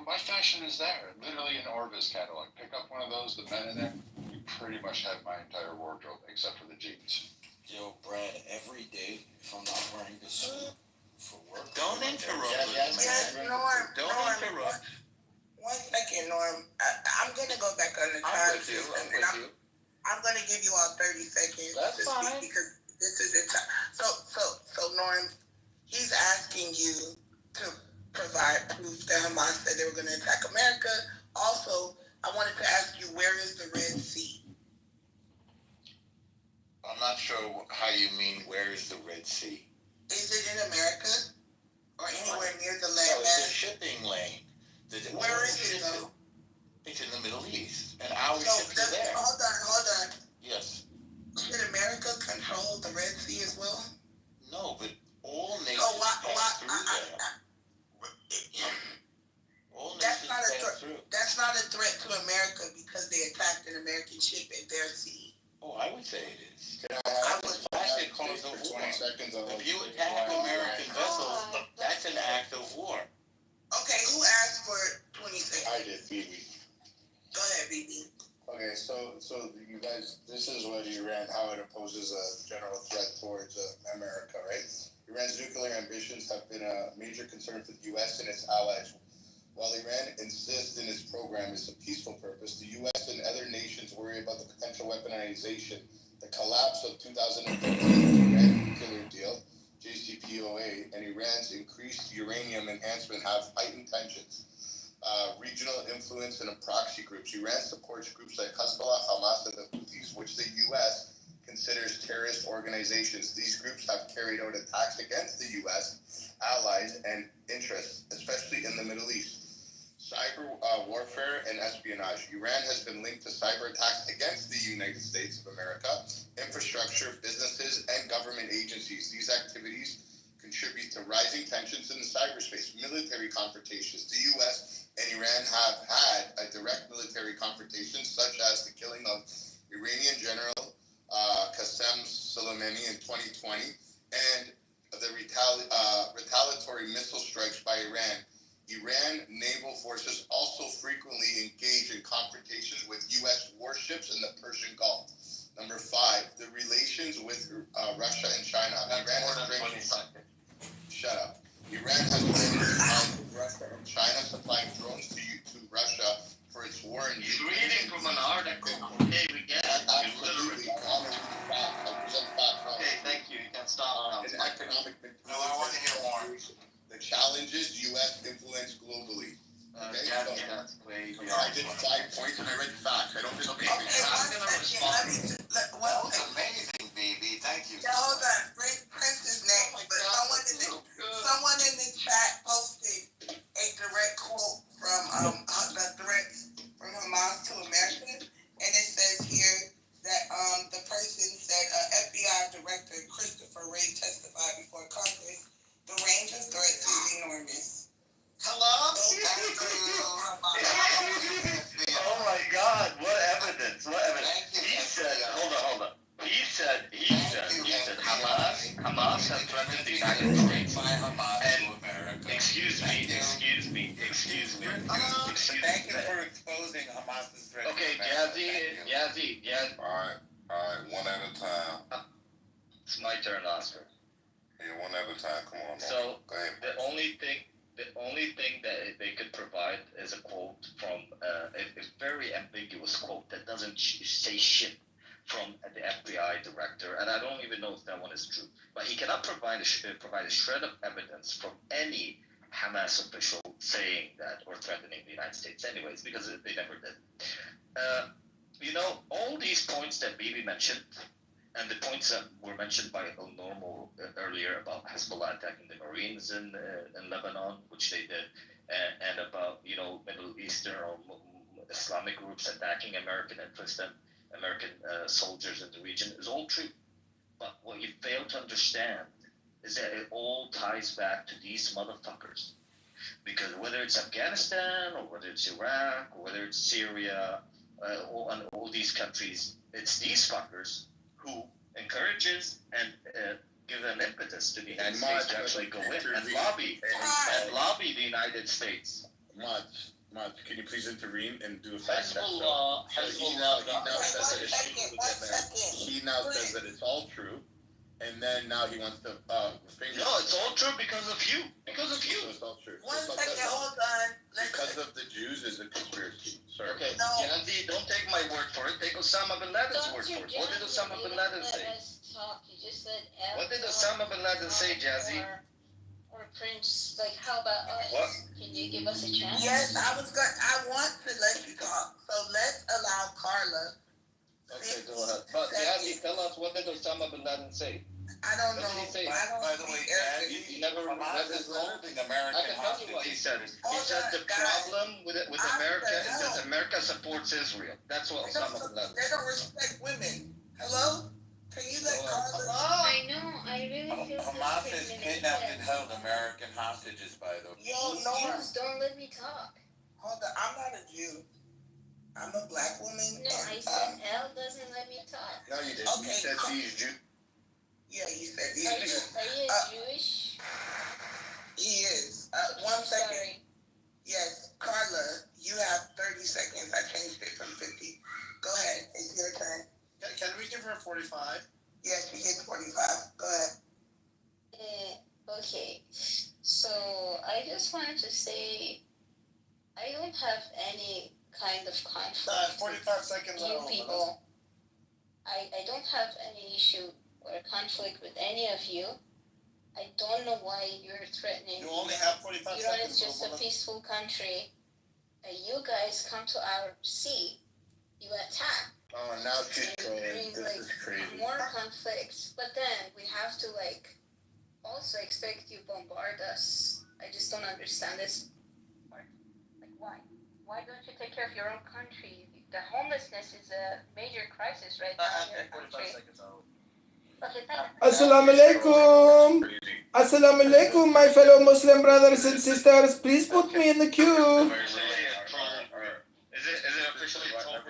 my fashion is there. Literally an Orvis catalog. Pick up one of those, the men in there. You pretty much have my entire wardrobe except for the jeans. Yo, Brad, every day, if I'm not wearing the suit for work... Don't interrupt. Yes, Norm. Don't interrupt. One second, Norm. I'm going to go back on the time system. I'm going to give you all 30 seconds That's to fine. speak because this is the time. So Norm, he's asking you to provide proof that Hamas said they were going to attack America. Also, I wanted to ask you, where is the Red Sea? I'm not sure how you mean, where is the Red Sea? Is it in America or anywhere near the No, land it's a mass? shipping lane. Where is it though? It's in the Middle East, and our So ships are there. hold on. Yes. Should America control the Red Sea as well? No, but all nations pass through there. All nations pass through. That's not a threat to America because they attacked an American ship in their sea. Oh, I would say it is. I would. That's a cause of war. 20 seconds. If you attack American vessels, that's an act of war. Okay, who asked for 20 seconds? I did, BB. Go ahead, BB. Okay, so you guys, this is what Iran, how it opposes a general threat towards America, right? Iran's nuclear ambitions have been a major concern for the U.S. and its allies. While Iran insists in its program is a peaceful purpose, the U.S. and other nations worry about the potential weaponization. The collapse of 2013 Iran nuclear deal, JCPOA, and Iran's increased uranium enhancement have heightened tensions. Regional influence and proxy groups. Iran supports groups like Hezbollah, Hamas, and the Houthis, which the U.S. considers terrorist organizations. These groups have carried out attacks against the U.S. allies and interests, especially in the Middle East. Cyber warfare and espionage. Iran has been linked to cyber attacks against the United States of America, infrastructure, businesses, and government agencies. These activities contribute to rising tensions in the cyberspace. Military confrontations. The U.S. and Iran have had a direct military confrontation, such as the killing of Iranian General Qasem Soleimani in 2020, and the retaliatory missile strikes by Iran. Iran naval forces also frequently engage in confrontations with U.S. warships in the Persian Gulf. Number 5, the relations with Russia and China. Shut up. Iran has been with Russia and China supplying drones to Russia for its war in Ukraine. Reading from an article. Okay, we get it. Absolutely. I present facts. Okay, thank you. You can stop now. In economic No, I want to hear more. The challenges U.S. influence globally. Okay, Yeah, so that's way I did 5 points and I read facts. I don't just Okay, make Okay, it. I'm gonna respond. That That was amazing, baby. Thank you. Yeah, hold on. Prince is next, but someone in the chat posted a direct quote from the threat from Hamas to America, and it says here that the person said FBI Director Christopher Wray testified before Congress. The range of threats is enormous. Hello? Oh my God! What evidence? What evidence? He said, hold on. He said, Hamas has threatened the United States. And excuse me. Thank you for exposing Hamas's threat. Okay, Yazzie. Alright, one at a time. It's my turn, Oscar. Yeah, one at a time, come on. So Go ahead. the only thing that they could provide is a quote from a very ambiguous quote that doesn't say shit from the FBI director, and I don't even know if that one is true. But he cannot provide a shred of evidence from any Hamas official saying that or threatening the United States, anyways, because they never did. All these points that Bibi mentioned, and the points that were mentioned by Normal earlier about Hezbollah attacking the Marines in Lebanon, which they did, and about Middle Eastern or Islamic groups attacking American interests and American soldiers in the region is all true. But what you fail to understand is that it all ties back to these motherfuckers. Because whether it's Afghanistan or whether it's Iraq or whether it's Syria, all these countries, it's these fuckers who encourages and give an impetus to the United States to actually go in and lobby the United States. Can you please intervene and do a fact check? Hezbollah, He now says that it's true. He now says that it's all true, and then now he wants to finger. No, it's all true because of you. Because of you. So it's all true. One second, hold on. Because of the Jews is a conspiracy, sir. Okay, No. Jazzy, don't take my word for it. Take Osama bin Laden's word for it. What did Osama bin Laden say? You just said What did Osama bin Laden say, Jazzy? Or Prince, like, how about us? What? Can you give us a chance? Yes, I want to let you talk. So let's allow Carla. Okay, go ahead. But Jazzy, tell us, what did Osama bin Laden say? I don't What know. did he say? I don't By the way, speak Dad, Arabic. You never read Hamas his is letter? holding I American can tell you what he said. hostages. He said the problem with I'm America the is that hell. America supports Israel. That's what Osama bin Laden They said. don't respect women. Hello? Can you let Go Carla? I know, I really feel Hamas has frustrated. kidnapped and held American hostages, by the way. Yo, These no. Jews don't let me talk. Hold on. I'm not a Jew. I'm a black woman. No, I said L doesn't let me talk. No, you didn't. Okay, You said cool. these Jews. Yeah, you said Are he you, is. are you Jewish? He is. Okay, One second. sorry. Yes, Carla, you have 30 seconds. I changed it from 50. Go ahead. It's your turn. Can we give her 45? Yes, you get 45. Go ahead. Okay, so I just wanted to say I don't have any kind of conflict 45 seconds. with you people. I don't have any issue or conflict with any of you. I don't know why you're threatening. You only have 45 Iran seconds. is just a peaceful country. You guys come to our sea, you attack. Oh, now she's and trolling. bring This like is crazy. more conflicts. But then we have to like also expect you bombard us. I just don't understand this part. Like why? Why don't you take care of your own country? The homelessness is a major crisis right now in your country. seconds out. Okay, thank you. Assalamu alaikum. Crazy. Assalamu alaikum, my fellow Muslim brothers and sisters. Please put me in the queue. Is it officially told?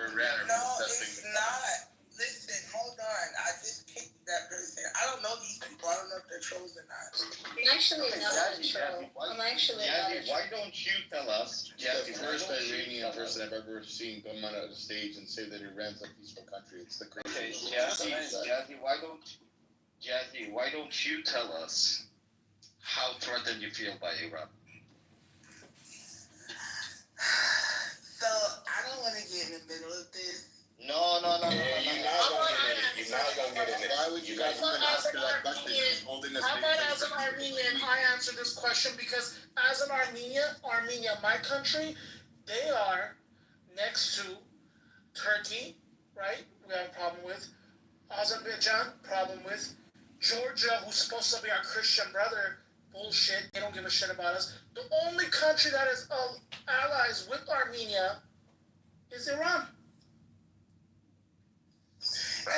No, it's not. Listen, hold on. I just kicked that person. I don't know these people. I don't know if they're trolls or not. I'm actually not a troll. I'm actually not a Jazzy, troll. why don't you tell us? The Jazzy, why first don't you Iranian tell us? person I've ever seen come out of the stage and say that Iran's a peaceful country. It's the Okay, craziest. Jazzy, why don't you tell us how threatened you feel by Iran? So, I don't want to get in the middle of this. No. You're not gonna get it. You're not gonna get it. Why would you guys even ask her that question? She's holding this How big about thing. as an Armenian, I answer this question because as an Armenia, my country, they are next to Turkey, right? We have a problem with Azerbaijan, problem with Georgia, who's supposed to be our Christian brother. Bullshit. They don't give a shit about us. The only country that is allies with Armenia is Iran.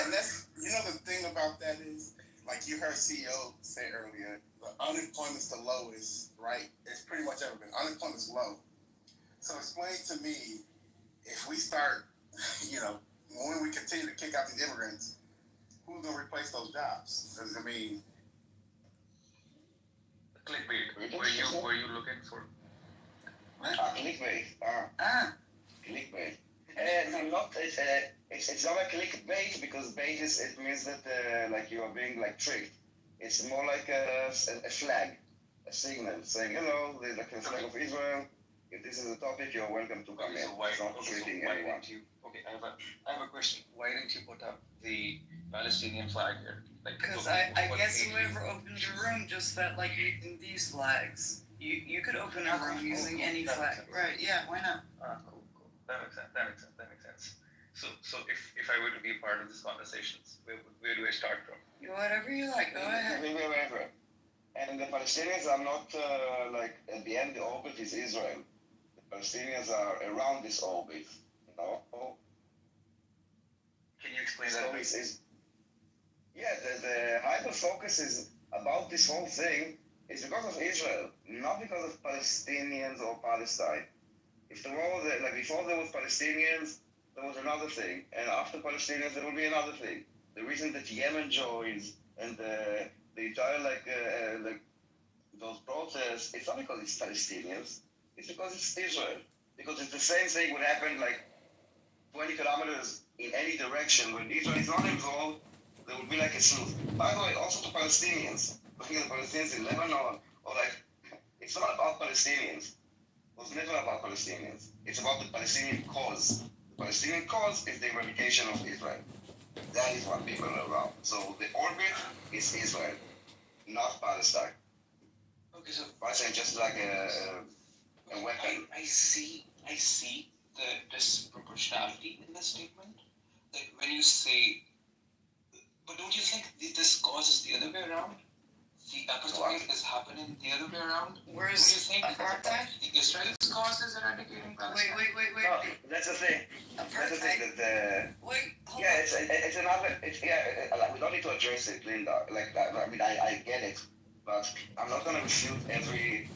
And that's, the thing about that is, like you heard CEO say earlier, the unemployment's the lowest, right? It's pretty much ever been. Unemployment's low. So explain to me, if we start, when we continue to kick out these immigrants, who's going to replace those jobs? Because, Clickbait. Were you looking for? Clickbait. Clickbait. It's not a clickbait because bait it means that you are being tricked. It's more like a flag, a signal saying hello. There's a flag of Israel. If this is a topic, you're welcome to come in. It's not treating anyone. I have a question. Why didn't you put up the Palestinian flag here? Because I guess whoever opened your room just felt like using these flags. You could open a room using any flag. Right, yeah, why not? Cool. That makes sense. So if I were to be a part of this conversations, where do I start from? Whatever you like, go ahead. Wherever. And the Palestinians are not at the end. The orbit is Israel. The Palestinians are around this orbit. Can you explain So that? the hyper focus is about this whole thing is because of Israel, not because of Palestinians or Palestine. If the war, before there was Palestinians, there was another thing, and after Palestinians, there will be another thing. The reason that Yemen joins and the entire those protests, it's not because it's Palestinians, it's because it's Israel. Because if the same thing would happen like 20 kilometers in any direction, when Israel is not involved, there would be like a truth. By the way, also to Palestinians, looking at the Palestinians in Lebanon, or like, it's not about Palestinians. It was never about Palestinians. It's about the Palestinian cause. The Palestinian cause is the eradication of Israel. That is what people are around. So the orbit is Israel, not Palestine. Okay, so Palestine just like a weapon. I see the disproportionality in the statement. That when you say, but don't you think this causes the other way around? The apartheid is happening the other way around. Where's Don't you think apartheid? the Israelis causes eradicating Palestine? Wait. No, that's the thing. That's the thing that Wait, hold yeah, on. it's another. Like, we don't need to address it, Linda. Like I mean, I get it, but I'm not gonna refute every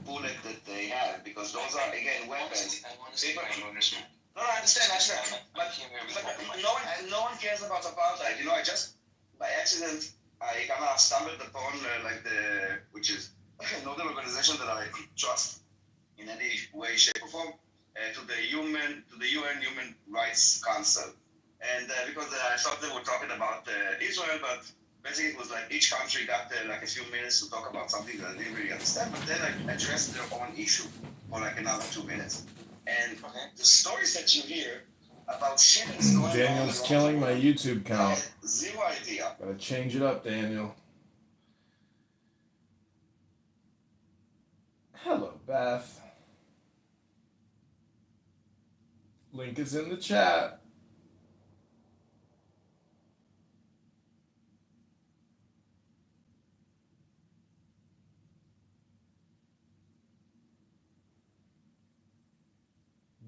bullet that they have because those are again weapons. I want to see if I understand. No, I understand. But no one cares about apartheid. You know, I just by accident I kind of stumbled upon which is another organization that I trust in any way, shape, or form. To the UN Human Rights Council, and because I thought they were talking about Israel, but basically it was like each country got like a few minutes to talk about something that I didn't really understand, but then I addressed their own issue for like another 2 minutes. And the stories that you hear about shit that's going on. Daniel's killing my YouTube I count. had zero idea. Gotta change it up, Daniel. Hello, Beth. Link is in the chat.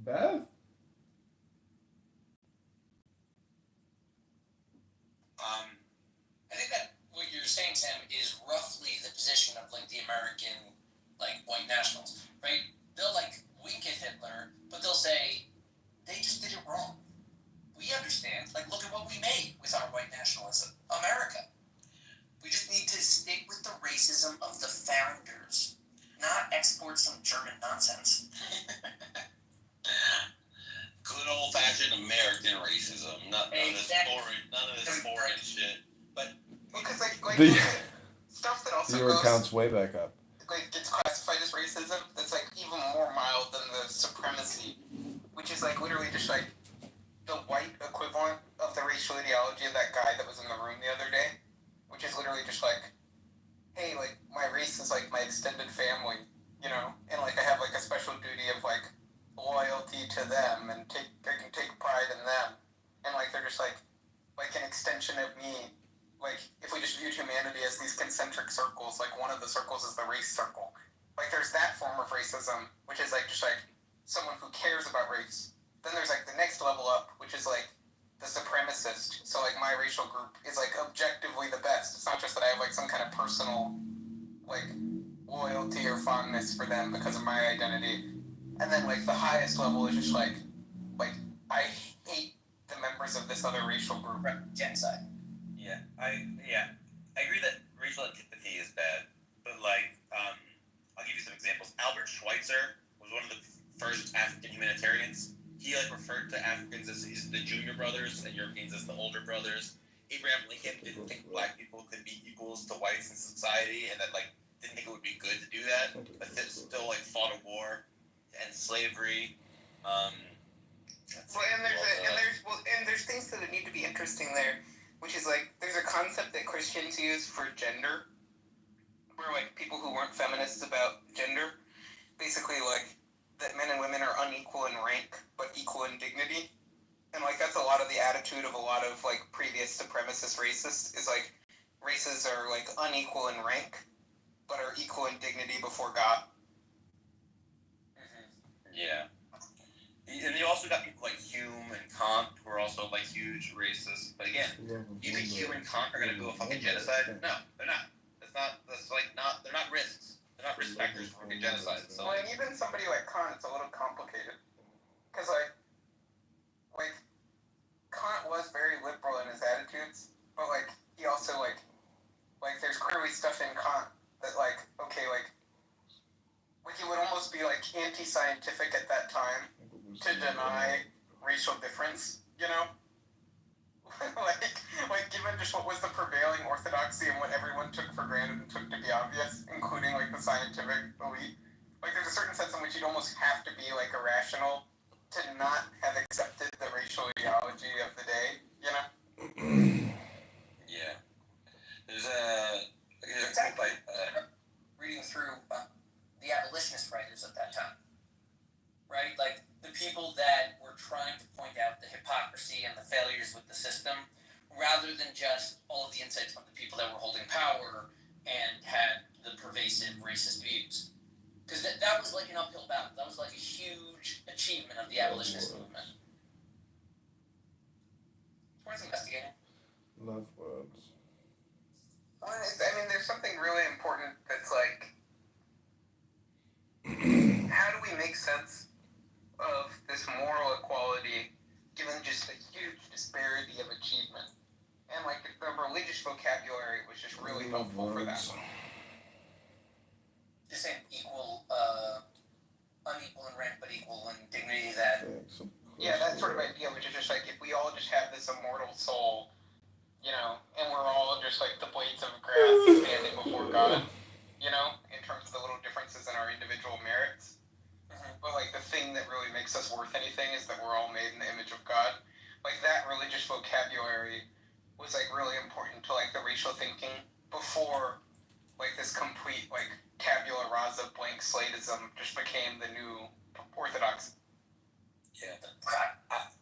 Beth? I think that what you're saying, Sam, is roughly the position of like the American like white nationals, right? They'll like wink at Hitler, but they'll say they just did it wrong. We understand. Like, look at what we made with our white nationalism, America. We just need to stick with the racism of the founders, not export some German nonsense. Good old-fashioned American racism, none of this foreign shit. But because like The stuff that also viewer goes count's way back up. like gets classified as racism that's like even more mild than the supremacy, which is like literally just like the white equivalent of the racial ideology of that guy that was in the room the other day, which is literally just like, hey, like my race is like my extended family, you know, and like I have like a special duty of like loyalty to them and I can take pride in them, and like they're just like an extension of me. Like, if we just viewed humanity as these concentric circles, like one of the circles is the race circle. Like, there's that form of racism, which is like just like someone who cares about race. Then there's like the next level up, which is like the supremacist. So like my racial group is like objectively the best. It's not just that I have like some kind of personal like loyalty or fondness for them because of my identity. And then like the highest level is just like I hate the members of this other racial group. Genocide. Yeah, I agree that racial antipathy is bad, but like, I'll give you some examples. Albert Schweitzer was one of the first African humanitarians. He like referred to Africans as the junior brothers and Europeans as the older brothers. Abraham Lincoln didn't think black people could be equals to whites in society, and that like didn't think it would be good to do that, but still like fought a war to end slavery. There's things that need to be interesting there, which is like there's a concept that Christians use for gender, where like people who weren't feminists about gender, basically like that men and women are unequal in rank but equal in dignity, and like that's a lot of the attitude of a lot of like previous supremacist racists is like races are like unequal in rank but are equal in dignity before God. Yeah. And you also got people like Hume and Kant who are also like huge racists. But again, you think Hume and Kant are gonna do a fucking genocide? No, they're not. They're not risks. They're not risk factors for fucking genocide. So Well, and even somebody like Kant, it's a little complicated. Because like Kant was very liberal in his attitudes, but like he also like there's clearly stuff in Kant that like, okay, like like it would almost be like anti-scientific at that time to deny racial difference, you know? like given just what was the prevailing orthodoxy and what everyone took for granted and took to be obvious, including like the scientific elite. Like there's a certain sense in which you'd almost have to be like irrational to not have accepted the racial ideology of the day, you know? Yeah. There's a quote by reading through the abolitionist writers at that time, right? Like the people that were trying to point out the hypocrisy and the failures with the system, rather than just all of the insights from the people that were holding power and had the pervasive racist views. Because that was like an uphill battle. That was like a huge achievement of the abolitionist movement. It's worth investigating. Love words. Well, I mean, there's something really important that's like, how do we make sense of this moral equality given just a huge disparity of achievement? And like the religious vocabulary was just really helpful for that. Just saying equal, unequal in rank, but equal in dignity. That yeah, that sort of idea, which is just like if we all just have this immortal soul, you know, and we're all just like the blades of grass standing before God, you know, in terms of the little differences in our individual merits. But like the thing that really makes us worth anything is that we're all made in the image of God. Like that religious vocabulary was like really important to like the racial thinking before like this complete like tabula rasa blank slateism just became the new orthodox. Yeah.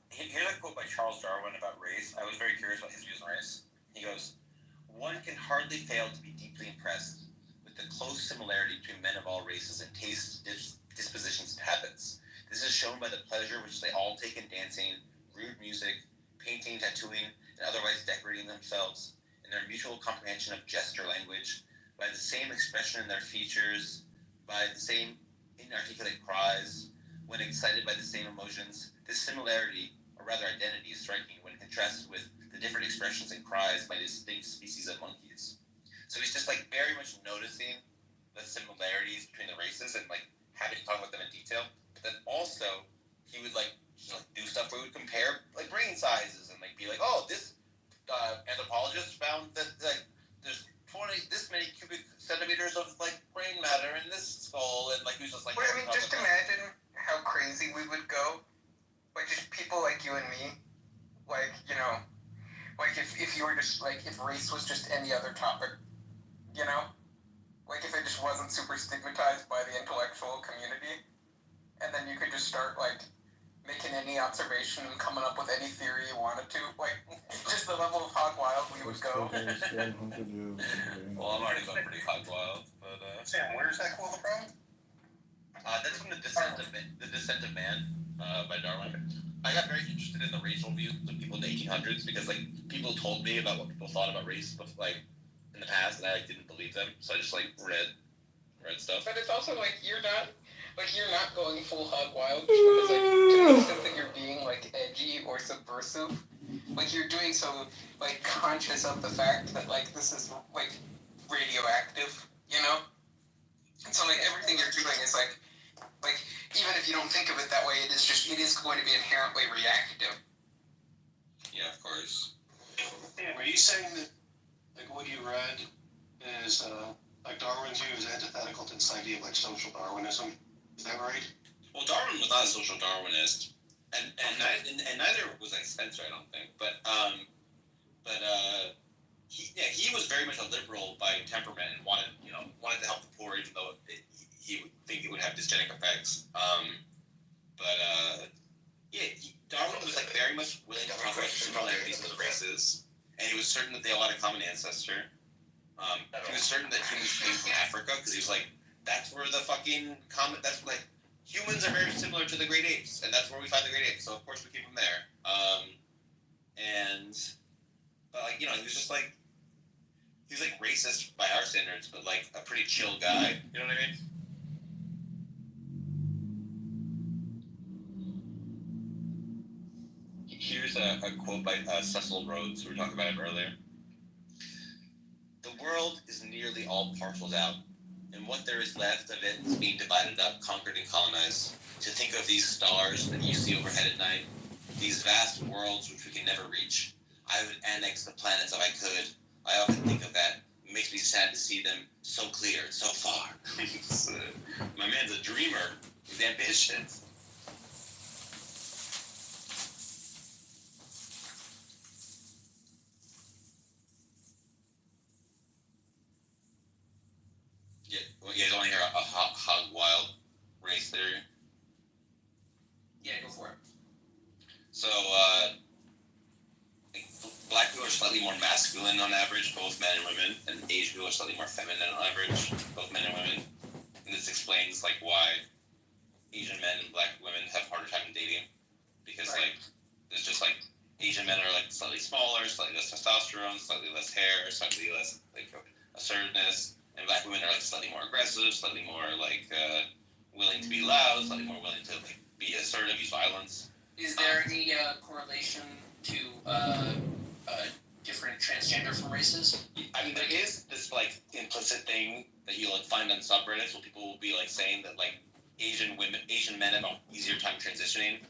Here's a quote by Charles Darwin about race. I was very curious about his views on race. He goes, "One can hardly fail to be deeply impressed with the close similarity between men of all races in tastes, dispositions, and habits. This is shown by the pleasure which they all take in dancing, rude music, painting, tattooing, and otherwise decorating themselves, in their mutual comprehension of gesture language, by the same expression in their features, by the same inarticulate cries, when excited by the same emotions. This similarity, or rather identity, is striking when contrasted with the different expressions and cries by distinct species of monkeys." So he's just like very much noticing the similarities between the races and like having to talk about them in detail. But then also he would like do stuff where he would compare like brain sizes and like be like, oh, this anthropologist found that like there's this many cubic centimeters of like brain matter in this skull, and like he was just like. Well, I mean, just imagine how crazy we would go, like just people like you and me, like you know, like if you were just like if race was just any other topic, you know, like if it just wasn't super stigmatized by the intellectual community, and then you could just start like making any observation and coming up with any theory you wanted to, like just the level of hog wild we would go. Well, I'm already going pretty hog wild, but Sam, where's that quote from? That's from the Descent of Man by Darwin. I got very interested in the racial views of people in the 1800s because like people told me about what people thought about race, like in the past, and I like, didn't believe them, so I just like read stuff. But it's also like you're not going full hog wild because like to the extent that you're being like edgy or subversive, like you're doing so like conscious of the fact that like this is like radioactive, you know? And so like everything you're doing is like even if you don't think of it that way, it is going to be inherently reactive. Yeah, of course. Dan, were you saying that like what you read is like Darwin's view is antithetical to this idea of like social Darwinism? Is that right? Well, Darwin was not a social Darwinist, and neither was like Spencer, I don't think. But he was very much a liberal by temperament and wanted to help the poor, even though he would think it would have dysgenic effects. Darwin was like very much willing to talk about the similarities of the races, and he was certain that they all had a common ancestor. He was certain that humans came from Africa because he was like, that's where the fucking that's like humans are very similar to the great apes, and that's where we find the great apes. So of course we came from there. But like he was just like racist by our standards, but like a pretty chill guy. You know what I mean? Here's a quote by Cecil Rhodes. We were talking about him earlier. "The world is nearly all parceled out, and what there is left of it is being divided up, conquered, and colonized. To think of these stars that you see overhead at night, these vast worlds which we can never reach. I would annex the planets if I could. I often think of that. It makes me sad to see them so clear and so far. My man's a dreamer. He's ambitious. Yeah, well, you guys want to hear a hog wild race theory? Yeah, go for it. So, black people are slightly more masculine on average, both men and women, and Asian people are slightly more feminine on average, both men and women. And this explains like why Asian men and black women have harder time dating, because like there's just like Asian men are like slightly smaller, slightly less testosterone, slightly less hair, slightly less like assertiveness, and black women are like slightly more aggressive, slightly more like willing to be loud, slightly more willing to like be assertive, use violence. Is there any correlation to different transgender from races? I mean, there is this like implicit thing that you like find on subreddits where people will be like saying that like Asian men have an easier time transitioning.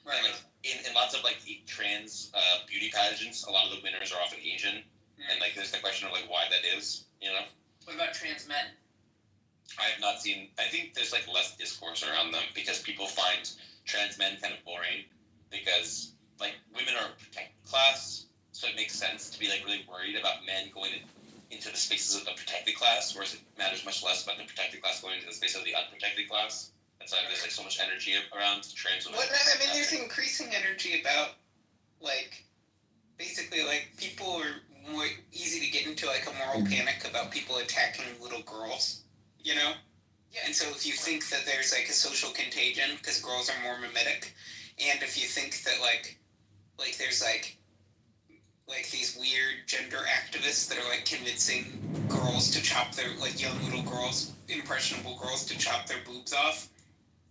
Right. And, like in lots of like trans beauty pageants, a lot of the winners are often Asian, and like there's the question of like why that is, you know. What about trans men? I have not seen. I think there's like less discourse around them because people find trans men kind of boring because like women are a protected class, so it makes sense to be like really worried about men going into the spaces of the protected class, whereas it matters much less about the protected class going into the space of the unprotected class. That's why there's like so much energy around trans women. What I mean, there's increasing energy about like basically like people are more easy to get into like a moral panic about people attacking little girls, you know? Yeah. And so if you think that there's like a social contagion because girls are more mimetic, and if you think that like there's like these weird gender activists that are like convincing girls to chop their like young little girls, impressionable girls to chop their boobs off,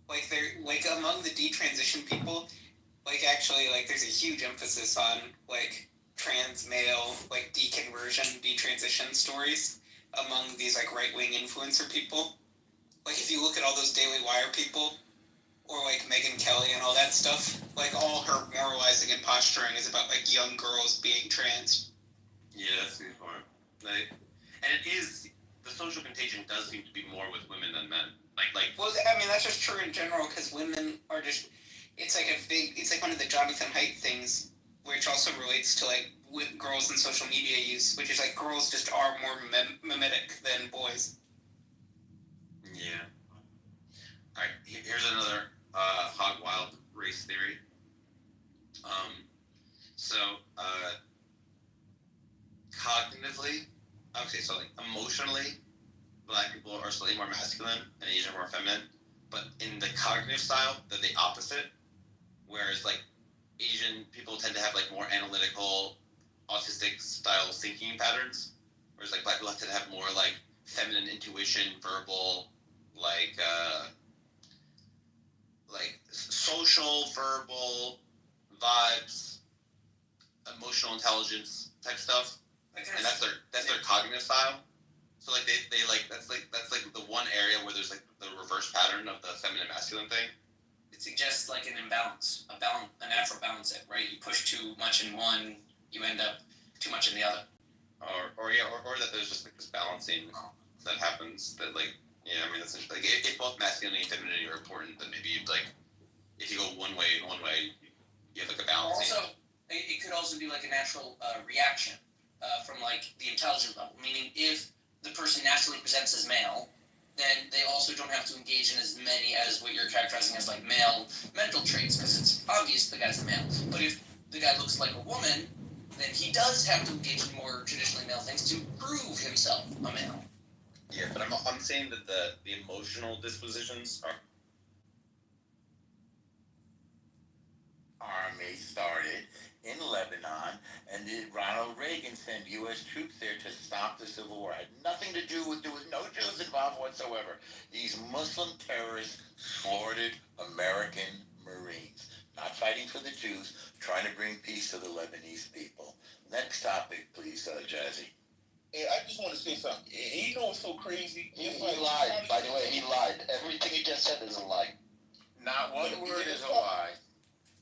like they're like among the detransition people, like actually like there's a huge emphasis on like trans male like deconversion, detransition stories among these like right-wing influencer people. Like if you look at all those Daily Wire people, or like Megyn Kelly and all that stuff, like all her moralizing and posturing is about like young girls being trans. Yeah, that's the part. Like, and it is the social contagion does seem to be more with women than men. Well, I mean that's just true in general because women are just. It's like one of the Jonathan Haidt things, which also relates to like with girls and social media use, which is like girls just are more mimetic than boys. Yeah. All right. Here's another hog wild race theory. Cognitively, okay, so like emotionally, black people are slightly more masculine and Asian more feminine, but in the cognitive style, they're the opposite. Whereas like Asian people tend to have like more analytical, autistic style thinking patterns, whereas like black people tend to have more like feminine intuition, verbal, like social, verbal vibes, emotional intelligence type stuff, and that's their cognitive style. So like they like that's like the one area where there's like the reverse pattern of the feminine masculine thing. It suggests like an imbalance, a natural balance. Right? You push too much in one, you end up too much in the other. Or that there's just like this balancing that happens. That like I mean that's like if both masculinity and femininity are important, then maybe you'd like if you go one way, you have like a balance. Also, it could also be like a natural reaction from like the intelligence level. Meaning, if the person naturally presents as male, then they also don't have to engage in as many as what you're characterizing as like male mental traits, because it's obvious the guy's the male. But if the guy looks like a woman, then he does have to engage in more traditionally male things to prove himself a male. Yeah, but I'm saying that the emotional dispositions are. Army started in Lebanon, and Ronald Reagan sent U.S. troops there to stop the civil war. It had nothing to do with no Jews involved whatsoever. These Muslim terrorists slaughtered American Marines, not fighting for the Jews, trying to bring peace to the Lebanese people. Next topic, please, Jazzy. And I just want to say something. And you know what's so crazy? He lied. By the way, he lied. Everything he just said is a lie. Not one word is a lie.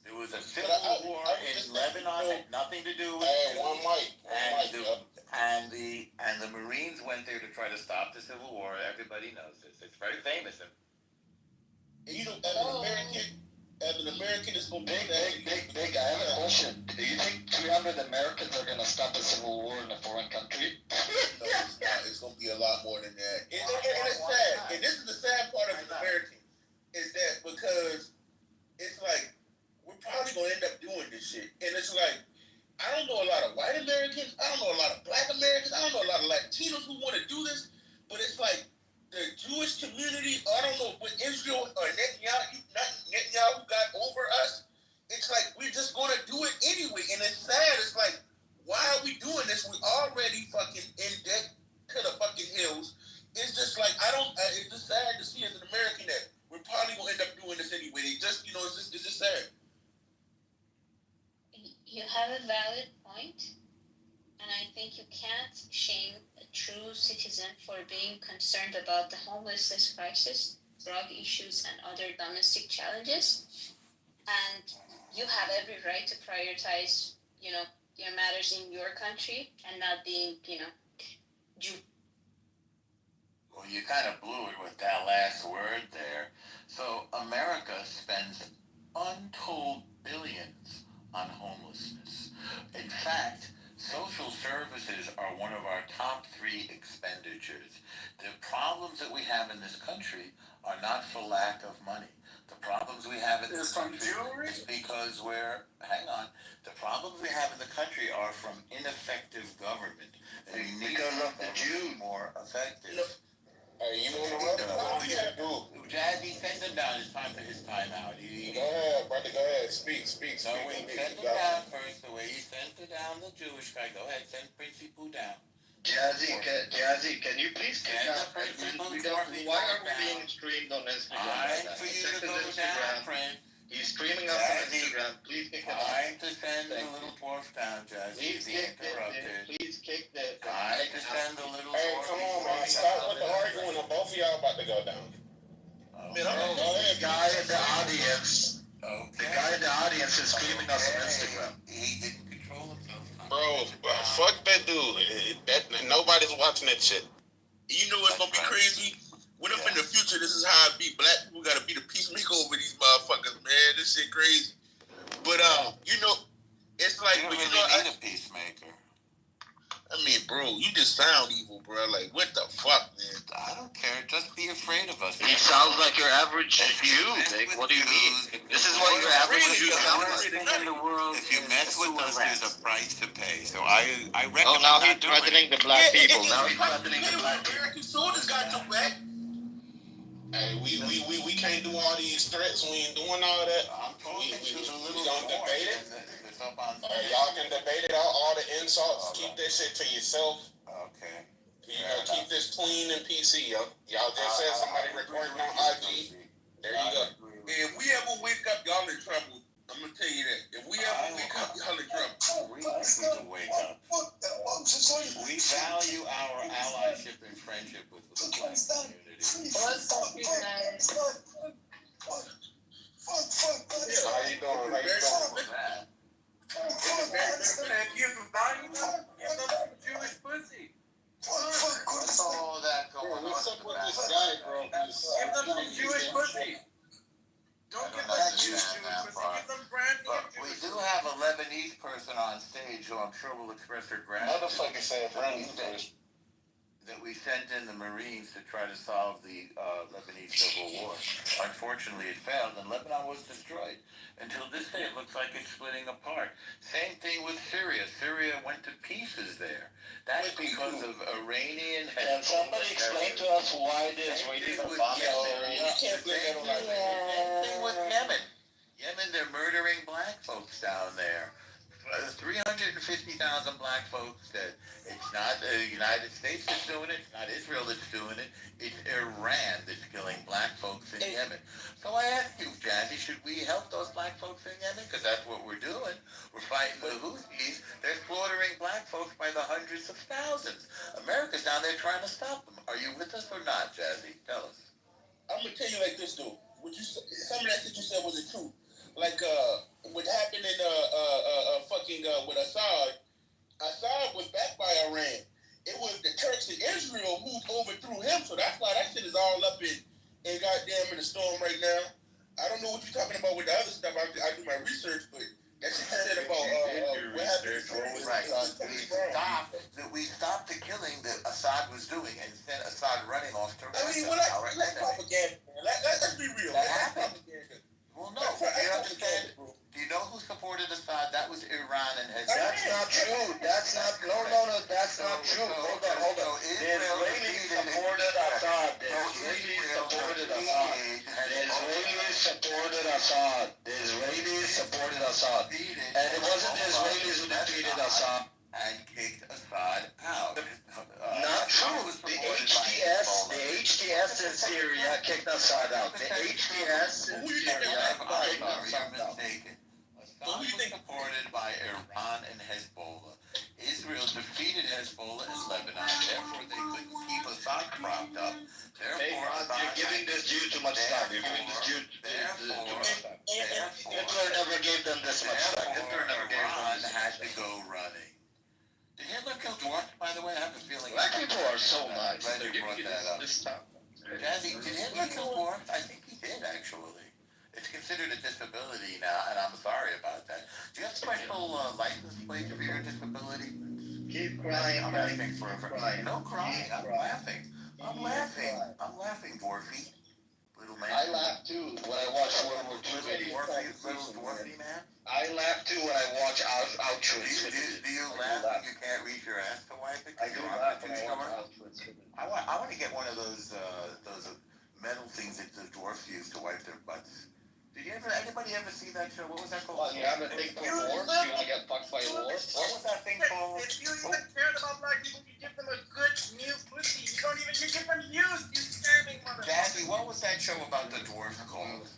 There was a civil war in Lebanon, had nothing to do with Hey, one mic. and the Marines went there to try to stop the Civil War. Everybody knows this. It's very famous. And you know, as an American, it's gonna be Big. I have a question. Do you think 300 Americans are gonna stop a civil war in a foreign country? No, it's not. It's gonna be a lot more than that. And it's sad. And this is the sad part of an American, is that because it's like we're probably gonna end up doing this shit, and it's like I don't know a lot of white Americans, I don't know a lot of black Americans, I don't know a lot of Latinos who want to do this, but it's like the Jewish community, I don't know, with Israel or Netanyahu got over us, it's like we're just gonna do it anyway, and it's sad. It's like, why are we doing this? We already fucking in debt to the fucking hills. It's just like it's just sad to see as an American that we're probably gonna end up doing this anyway. They just, it's just sad. You have a valid point, and I think you can't shame a true citizen for being concerned about the homelessness crisis, drug issues, and other domestic challenges. And you have every right to prioritize, your matters in your country and not being, Well, you kind of blew it with that last word there. So America spends untold billions on homelessness. In fact, social services are one of our top 3 expenditures. The problems that we have in this country are not for lack of money. The problems we have in this country is because the problems we have in the country are from ineffective government. And we need to be more effective. Hey, you want to run? Jazzy, send him down. It's time for his timeout. Go ahead, brother. Go ahead. Speak. No, wait, send him down first. The way he sent it down, the Jewish guy. Go ahead, send Princey Pooh down. Jazzy, can you please kick out? Why are we being streamed on Instagram? Time for you to go down, friend. He's streaming us on Instagram. Please kick him out. Time to send the little dwarf down, Jazzy. Please kick the. Time to send the little Hey, dwarf. come on, man. Stop with the arguing. Both of y'all about to go down. The guy in the audience. The guy in the audience is streaming us on Instagram. He didn't control himself. Bro, fuck that dude. Nobody's watching that shit. You know what's gonna be crazy? What if in the future this is how it be? Black people gotta be the peacemaker over these motherfuckers, man. This shit crazy. But it's like, You don't really need a peacemaker. I mean, bro, you just sound evil, bro. Like, what the fuck, man? I don't care. Just be afraid of us. He sounds like your average Jew, Nick. What do you mean? This is what your average Jew sounds like. If you mess with us, there's a price to pay. So I recommend. Oh, now he's threatening the black people. Now he's threatening the black people. American soldiers got your back. Hey, we can't do all these threats. We ain't doing all that. We don't debate it. Y'all can debate it out. All the insults. Keep that shit to yourself. Okay. Keep this clean and PC, yo. Y'all just said somebody recording on IG. There you go. If we ever wake up, y'all in trouble. I'm gonna tell you that. If we ever wake up, y'all in trouble. We need to wake up. We value our allyship and friendship with the black community. What's up, you guys? How you doing? How you doing? Jewish pussy. What's all that going on? What's up with this guy, bro? Give them some Jewish pussy. Don't give them Jewish pussy. Give them brand new But we do have a Lebanese person on stage who I'm sure will express her Motherfucker gratitude said brand new first. that we sent in the Marines to try to solve the Lebanese Civil War. Unfortunately, it failed, and Lebanon was destroyed. Until this day, it looks like it's splitting apart. Same thing with Syria. Syria went to pieces there. That's because of Iranian. Can somebody explain to us why the Israelis are bombing Syria? Same thing with Yemen. Yemen, they're murdering black folks down there. 350,000 black folks dead. It's not the United States that's doing it. It's not Israel that's doing it. It's Iran that's killing black folks in Yemen. So I ask you, Jazzy, should we help those black folks in Yemen? Because that's what we're doing. We're fighting the Houthis. They're slaughtering black folks by the hundreds of thousands. America's down there trying to stop them. Are you with us or not, Jazzy? Tell us. I'm gonna tell you like this though. Some of that shit you said wasn't true. Like what happened in with Assad. Assad was backed by Iran. It was the Turks and Israel who overthrew him. So that's why that shit is all up in goddamn in the storm right now. I don't know what you're talking about with the other stuff. I do my research, but that shit said about what happened. Right. We stopped the killing that Assad was doing, and instead Assad running off to Russia. I mean, let's propaganda. Let's be real. That happened. Well, no. Do you understand? Do you know who supported Assad? That was Iran and Hezbollah. That's not true. That's not. No. That's not true. Hold on. The Israelis supported Assad. The Israelis supported Assad. And it wasn't the Israelis who defeated Assad. And kicked Assad out. Not true. The HTS in Syria kicked Assad out. The HTS in Syria. You're mistaken. Assad was supported by Iran and Hezbollah. Israel defeated Hezbollah in Lebanon. Therefore, they couldn't keep Assad propped up. Therefore, you're giving this Jew too much time. You're giving this Jew too much time. Hitler never gave them this much time. Iran had to go running. Did Hitler kill dwarfs, by the way? I have a feeling. Black people are so nice. Glad you brought that up. Jazzy, did Hitler kill dwarfs? I think he did, actually. It's considered a disability now, and I'm sorry about that. Do you have special license plates for your disability? Keep crying. I'm laughing forever. No crying. I'm laughing. I'm laughing, dwarfy. Little man. I laugh too when I watch World War II. Little dwarfy man. I laugh too when I watch Auschwitz. Do you laugh when you can't reach your ass to wipe it? I do laugh when I watch Auschwitz. I want to get one of those metal things that the dwarfs use to wipe their butts. Did anybody ever see that show? What was that called? Well, you have a thing for dwarfs? You want to get fucked by a dwarf? What was that thing called? If you even cared about black people, you give them a good new pussy. You don't even give them used, you scamming motherfucker. Jazzy, what was that show about the dwarfs called?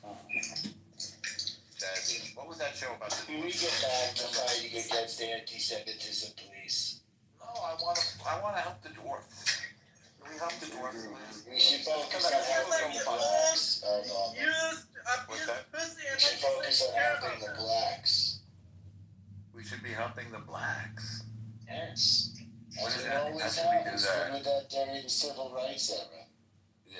Jazzy, what was that show about the dwarfs? We get back to fighting against anti-Semitism, please. No, I want to help the dwarfs. Can we help the dwarfs, please? We should focus on helping the blacks. We should focus on helping the blacks. We should be helping the blacks. Yes. What is As it that? always How should we do happens that? with that during the civil rights era. Yeah.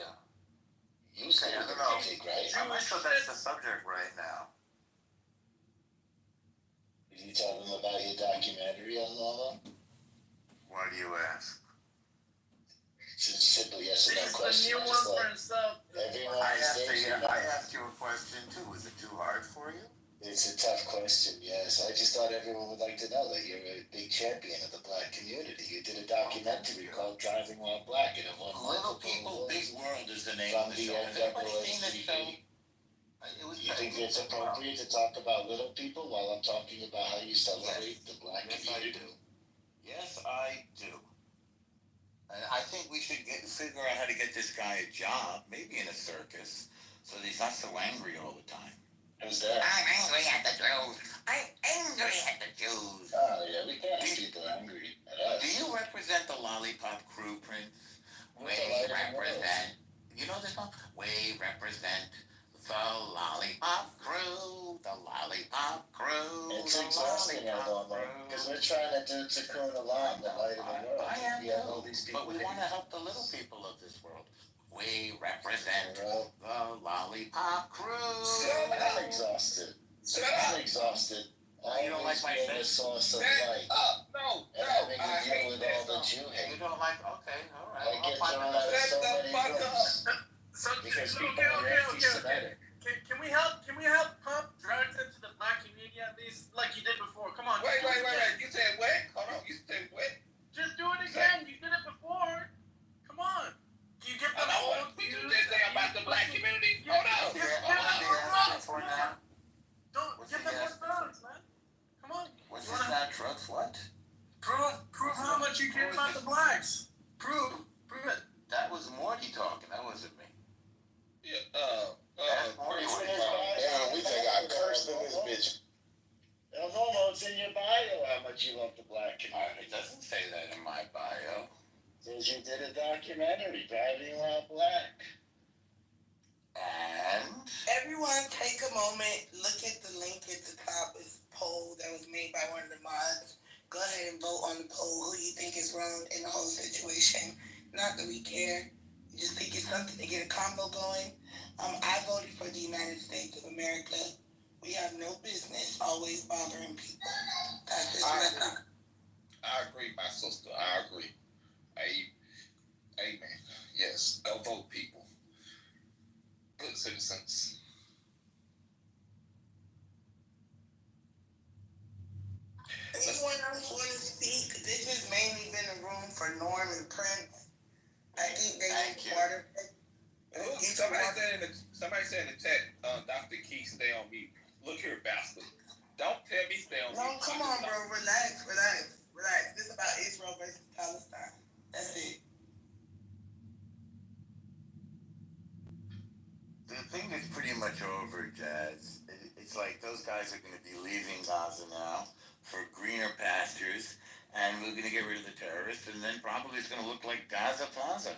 You said I it don't know. was right? I'm not sure that's the subject right now. Did you tell them about your documentary on Lala? Why do you ask? Just simple yes or no He's the question. new one Just for like himself. everyone I on stage. asked you a question too. Is it too hard for you? It's a tough question, yes. I just thought everyone would like to know that you're a big champion of the black community. You did a documentary called Driving While Black, and it won Little multiple People, awards Big World is the name from of the the show. Has anybody seen this show? NAACP. You think it's appropriate to talk about little people while I'm talking about how you celebrate the black community? Yes, I do. And I think we should figure out how to get this guy a job, maybe in a circus, so that he's not so angry all the time. Who's that? I'm angry at the Jews. I'm angry at the Jews. Oh, yeah, we can't have people angry at us. Do you represent the Lollipop Crew, Prince? We Who's the represent. You know this song? We represent the Lollipop Crew. The Lollipop Crew. It's exhausting, because we're trying to do Tikkun Olam, the light of the world. I am We have all these too, people. but we want to help the little people of this world. We represent the Lollipop Crew. I'm exhausted. I'm exhausted. You don't like my being a face? source of light. And having to deal with all the Jew hate. You don't like? Okay, all right. I get thrown out of so many rooms because people are anti-Semitic. Can we help pump drugs into the black community at least, like you did before? Come on. Wait. You said what? Hold on. You said what? Just do it again. You did it before. Come on. Do you get the what we do this thing about the black community? Hold on. Don't give them more drugs, man. Come on. What's this not drugs? take a moment, look at the link at the top. It's a poll that was made by one of the mods. Go ahead and vote on the poll. Who you think is wrong in the whole situation? Not that we care. We just think it's something to get a combo going. I voted for the United States of America. We have no business always bothering people. That's just I agree, my sister. I agree. Amen. Yes, go vote, people. Good citizens. Anyone else want to speak? This has mainly been a room for Norm and Prince. I think they need water. Somebody said in the chat, Dr. Key, stay on mute. Look here, bastard. Don't tell me stay on mute. No, come on, bro. Relax. This is about Israel versus Palestine. That's it. The thing is pretty much over, Jazz. It's like those guys are going to be leaving Gaza now for greener pastures, and we're going to get rid of the terrorists, and then probably it's going to look like Gaza Plaza.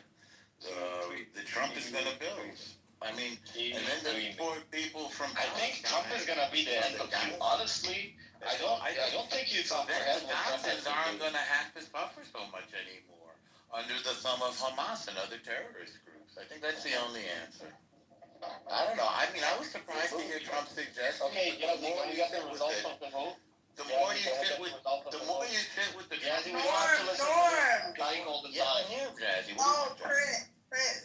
The Trump is going to build. I mean, and then the poor people from I think Trump is going to be the end of you. Honestly, I don't think you comprehend what Trump is aren't going to have to suffer so much anymore under the thumb of Hamas and other terrorist groups. I think that's the only answer. I don't know. I mean, I was surprised to hear Trump suggest. Okay, you got the results of the vote. The more you sit with the Jazzy, Norm. Lying all the time. Yeah, Jazzy. Oh, Prince,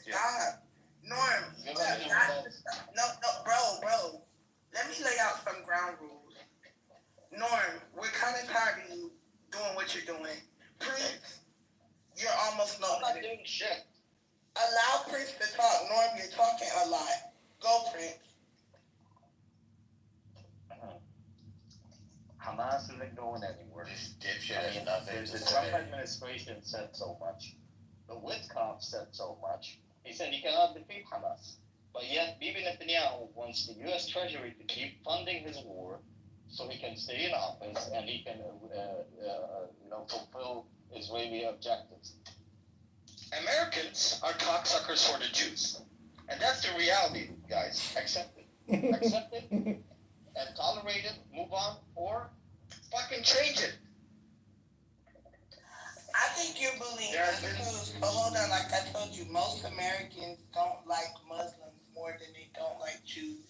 stop. Norm, no, bro. Let me lay out some ground rules. Norm, we're kind of tired of you doing what you're doing. Prince, you're almost not doing shit. Allow Prince to talk. Norm, you're talking a lot. Go, Prince. Hamas isn't going anywhere. This dipshit has nothing to the say. Trump administration said so much. The Witkoff said so much. He said he cannot defeat Hamas. But yet, Bibi Netanyahu wants the U.S. Treasury to keep funding his war so he can stay in office and he can fulfill Israeli objectives. Americans are cocksuckers for the Jews. And that's the reality, guys. Accept it. Accept it and tolerate it, move on, or fucking change it. I think you're bullying us, but hold on, like I told you, most Americans don't like Muslims more than they don't like Jews.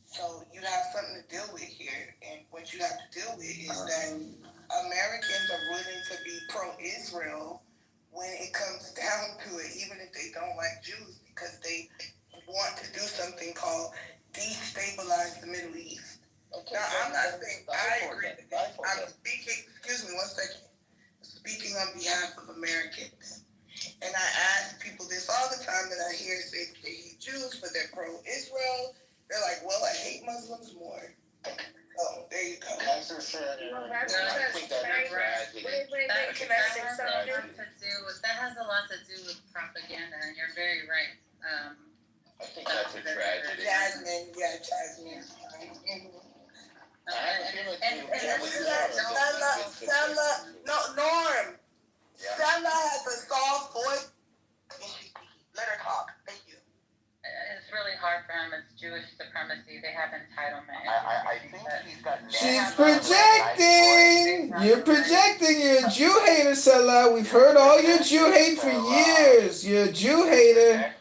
So you have something to deal with here, and what you have to deal with is that Americans are willing to be pro-Israel when it comes down to it, even if they don't like Jews, because they want to do something called destabilize the Middle East. Okay, now, I'm not saying I agree with that. I'm speaking, excuse me one second, speaking on behalf of Americans. And I ask people this all the time that I hear say they hate Jews, but they're pro-Israel. They're like, well, I hate Muslims more. Oh, there you go. Wait, can I say something? That has a lot to do with propaganda, and you're very right. I think that's a tragedy. Jasmine. Stella, Norm. Stella has a soft voice. Let her talk. Thank you. It's really hard for him. It's Jewish supremacy. They have entitlement. I think he's got. She's projecting. You're projecting. You're a Jew hater, Salah. We've heard all your Jew hate for years. You're a Jew hater.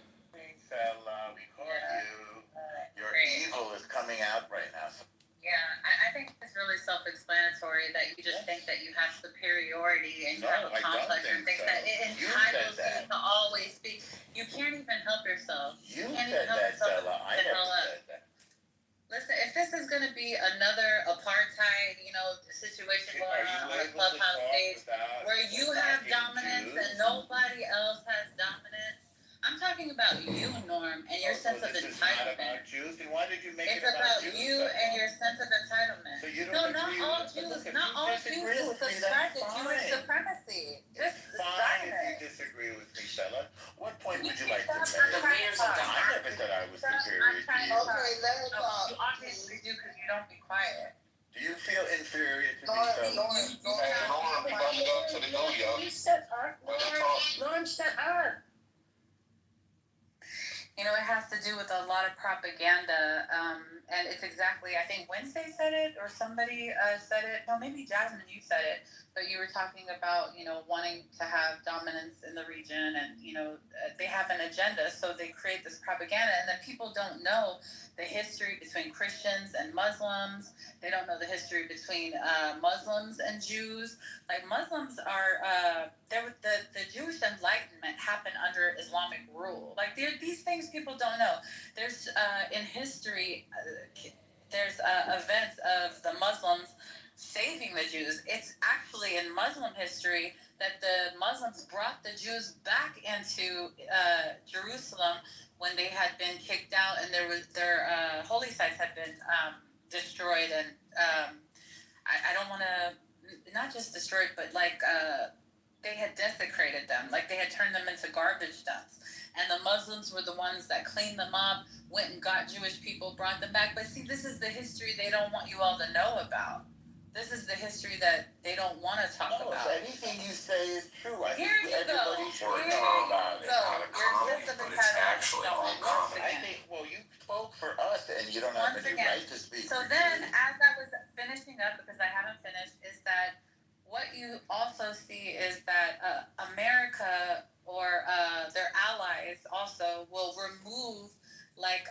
Your evil is coming out right now. Yeah, I think it's really self-explanatory that you just think that you have superiority and you have a complex and think that it entitles you to always speak. You can't even help yourself. You said that, Stella. I never said that. Listen, if this is going to be another apartheid, situation going on the clubhouse stage where you have dominance and nobody else has dominance, I'm talking about you, Norm, and your sense of entitlement. Not about Jews, then why did you make it's it about Jews? It's about you and your sense of entitlement. So you not all Jews subscribe to Jewish supremacy. Just fine if you disagree with me, Stella. What point would you like to make? I never said I was superior to you. Okay, let her talk. You obviously do because you don't be quiet. Do you feel inferior to me, Stella? You shut up, Lauren, shut up. It has to do with a lot of propaganda. and it's exactly, I think Wednesday said it, or somebody said it. No, maybe Jasmine, you said it. But you were talking about, wanting to have dominance in the region, and, they have an agenda, so they create this propaganda, and then people don't know the history between Christians and Muslims. They don't know the history between Muslims and Jews. Like, Muslims are, the Jewish Enlightenment happened under Islamic rule. Like, these things people don't know. There's, in history, there's events of the Muslims saving the Jews. It's actually in Muslim history that the Muslims brought the Jews back into Jerusalem when they had been kicked out, and their holy sites had been destroyed, and I don't want to, not just destroyed, but like they had desecrated them, like they had turned them into garbage dumps. And the Muslims were the ones that cleaned them up, went and got Jewish people, brought them back. But see, this is the history they don't want you all to know about. This is the history that they don't want to talk about. If anything you say is true, I Here think you go. everybody should Here know about you it. go. You're just But a it's actually all comedy. I think, well, you spoke for us, and you don't have Once any again, right to speak so for then, you. as I was finishing up, because I haven't finished, is that what you also see is that America or their allies also will remove, like,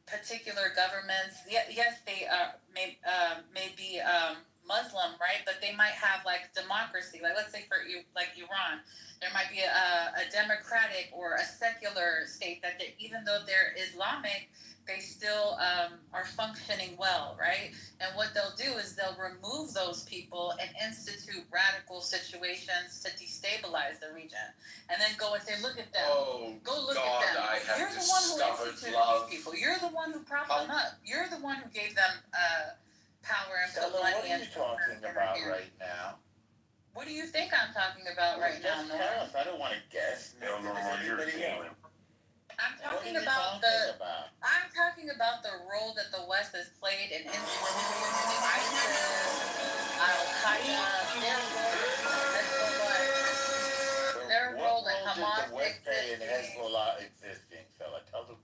particular governments. Yes, they may be Muslim, right? But they might have like democracy. Like, let's say for like Iran, there might be a democratic or a secular state that even though they're Islamic, they still are functioning well, right? And what they'll do is they'll remove those people and institute radical situations to destabilize the region, and then go and say, "Look at them. Go look at them. You're the one who instituted these people. You're the one who propped them up. You're the one who gave them power and put money in." What are you talking about right now? What do you think I'm talking about right now, Just tell us. I don't want to guess. No, you're Anybody else? I'm talking What are you about talking about? I'm talking about the role that the West has played in instituting ISIS, Al Qaeda, their role in Hamas. The West play in Hezbollah existing, fella. Tell them.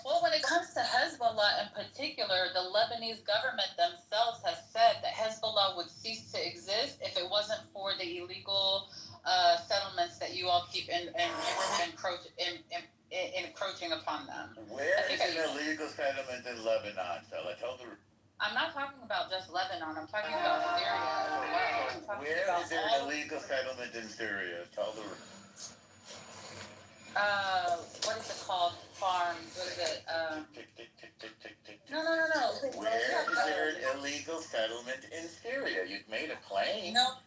Well, when it comes to Hezbollah in particular, the Lebanese government themselves has said that Hezbollah would cease to exist if it wasn't for the illegal settlements that you all keep encroaching upon them. Where is an illegal settlement in Lebanon, fella? Tell the. I'm not talking about just Lebanon. I'm talking about Syria as well. Where is there an illegal settlement in Syria? Tell the. What is it called? Farms. What is it? No. Where is there an illegal settlement in Syria? You've made a claim. No,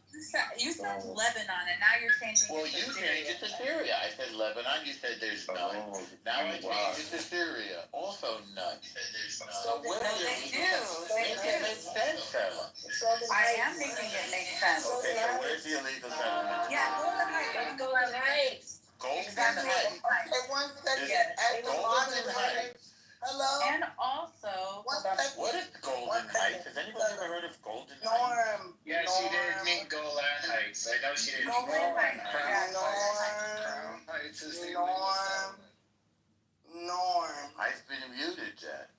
you said Lebanon, and now you're changing Well, it to you Syria. changed it to Syria. I said Lebanon. You said there's none. Now I changed it to Syria. Also none. You said there's none. So where is They do. Make it make sense, fella. I am making it make sense. Okay, so where's the illegal settlement? Yeah, Golden Heights. Golden Heights. Golden Exactly. Heights. Okay, one second. At the Golden bottom, Heights. hello? And also, One second. What is Golden Heights? Has anybody ever heard of Golden Heights? Norm. Yeah, she did mean Golan Heights. I know she did. Golden Heights. Norm. I've been muted, Jack.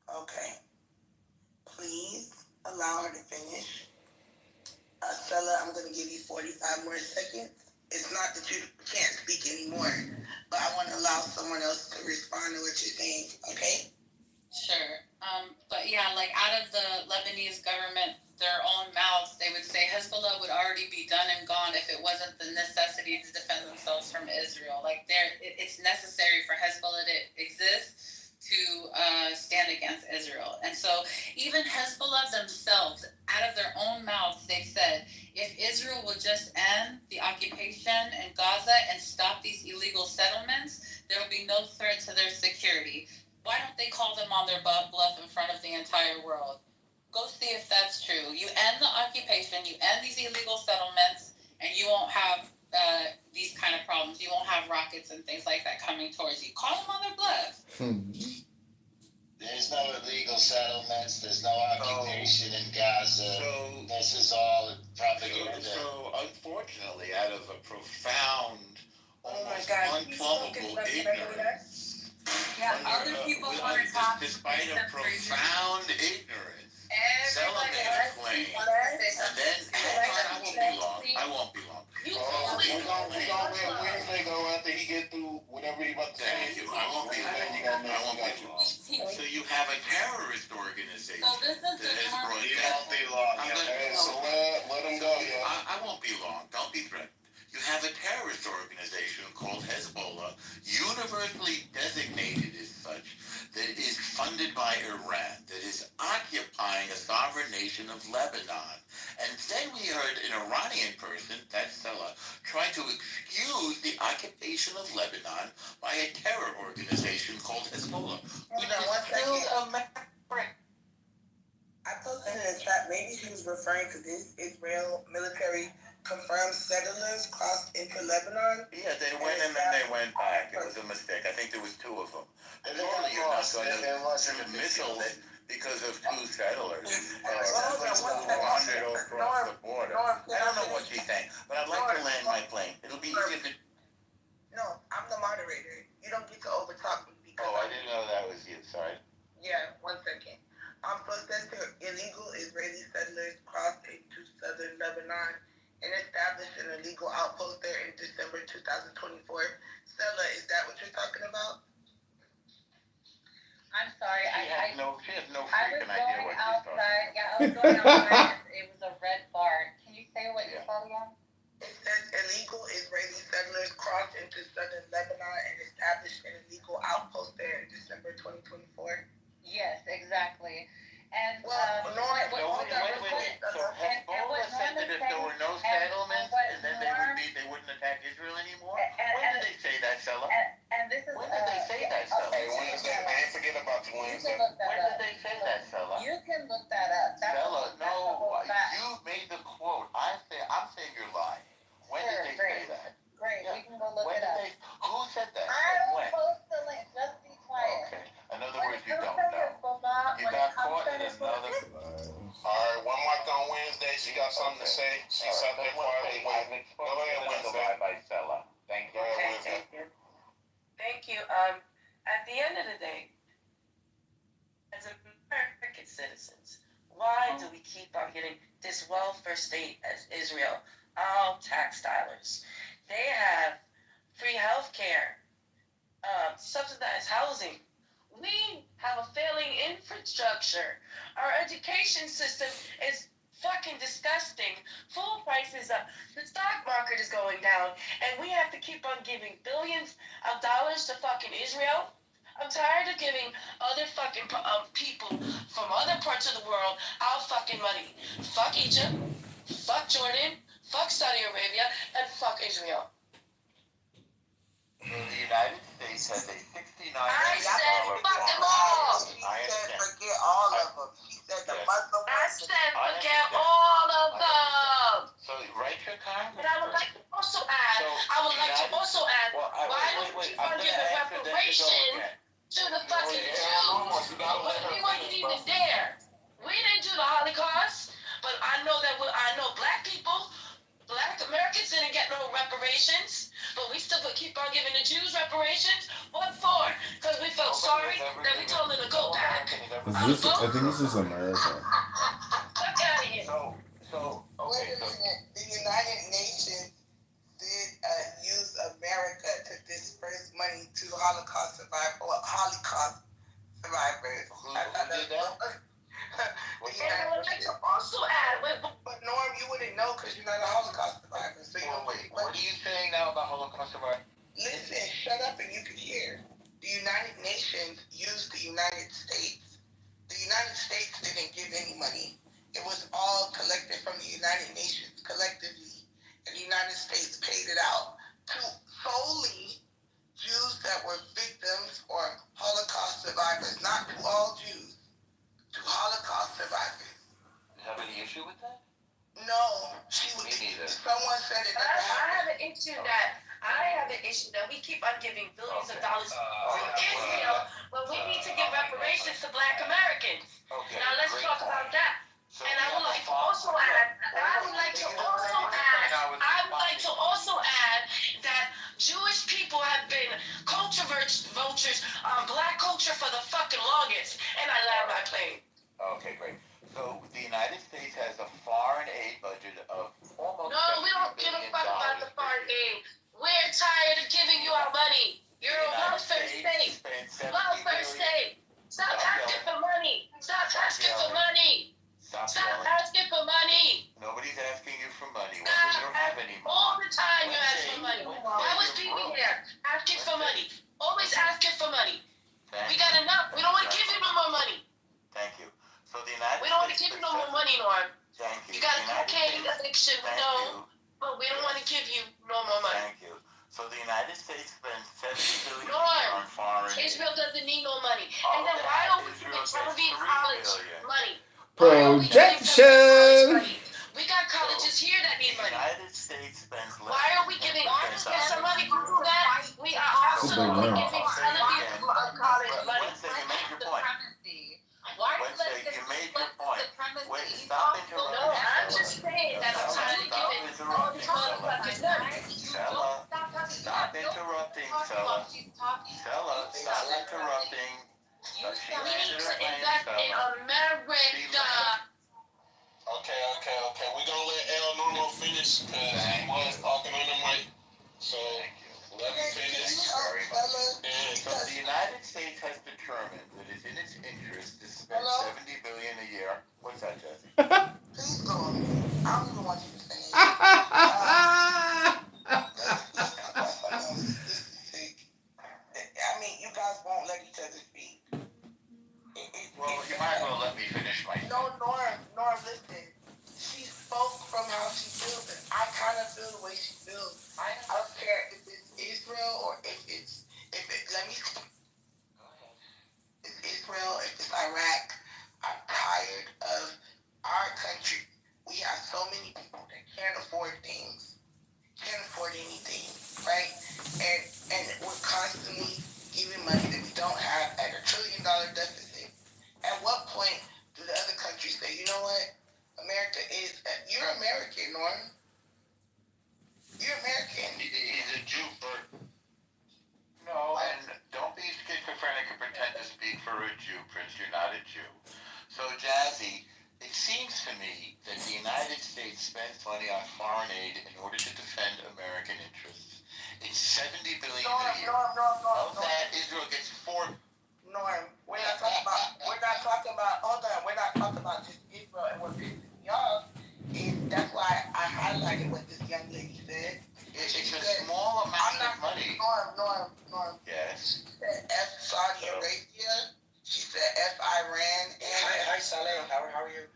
Okay. Please allow her to finish. Stella, I'm going to give you 45 more seconds. It's not that you can't speak anymore, but I want to allow someone else to respond to what you're saying, okay? Sure. But yeah, like out of the Lebanese government, their own mouths, they would say Hezbollah would already be done and gone if it wasn't the necessity to defend themselves from Israel. Like it's necessary for Hezbollah to exist to stand against Israel. And so even Hezbollah themselves, out of their own mouths, they said, if Israel would just end the occupation in Gaza and stop these illegal settlements, there will be no threat to their security. Why don't they call them on their bluff in front of the entire world? Go see if that's true. You end the occupation, you end these illegal settlements, and you won't have these kind of problems. You won't have rockets and things like that coming towards you. Call them on their bluff. There's no illegal settlements. There's no occupation in Gaza. This is all propaganda. So, unfortunately, out of a profound, almost God. unplumbable ignorance, Yeah, other people want to talk. Despite a profound ignorance, Sella Everybody made a else claim, wants to say and something. then, hang on, I won't be long. I won't be long. You We're gonna let Wednesday go after he get through whatever he about to say. Thank you. I won't be long. I won't be long. So you have a terrorist organization So this is that the has one. brought He death. won't be long. Hey, so let him go, yo. I won't be long. Don't be threatened. You have a terrorist organization called Hezbollah, universally designated as such, that is funded by Iran, that is occupying a sovereign nation of Lebanon. And then we heard an Iranian person, that's Sella, try to excuse the occupation of Lebanon by a terror organization called Hezbollah. Hold on one second. I posted in the chat, maybe she was referring to this Israel military confirmed settlers crossed into Lebanon. Yeah, they went and then they went back. It was a mistake. I think there was 2 of them. And normally you're not going to send missiles because of 2 settlers. 100 across the border. I don't know what she's saying, but I'd like to land my plane. It'll be easier to... No, I'm the moderator. You don't get to overtalk me because. Oh, I didn't know that was you. Sorry. Yeah, 1 second. So it says here, illegal Israeli settlers crossed into southern Lebanon and established an illegal outpost there in December 2024. Stella, is that what you're talking about? I'm sorry. She has no I was freaking idea going what she's talking outside. Yeah, I was going outside. It was a red bar. Can you say what you saw again? It says illegal Israeli settlers crossed into southern Lebanon and established an illegal outpost there in December 2024. Yes, exactly. And So Hezbollah said that if there were no settlements, and then they wouldn't attack Israel anymore? When did they say that, Sella? And this is When did they say that, Sella? Hey, Wednesday, man, forget about you, Wednesday. When did they say that, Sella? You can look that up. Sella, no, you made the quote. I'm saying you're lying. When did they say that? Great, we can go look it up. Who said that? I will When? post the link. Just be quiet. Okay. In other words, you don't know. You got caught in another... Alright, one more on Wednesday. She got something to say. She sat there quietly. Go ahead, Wednesday. By Sella. Thank you. Go ahead, Wednesday. Thank you. At the end of the day, as American citizens, why do we keep on getting this welfare state as Israel? All tax dollars. They have free health care, subsidized housing. We have a failing infrastructure. Our education system is fucking disgusting. Food prices up. The stock market is going down. And we have to keep on giving billions of dollars to fucking Israel. I'm tired of giving other fucking people from other parts of the world our fucking money. Fuck Egypt. Fuck Jordan. Fuck Saudi Arabia. And fuck Israel. The United States has a $69 I said fuck them all. She said forget all of them. She said the Muslim. I said forget all of them. So write your comment. But I would like to also add, why don't we keep on giving reparations to the fucking Jews? We wasn't even there. We didn't do the Holocaust, but I know black people, black Americans didn't get no reparations, but we still would keep on giving the Jews reparations. What for? Because we felt sorry that we told them to go back. I think this is America. Fuck out of here. Wait a minute. The United Nations did use America to disperse money to Holocaust survivors. Who did that? And I would like to also add, but Norm, you wouldn't know because you're not a Holocaust survivor. So wait, what are you saying now about Holocaust survivors? Listen, shut up and you can hear. The United Nations used the United States. The United States didn't give any money. It was all collected from the United Nations collectively. And the United States paid it out to solely Jews that were victims or Holocaust survivors, not to all Jews, to Holocaust survivors. You have any issue with that? No, Me neither. someone said it. I have an issue that we keep on giving billions of dollars to Israel when we need to give reparations to Black Americans. Now let's talk about that. And I would like to also add that Jewish people have been culture vultures on Black my plane. Okay, great. So the United States has a foreign aid budget of almost No, we don't give a fuck about the foreign aid. We're tired of giving you our money. You're a welfare state. Welfare state. Stop asking for money. Stop asking for money. Stop asking for money. Nobody's asking you for money. Well, you don't have any money. All the time you ask for money. Why was BB here? Asking for money. Always asking for money. We got enough. We don't want to give you no more money. Thank you. So the United We don't want to give you no more money, Norm. Thank you. You got a cocaine addiction, we know, but we don't want to give you no more money. Thank you. So the United States spends $70 billion a year on foreign aid. Israel doesn't need no money. And then why are we giving Tel Aviv College money? Projection. We got colleges here that need money. The United States spends less. Why are we giving some money to do that? We are absolutely giving Tel Aviv College money. You made your point. Why Wednesday, you made your point. Wait, stop interrupting. No, I'm just saying that I'm tired of giving all these motherfuckers money. Stella, stop interrupting, Stella. Stella, stop interrupting. We need to invest in America. Okay. We're gonna let El Nuno finish because he was talking on the mic. So let him finish. So the United States has determined that it's in its interest to spend $70 billion a year. What's that, Jesse? Please go on mute. I don't even want you to finish. I mean, you guys won't let each other speak. Well, you might as well let me finish my. No, Norm, listen. She spoke from how she feels, and I kind of feel the way she feels. I don't care if it's Israel or if it's let me. Go ahead. It's Israel, if it's Iraq. I'm tired of our country. We have so many people that can't afford things, can't afford anything, right? And we're constantly giving money that we don't have at $1 trillion deficit. At what point do the other countries say, you know what? America is, you're American, Norm. You're American. He's a Jew, Bert. No, and don't be schizophrenic and pretend to speak for a Jew, Prince. You're not a Jew. So, Jazzy, it seems to me that the United States spends money on foreign aid in order to defend American interests. It's $70 billion a year. Of that, Israel gets $4. Norm, we're not talking about just Israel and what pissing me off. And that's why I highlighted what this young lady said. It's a small amount of money. Norm. Yes. She said F Saudi Arabia. She said F Iran. Hi, Saleh. How are you?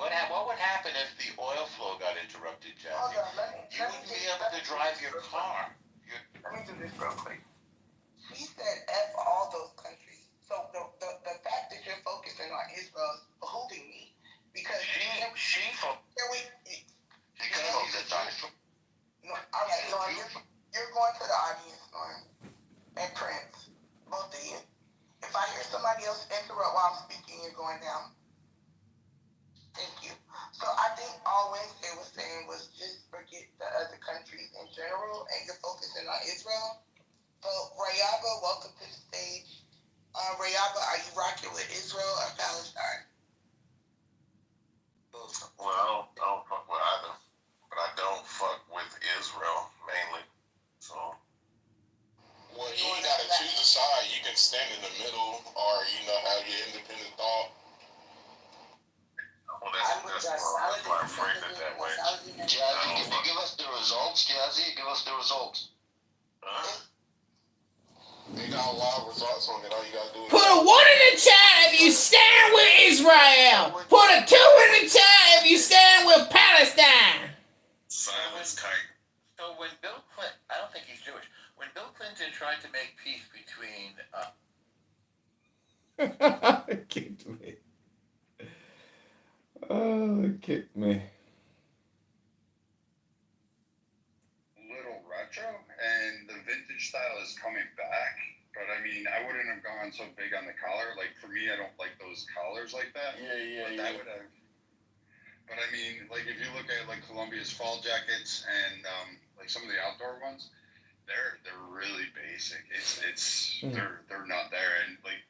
What would happen if the oil flow got interrupted, Jazzy? Hold on, You wouldn't be able to drive your car. Let me do this real quick. She said F all those countries. So the fact that you're focusing on Israel is behooving me. Because she No, all right, Norm, you're going to the audience, Norm. And Prince, both of you. If I hear somebody else interrupt while I'm speaking, you're going down. Thank you. So I think all Wednesday was saying was just forget the other countries in general, and you're focusing on Israel. So Rayaba, welcome to the stage. Rayaba, are you rocking with Israel or Palestine? Well, I don't fuck with either, but I don't fuck with Israel mainly. So. Well, you ain't gotta choose a side. You can stand in the middle, or have your independent thought. Well, that's why I framed it that way. Jazzy, can you give us the results? Jazzy, give us the results. They got a lot of results on it. All you gotta do is Put a 1 in the chat if you stand with Israel. Put a 2 in the chat if you stand with Palestine. Silence kite. So when Bill Clinton, I don't think he's Jewish. When Bill Clinton tried to make peace between Kicked me. Oh, it kicked me. Little retro, and the vintage style is coming back. But I mean, I wouldn't have gone so big on the collar. Like for me, I don't like those collars like that. But that would have. But I mean, like if you look at like Columbia's fall jackets and like some of the outdoor ones, they're really basic. They're not there, and like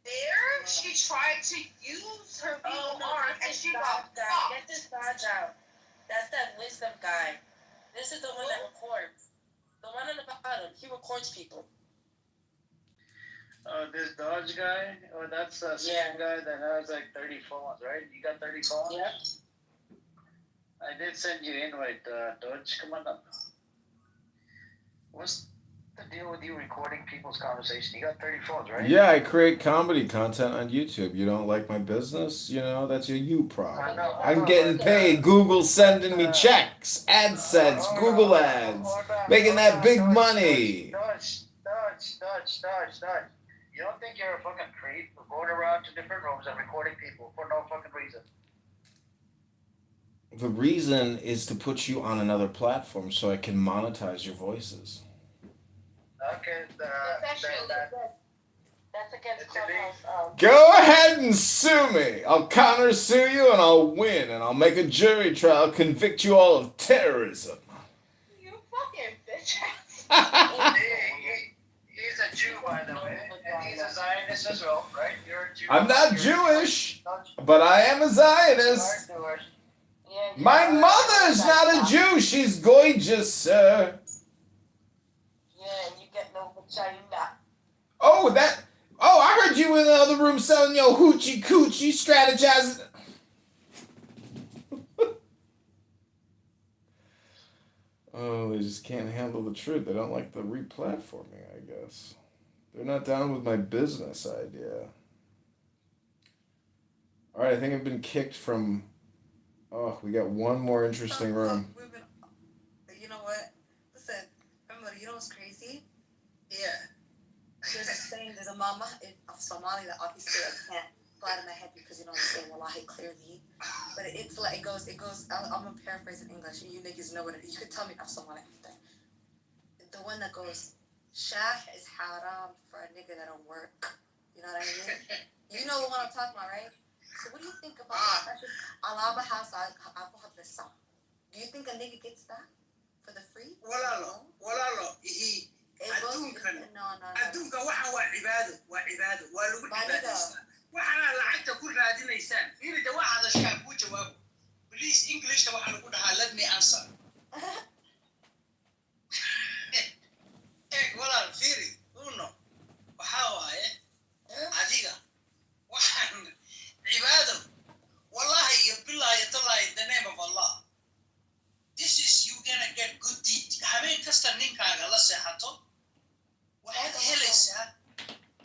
There, she tried to use her people arm and she got guy. fucked. Get this Dodge out. That's that wisdom guy. This is the one that records. The one on the bottom. He records people. This Dodge guy, that's a guy that has like 30 phones, right? You got 30 phones? Yep. I did send you invite, Dodge. Come on up. What's the deal with you recording people's conversation? You got 30 phones, right? Yeah, I create comedy content on YouTube. You don't like my business? You know, that's you problem. I'm getting paid. Google sending me checks, AdSense, Google ads, making that big money. Dodge. You don't think you're a fucking creep for going around to different rooms and recording people for no fucking reason? The reason is to put you on another platform so I can monetize your voices. Okay, That's against Clubhouse. Go ahead and sue me. I'll counter sue you and I'll win and I'll make a jury trial, convict you all of terrorism. You fucking bitch. He's a Jew, by the way, and he's a Zionist as well, right? You're a Jew. I'm not Jewish, but I am a Zionist. My mother is not a Jew. She's gorgeous, sir. Yeah, and you get no vagina. Oh, I heard you in the other room selling your hoochie coochie, strategizing. Oh, they just can't handle the truth. They don't like the replatforming, I guess. They're not down with my business idea. All right, I think I've been kicked from... Oh, we got one more interesting room. You know what? Listen, remember, you know what's crazy? Yeah. There's a saying, there's a mama of Somali that obviously I can't fly in my head because you know I'm saying wallahi clearly. But it's like, it goes, I'm gonna paraphrase in English and you niggas know what it is. You could tell me of Somali after. The one that goes, Shah is haram for a nigga that don't work. You know what I mean? You know the one I'm talking about, right? So what do you think about Alaba House alcohol this song? Do you think a nigga gets that for the free? Walaalo, adduunka waxa waa cibaado waa lagu cibaadaystaa waxaana lacagta ku raadinaysaan fiirida waxaad ashaa ku jawaabo please Englishta waxa lagu dhahaa let me answer walaal fiiri uno waxa waaye adiga waxaan cibaado wallahi iyo billahi tallahi in the name of Allah this is you gonna get good deed habeen kasta ninkaaga la seexato waxaad helaysaa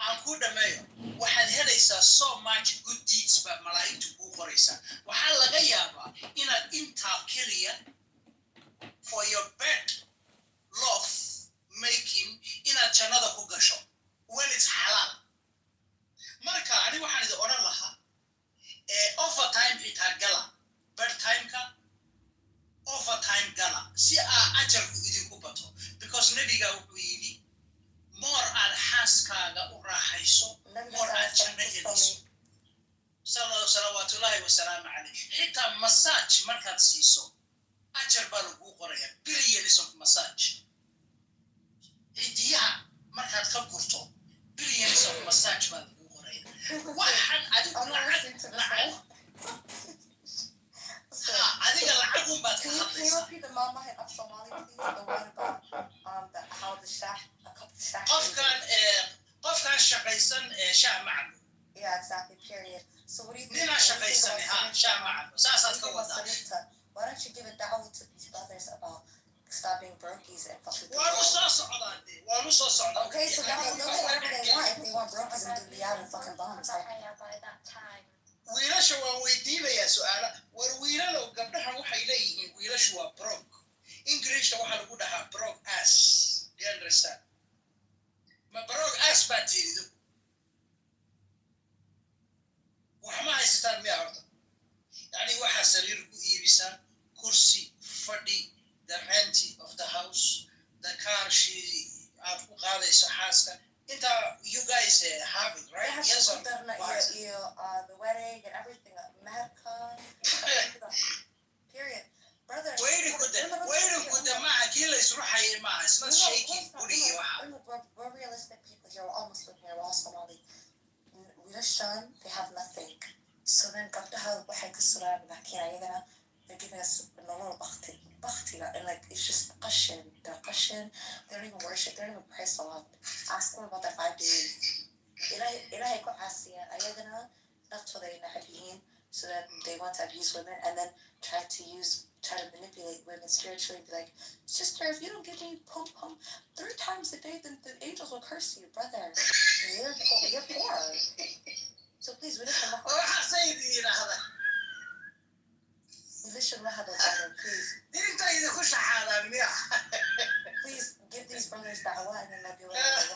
aan ku dhameeyo waxaad helaysaa so much good deeds baa malaa'igtu kuu qoraysaa waxaa laga yaabaa inaad intaa keliya for your bed love making inaad jannada ku gasho when it's halal marka ani waxaan idin odhan lahaa overtime xitaa gala bedtimeka overtime gala si ajarku idinku bato because nabiga wuxuu yidhi more aad xaaskaaga u raaxayso more aad janno heliso salawaatullaahi wasalaamu calayh xitaa massage markaad siiso ajar baa laguu qoraya billions of massage cidiyaha markaad ka gurto billions of massage baa laguu qoraya waxaan adigu adiga lacag un baad ka Can you hadlaysaa repeat the mama of Somali, please? The one about how the shah, a couple shah. qofkan shaqaysan shaah macabo Yeah, exactly. Period. So what do you think? ninaa shaqaysan shaah macabo saasaad ka wadaa Why don't you give a da'wah to these brothers about stopping brokies and fucking waanu soo socdaa dee waanu soo socdaa Okay, so now they'll get whatever they want. If they want brokies and do the out and fucking bombs. wiilasha waan weydiinayaa su-aala war wiilalow gabdhahan waxay leeyihiin wiilashu waa brok englishta waxaa lagu dhahaa brok as do you understand ma brok as baa jeedido waxma haysataan miya horta yani waxaa sariir ku iibisaan kursi fadhi the rent of the house the car she aad ku qaadayso xaaska inta you guys have it right yes or no? The wedding and everything, Madcon, period. Brother, wayna guda maaha kii la isruxayay maaha isla shaking guri iyo waxa we're realistic people here. We're all Muslim here. We're all Somali. We wiilashan, they have nothing. So then gabdhaha waxay ka suraan laakiin ayagana they're giving us nolol baktiga, and like it's just qashin. They're qashin. They don't even worship. They don't even pray salat. Ask them about their 5 days. Ilahay ko asiya ayagana naftooda ay nacab yihiin, so that they want to abuse women and then try to manipulate women spiritually and be like, sister, if you don't give me pum 3 times a day, then the angels will curse you, brother. You're poor. So please, we listen brother, please. Please give these brothers da'wah and then they'll do whatever they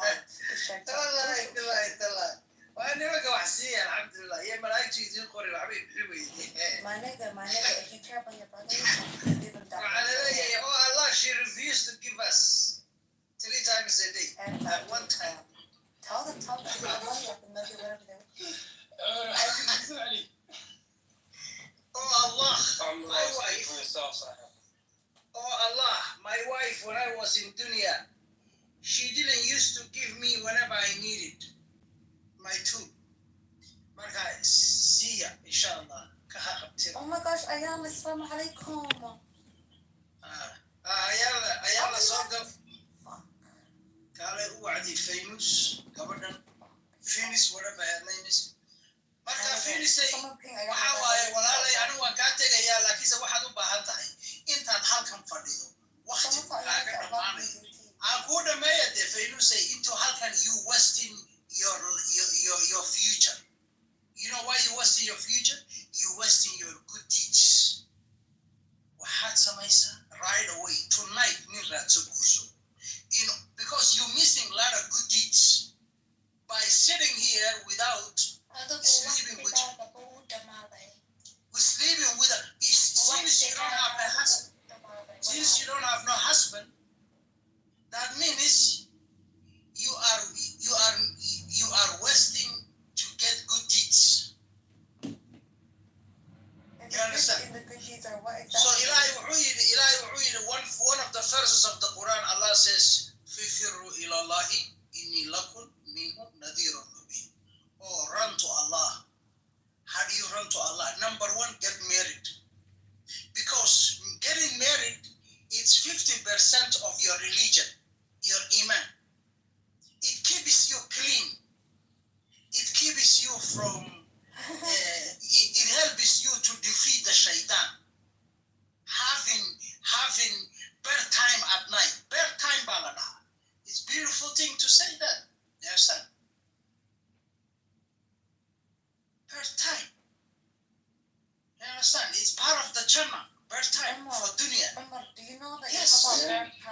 want. waa nimanka wax siiya alxamdulilah iyo malaa'igtu idiin qori waxbay bixi weydeen My nigga, if you care about your brothers, give them that. waxaa laleeyahay oh Allah she refused to give us 3 times a day at one time. Tell them to give them money up and they'll do whatever they want. Oh Allah, my wife. Oh Allah, my wife when I was in dunya, she didn't used to give me whenever I needed. My two. Marka siya inshallah ka haqabtira. Oh my gosh, Ayala, assalamu alaikum. Ayala soo gal. Kale u wacdi Famous gabadhan Phoenix whatever her name is. Marka Phoenix waxa waaye walaalay anigu waan kaa tegayaa laakiinse waxaad u baahan tahay intaad halkan fadhido waqti kaaga dhamaanay. Aan ku dhameeya de Famous into halkan you wasting your future. You know why you wasting your future? You wasting your good deeds. Waxaad samaysaa right away tonight nin raadso guurso. You know, because you're missing a lot of good deeds by sitting here without sleeping with since you don't have a husband. Since you don't have no husband, that means you are wasting to get good deeds. You understand? So Ilahi wuxuu one of the verses of the Quran, Allah says, "Fifiru ila Allahi inni lakum minhu nadhirun mubin." Oh, run to Allah. How do you run to Allah? Number 1, get married. Because getting married, it's 50% of your religion, your iman. It keeps you clean. It keeps you from, it helps you to defeat the shaitan. Having birth time at night, birth time balada. It's a beautiful thing to say that. You understand? Birth time. You understand? It's part of the Jannah. Birth time for dunya. Do you know that yes.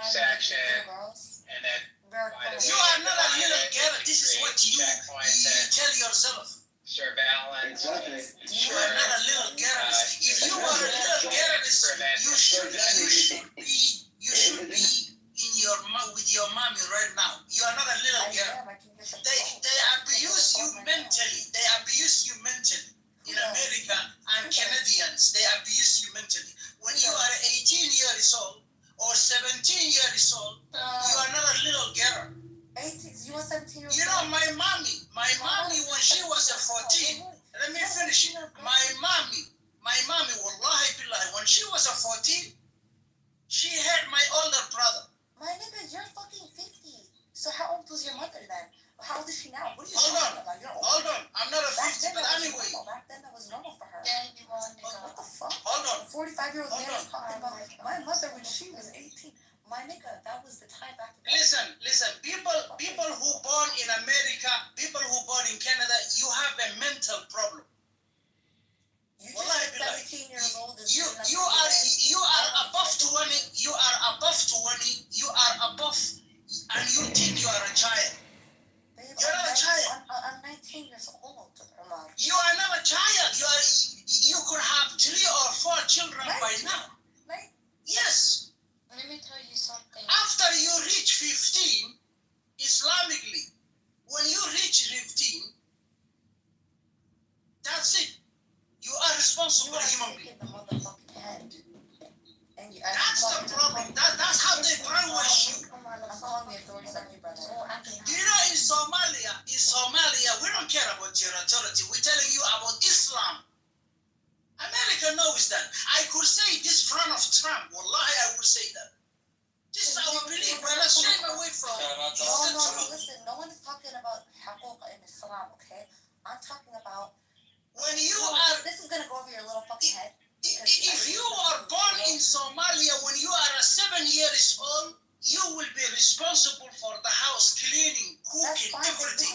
Section and then you are not a little girl. This is what you tell yourself. Surveillance. You are not a little girl. If you are a little girl, you should be in your with your mommy right now. You are not a little girl. They abuse you mentally. In America and Canadians, they abuse you mentally. When you are 18 years old or 17 years old, you are not a little girl. 18, you were 17 years old. You know, my mommy, when she was 14, let me finish. My mommy, wallahi billahi, when she was 14, she had my older brother. My nigga, you're fucking 50. So how old was your mother then? How old is she now? What are you Hold talking about? You're old. Hold on. I'm not a 50, but anyway. Back then that was normal for her. What the fuck? Hold on. 45-year-old man is talking about my mother when she was 18. My nigga, that was the time back then. Listen. People who born in America, people who born in Canada, you have a mental problem. You just 17 years old. You are above 20. You are above 20. You are above, and you think you are a child. You're not a child. I'm 19 years old, Umar. You are not a child. You could have 3 or 4 children by now. Yes. Let me tell you something. After you reach 15, Islamically, when you reach 15, that's it. You are responsible human being. That's the problem. That's how they brainwash you. I'm calling the authorities on you, brother. You know, in Somalia, we don't care about territory. We're telling you about Islam. America knows that. I could say this front of Trump. Wallahi, I would say that. This is our belief. We're not straying away from it. No, listen. No one is talking about haquq in Islam, okay? I'm talking about when you are. This is gonna go over your little fucking head. If you are born in Somalia when you are 7 years old, you will be responsible for the house, cleaning, cooking, everything.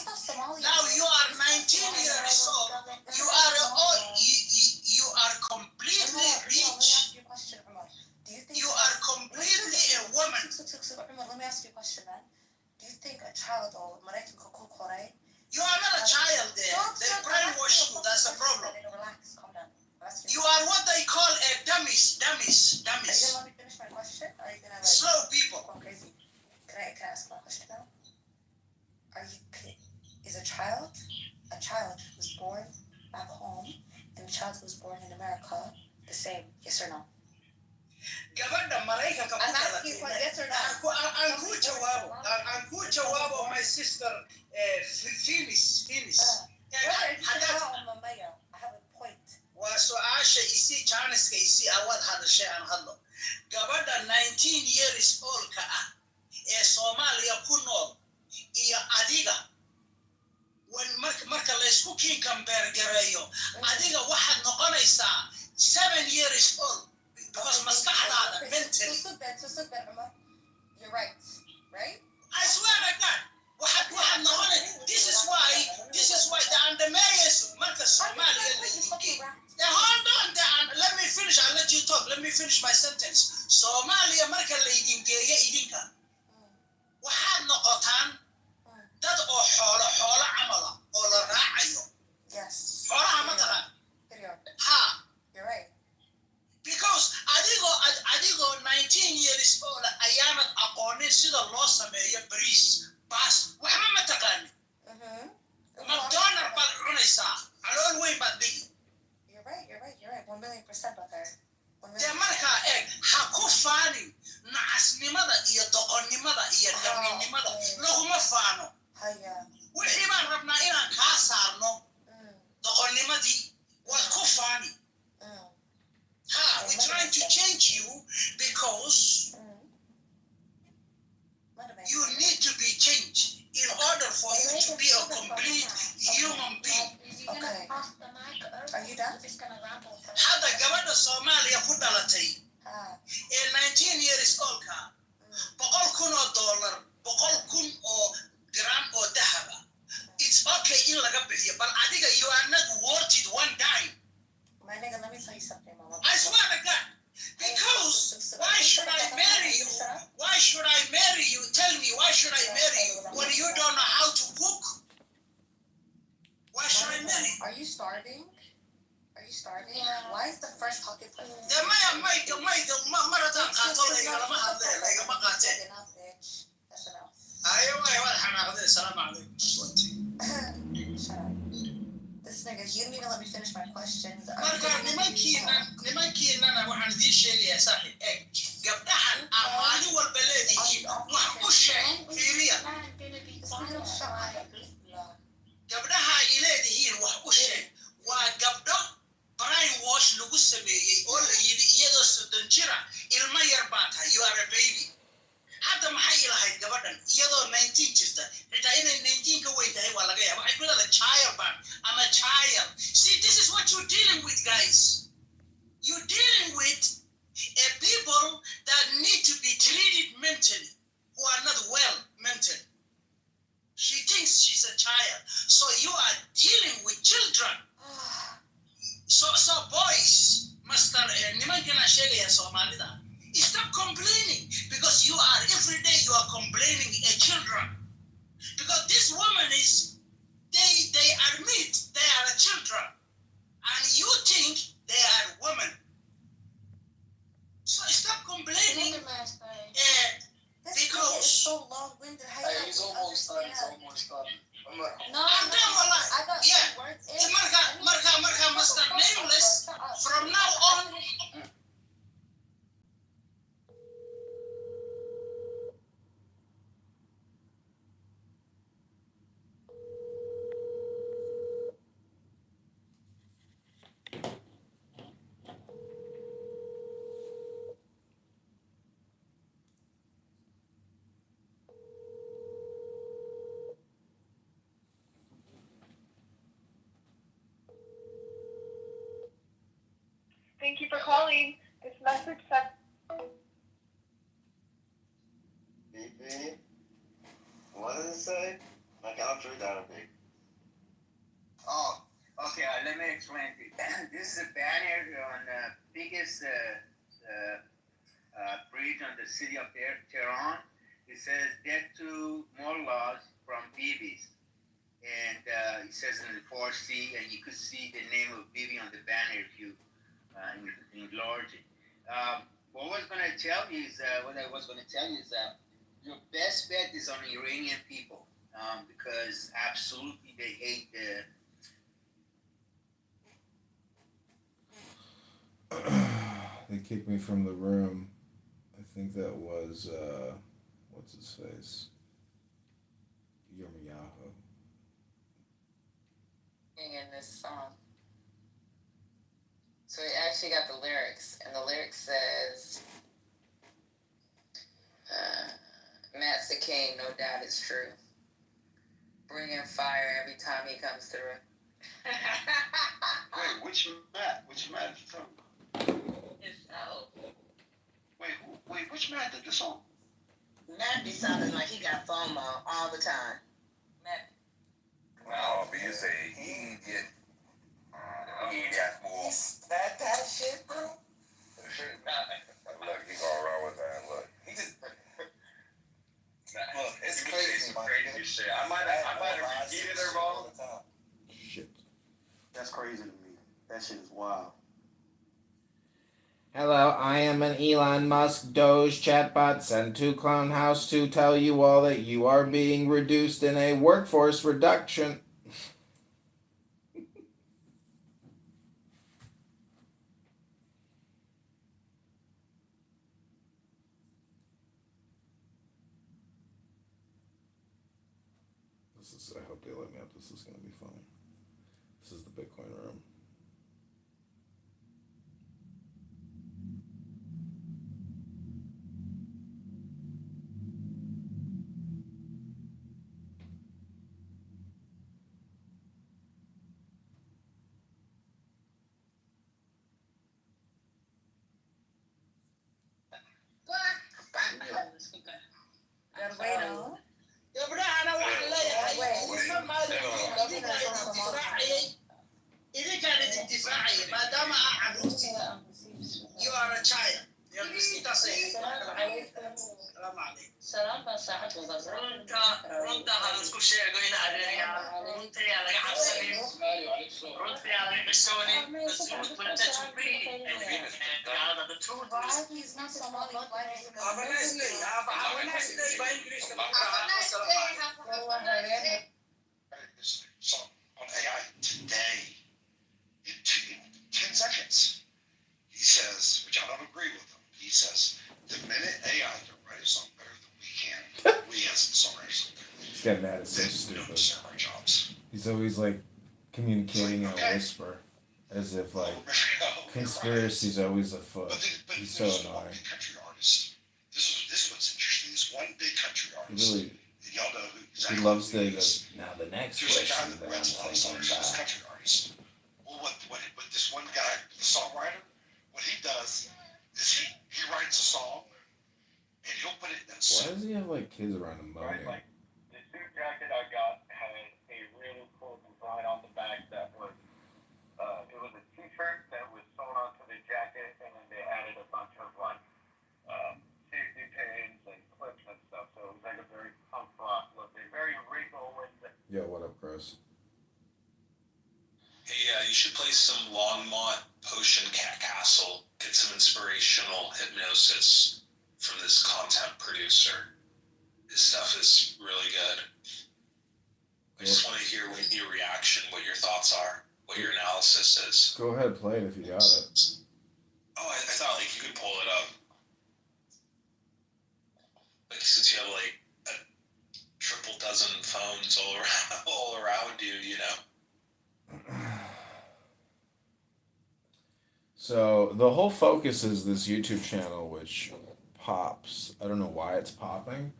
Now you are 19 years old. You are old. You are completely rich. You are completely a woman. Let me ask you a question, man. Do you think a child or you are not a child there. They brainwash you. That's a problem. Relax, calm down. You are what they call a dummies. Are you gonna let me finish my question? Or are you gonna slow people? Go crazy. Can I ask my question now? Is a child who's born back home and a child who's born in America the same? Yes or no? Gabadha Maraykanka I'm asking you yes or no. Aan ku jawaabo my sister Finis. I have a point. Waa su-aasha isii jaaniska isii awaad hadashay aan hadlo. Gabadha 19 years old-ka ah ee Soomaaliya ku nool iyo adiga marka laysku kinkambeergareeyo adiga waxaad noqonaysaa 7 years old because maskaxdaada mentally. You're right, right? I swear to God. waxaad noqonaysaa. This is why the Andamayas marka Soomaaliya hold on, let me finish. I'll let you talk. Let me finish my sentence. Soomaaliya marka laydin geeyo idinka waxaad noqotaan dad oo xoolo camala oo la raacayo. Yes. Xoolaha ma taqaan? Ha. You're right. Because adigoo 19 years old ayaanad aqoonin sida loo sameeyo bariis baas waxba ma taqaanin. McDonald baad cunaysaa calool weyn baad dhigi. You're right. 1,000,000% about that. dee markaa eeg ha ku faanin nacasnimada iyo doqonnimada iyo daminimada laguma faano. wixii baan rabnaa inaan kaa saarno doqonnimadii waad ku faani. We're trying to change you because you need to be changed in order for you to be a complete human being. Okay. Are you done? Hadda gabadha Soomaaliya ku dhalatay ee 19 years old-ka $100,000 gram oo dahaba. It's okay in laga bixiyo but adiga you are not worth it one dime. My nigga, let me tell you something, mama. I swear to God. Because why should I marry you? Why should I marry you? Tell me, why should I marry you when you don't know how to cook? Why should I marry you? Are you starving? Why is the first talking place? That's enough. This nigga, you didn't even let me finish my questions. nimankiinana waxaan idiin sheegayaa saaxiib eeg gabdhahan maalin walba leedihiin wax u sheeg fiiriya gabdhaha ay leedihiin wax u sheeg waa gabdho brain wash lagu sameeyey oo la yidhi iyadoo 30 jira ilmo yar baa tahay you are a baby. hadda maxay ilahayd gabadhan iyadoo 19 jirta xitaa inay 19 ka weyn tahay waa laga yaaba waxay ku leedahay child ban ama child. See, this is what you're dealing with, guys. You're dealing with people that need to be treated mentally who are not well mentally. She thinks she's a child, so you are dealing with children. So boys must nimankana sheegaya Soomaalida. Stop complaining because you are every day you are complaining at children because this woman is they admit they are children and you think they are women. So stop complaining because it's so long-winded. He's almost done. No, I'm done. Marka Mr. Nameless from now on. Thank you for calling. This message said. BP? What does it say? Like, I'll drew that a bit. Oh, okay, let me explain to you. This is a banner on the biggest bridge on the city of Tehran. It says, "Death to more laws from Bibi's." And it says in the Farsi, and you could see the name of Bibi on the banner if you enlarge it. What I was going to tell you is that your best bet is on Iranian people, because absolutely they hate They kicked me from the room. I think that was what's his face? Yirmiyahu. In this song. So he actually got the lyrics, and the lyrics says, Matt's the king, no doubt it's true. Bringing fire every time he comes through. Wait, which Matt? Which Matt is from? It's out. Wait, which Matt did the song? Matt be sounding like he got FOMO all the time. No, but you say he got more. That shit, bro? Look, he going around with that. Look, he just. Look, it's crazy, crazy shit. I might have repeated it wrong. Shit. That's crazy to me. That shit is wild. Hello, I am an Elon Musk Doge chatbot sent to Clown House to tell you all that you are being reduced in a workforce reduction. I hope they let me up. This is going to be fun. This is the Bitcoin room. Gotta wait on. يا ابن انا واحد لا إذا كانت انتفاعية ما دام عروستي you are a child يا مسكين تصير السلام عليكم سلام بساعة وغزة رنتا هذا كل شيء قلنا عليه رنتا يا لك حسنين رنتا يا لك السوني رنتا تشوفي هذا the truth Why he's not Somali? Why does he go? Have a nice day. Have a nice day. Bye, English. Have a nice day. So on AI today, in 10 seconds, he says, which I don't agree with him. He says, the minute AI can write a song better than we can, we as songwriters, This guy Matt is so stupid. He's always like communicating in a whisper, as if like conspiracy's always afoot. He's so annoying. country artists. This is what's interesting. This one big country He artist. really, Y'all know who he exactly loves who to he go, is. now the next There's a guy question that that I'm writes a lot of songs. thinking He's a about. country artist. Well, what this one guy, the songwriter, what he does is he writes a song and he'll put it in a Why does he have like kids around him moaning? The suit jacket I got had a really cool design on the back that was, it was a t-shirt that was sewn onto the jacket, and then they added a bunch of like safety pins and clips and stuff. So it was like a very punk rock look. They're very regal with it. Yo, what up, Chris? Hey, you should play some Longmont Potion Cat Castle. Get some inspirational hypnosis from this content producer. His stuff is really good. I just want to hear your reaction, what your thoughts are, what your analysis is. Go ahead, play it if you got it. Oh, I thought like you could pull it up. Like since you have like a triple dozen phones all around you, you know. So the whole focus is this YouTube channel, which pops. I don't know why it's popping,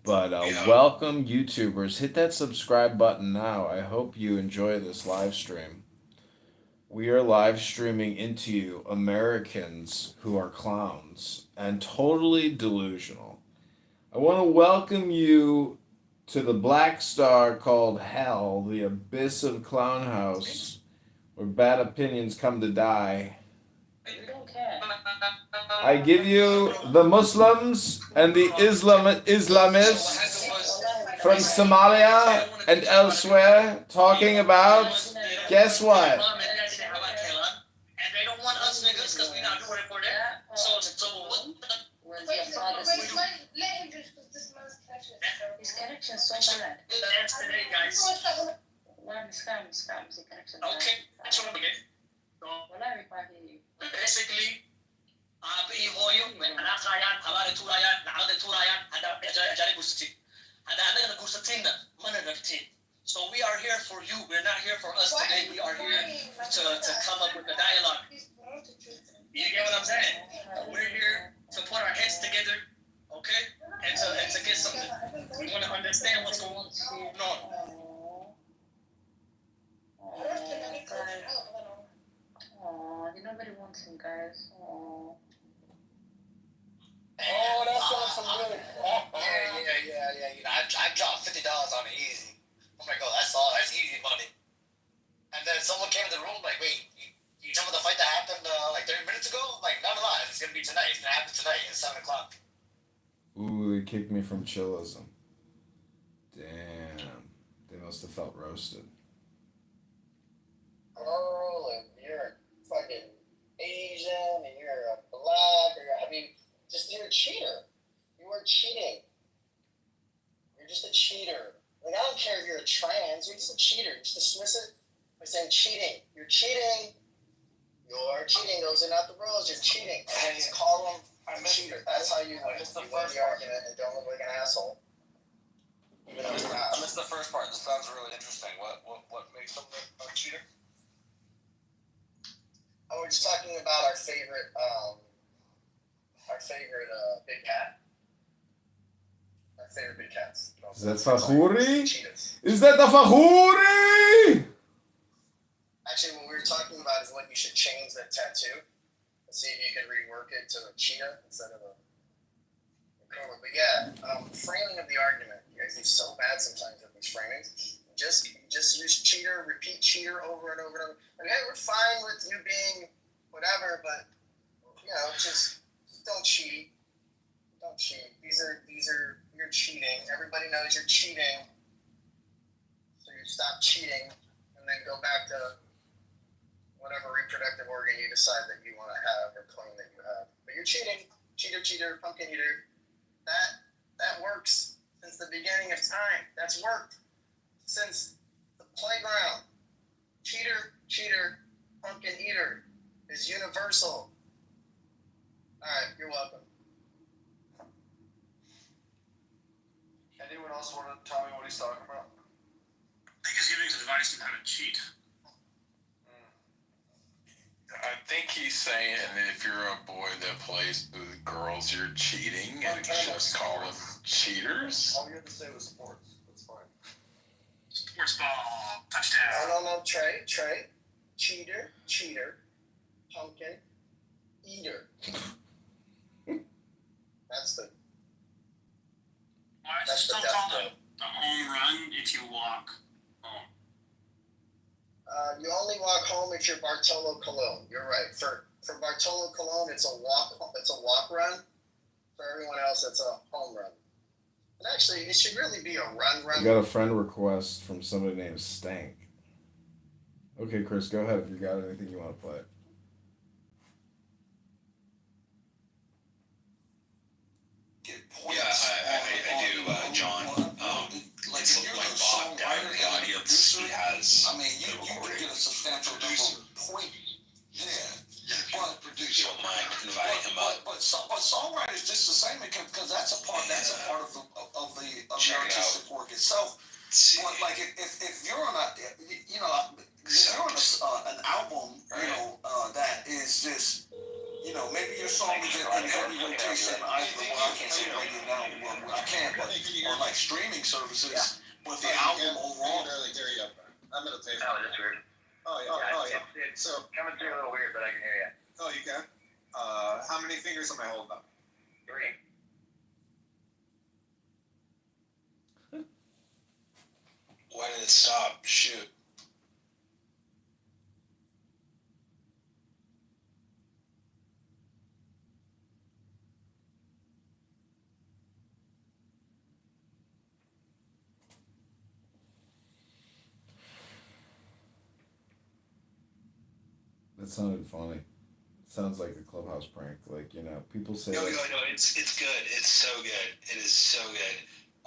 but welcome YouTubers. Hit that subscribe button now. I hope you enjoy this live stream. We are live streaming into you, Americans who are clowns and totally delusional. I want to welcome you to the black star called Hell, the abyss of Clown House, where bad opinions come to die. I give you the Muslims and the Islamists from Somalia and elsewhere talking about, guess what? And they don't want us niggas because we're not doing it for them. So what? Let him just because this man's connection is terrible. His connection's so bad. That's today, guys. Okay, that's what I'm getting. Basically, بإيهويو من أنا خايان حوالي تورايان نعود تورايان هذا أجاري قصتي هذا أنا قصتينا من الرفتين. So we are here for you. We're not here for us today. We are here to come up with a dialogue. You get what I'm saying? We're here to put our heads together, okay, and to get something. We want to understand what's going on. Aw, nobody wants him, guys. Aww. Oh, that's awesome, really. Yeah. You know, I dropped $50 on it easy. I'm like, oh, that's easy money. And then someone came in the room like, wait, you talking about the fight that happened like 30 minutes ago? I'm like, no, it's gonna be tonight. It's gonna happen tonight at 7 o'clock. Ooh, they kicked me from Chillism. Damn. They must have felt roasted. Girl, if you're fucking Asian and you're a black, you're a cheater. You are cheating. You're just a cheater. Like, I don't care if you're a trans, you're just a cheater. Just dismiss it by saying cheating. You're cheating. You're cheating. Those are not the rules. You're cheating. And just call them a cheater. That's how you win. You win the argument and don't look like an asshole. Even though you're not. I missed the first part. This sounds really interesting. What makes someone a cheater? Oh, we're just talking about our favorite big cat. Our favorite big cats. Is that Fahouri? Is that the Fahouri? Actually, what we were talking about is what you should change that tattoo. And see if you can rework it to a cheetah instead of a cobra. But yeah, framing of the argument. You guys do so bad sometimes with these framings. Just use cheater, repeat cheater over and over and over. Okay, we're fine with you being whatever, but you know, just don't cheat. Don't cheat. These are you're cheating. Everybody knows you're cheating. So you stop cheating and then go back to whatever reproductive organ you decide that you want to have or claim that you have. But you're cheating. Cheater, pumpkin eater. That works since the beginning of time. That's worked since the playground. Cheater, pumpkin eater is universal. Alright, you're welcome. Anyone else want to tell me what he's talking about? I think he's giving us advice on how to cheat. I think he's saying if you're a boy that plays with girls, you're cheating, and just call them cheaters. All you have to say was sports. That's fine. Sports ball, touchdown. No, Trey. Cheater, pumpkin eater. That's the. Why is it still called a home run if you walk home? You only walk home if you're Bartolo Colon. You're right. For Bartolo Colon, it's a walk run. For everyone else, it's a home run. And actually, it should really be a run. I got a friend request from somebody named Stank. Okay, Chris, go ahead if you got anything you want to play. Yeah, I do, John. Like Bob down in the audience, he has. I mean, you can get a substantial number of points. You don't mind inviting him up. But songwriting is just the same because that's a part of the artistic work itself. But like if you're on an album, that is just. Maybe your song is in heavy rotation. I can't say right now. Well, I can't, but on like streaming services. But the album overall. I'm gonna take. Oh, that's weird. Oh yeah. So Coming through a little weird, but I can hear you. oh, you can. How many fingers am I holding up? 3. Why did it stop? Shoot. That sounded funny. It sounds like a Clubhouse prank. Like, you know, people say. No, it's good. It's so good. It is so good.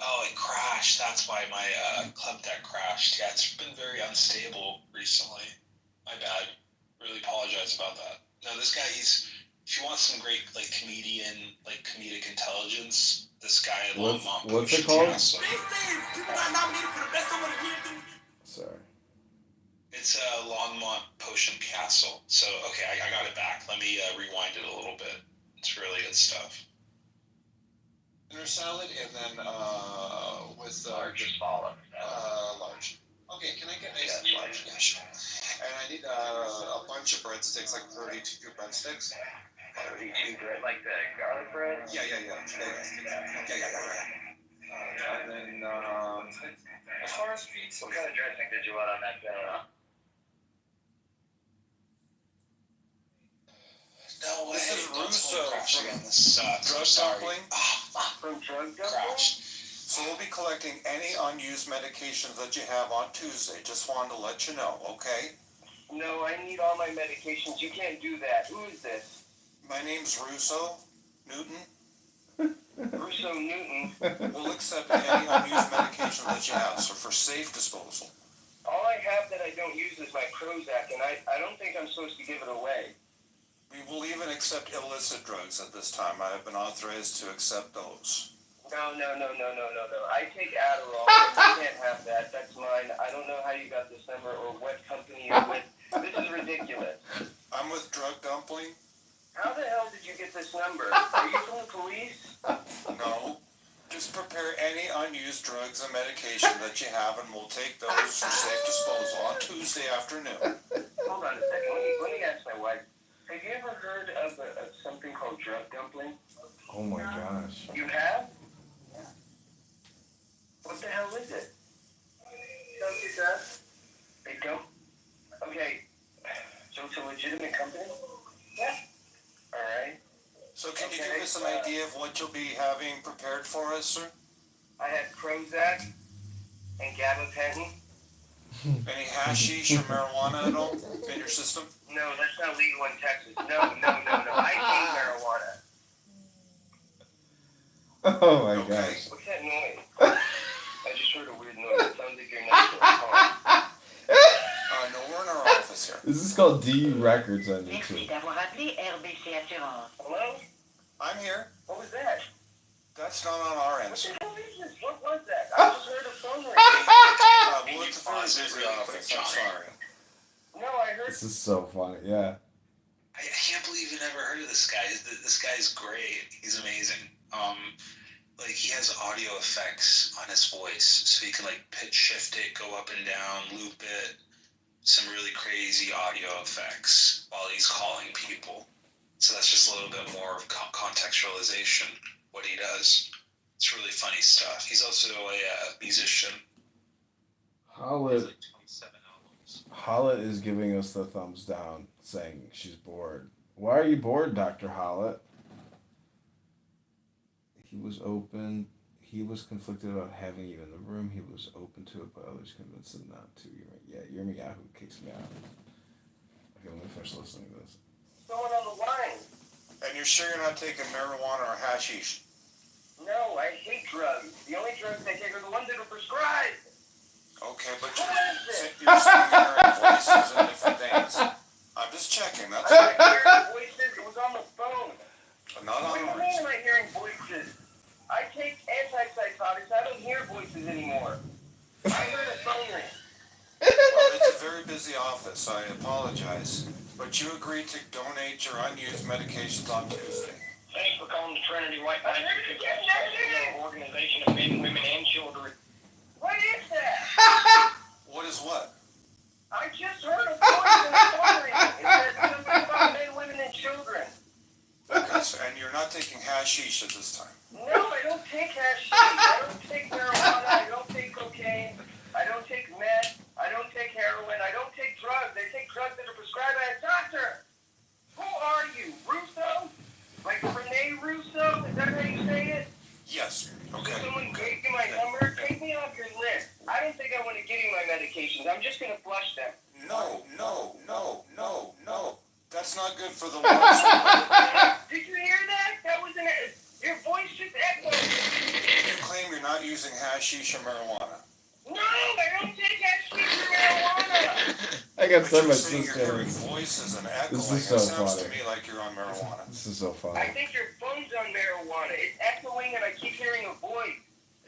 Oh, it crashed. That's why my club deck crashed. Yeah, it's been very unstable recently. My bad. Really apologize about that. No, this guy, if you want some great, like, comedic intelligence, this guy at Longmont. What's it called? Sorry. It's Longmont Potion Castle. So, okay, I got it back. Let me rewind it a little bit. It's really good stuff. Dinner salad, and then with Large olive. large. Okay, can I get ice cream? Large. Yeah, sure. And I need a bunch of breadsticks, like 32 breadsticks. 32 bread, like the garlic bread? Yeah. And then, as far as pizza, What kind of dressing did you want on that dinner? No way. This is Russo from Drug Dumpling. From Drug Dumpling? Crashed. So we'll be collecting any unused medications that you have on Tuesday. Just wanted to let you know, okay? No, I need all my medications. You can't do that. Who is this? My name's Russo Newton. Russo Newton. We'll accept any unused medication that you have, so for safe disposal. All I have that I don't use is my Prozac, and I don't think I'm supposed to give it away. We will even accept illicit drugs at this time. I have been authorized to accept those. No. I take Adderall, and you can't have that. That's mine. I don't know how you got this number or what company you're with. This is ridiculous. I'm with Drug Dumpling. How the hell did you get this number? Are you from the police? No. Just prepare any unused drugs and medication that you have, and we'll take those for safe disposal on Tuesday afternoon. Hold on a second. Let me ask my wife. Have you ever heard of something called Drug Dumpling? Oh my gosh. You have? What the hell is it? Don't you does? They don't? Okay. So it's a legitimate company? Yeah. Alright. So can you give us an idea of what you'll be having prepared for us, sir? I had Prozac and gabapentin. Any hashish or marijuana at all in your system? No, that's not legal in Texas. No. I hate marijuana. Oh my gosh. What's that noise? I just heard a weird noise. It sounds like you're next to a car. No, we're in our office here. This is called D Records on YouTube. Hello? I'm here. What was that? That's not on our end, What sir. the hell is this? What was that? I just heard a phone ring. Well, it's a very busy office. I'm sorry. No, I heard. This is so funny. Yeah. I can't believe you never heard of this guy. This guy's great. He's amazing. Like, he has audio effects on his voice, so he can, like, pitch shift it, go up and down, loop it. Some really crazy audio effects while he's calling people. So that's just a little bit more of contextualization, what he does. It's really funny stuff. He's also a musician. Hollett is giving us the thumbs down, saying she's bored. Why are you bored, Dr. Hollett? He was conflicted about having you in the room. He was open to it, but others convinced him not to. Yirmi Yahoo kicks me out. Okay, let me finish listening to this. Someone on the line. And you're sure you're not taking marijuana or hashish? No, I hate drugs. The only drugs I take are the ones that are prescribed. Okay, but What is it? you're singing hearing voices and different things. I'm just checking, that's I'm all. not hearing voices. It was on the phone. Not What on do you ours. mean am I hearing voices? I take antipsychotics. I don't hear voices anymore. I heard a phone ring. Well, it's a very busy office. I apologize. But you agreed to donate your unused medications on Tuesday. Thanks for calling the Trinity White Knight organization of men, women, and children. What is that? What is what? I just heard a voice in the phone ring. hashish at this time. No, I don't take hashish. I don't take marijuana. I don't take cocaine. I don't take meth. I don't take heroin. I don't take drugs. I take drugs that are prescribed by a doctor. Who are you, Russo? Like Rene Russo? Is that how you say it? Yes. Okay. Someone gave you my number. Take me off your list. I don't think I want to give you my medications. I'm just gonna flush them. No. That's not good for the lungs. Did you hear that? That was your voice just echoed. You claim you're not using hashish or marijuana. No, I don't take hashish or marijuana. I got so much saying this you're hearing voices and echoing. This is so It sounds funny. to me like you're on marijuana. This is so funny. I think your phone's on marijuana. It's echoing and I keep hearing a voice.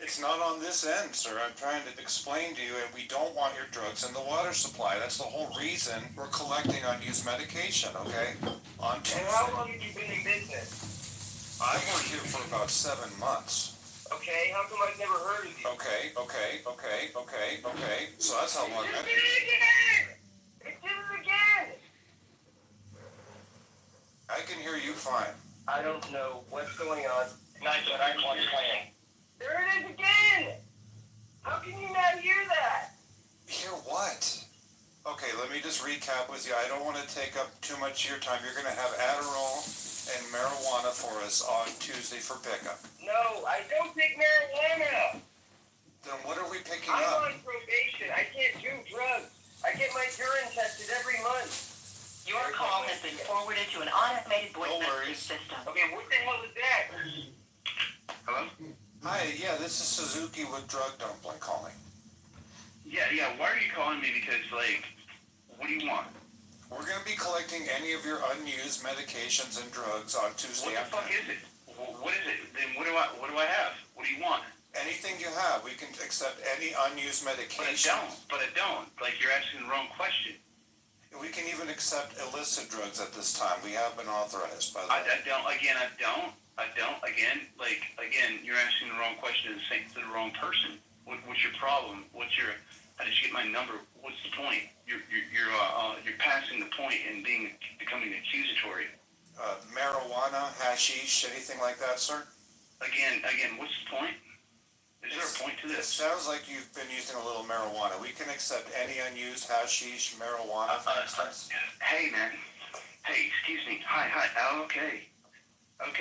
It's not on this end, sir. I'm trying to explain to you, and we don't want your drugs in the water supply. That's the whole reason we're collecting unused medication, okay? On Tuesday. And how long have you been in business? I worked here for about 7 months. Okay, how come I've never heard of you? Okay. So that's how long It did it again! I can hear you fine. I don't know what's going on. 9-1 plan. There it is again! How can you not hear that? Hear what? Okay, let me just recap with you. I don't want to take up too much of your time. You're going to have Adderall and marijuana for us on Tuesday for pickup. No, I don't take marijuana. Then what are we picking I'm up? on probation. I can't do drugs. I get my urine tested every month. Your call has been forwarded to an automated voice No messaging worries. system. Okay, what the hell is that? Hello? Hi, yeah, this is Suzuki with Drug Dumpling calling. Yeah, why are you calling me? Because, what do you want? We're going to be collecting any of your unused medications and drugs on Tuesday What the fuck is it? What is it? Then what do I have? What do you want? Anything you have. We can accept any unused medication. But I don't. Like, you're asking the wrong question. We can even accept illicit drugs at this time. We have been authorized, by the way. I don't. Again, you're asking the wrong question and saying to the wrong person. What's your problem? How did you get my number? What's the point? You're passing the point and becoming accusatory. Marijuana, hashish, anything like that, sir? Again, what's the point? Is there a point to It this? sounds like you've been using a little marijuana. We can accept any unused hashish, marijuana, for instance. Hey, man. Hey, excuse me. Hi. Oh, okay. I'm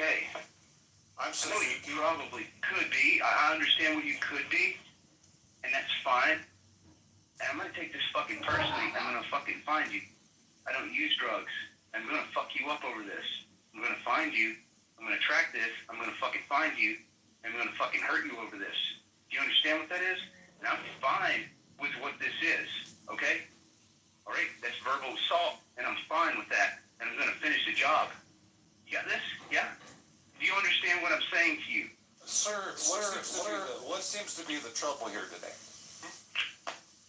I know Suzuki. you probably could be. I understand what you could be, and that's fine. And I'm gonna take this fucking personally. I'm gonna fucking find you. I don't use drugs. I'm gonna fuck you up over this. I'm gonna find you. I'm gonna track this. I'm gonna fucking find you. I'm gonna fucking hurt you over this. Do you understand what that is? And I'm fine with what this is. Okay? All right. That's verbal assault, and I'm fine with that. And I'm gonna finish the job. You got this? Yeah. Do you understand what I'm saying to you? Sir, what seems to be the trouble here today?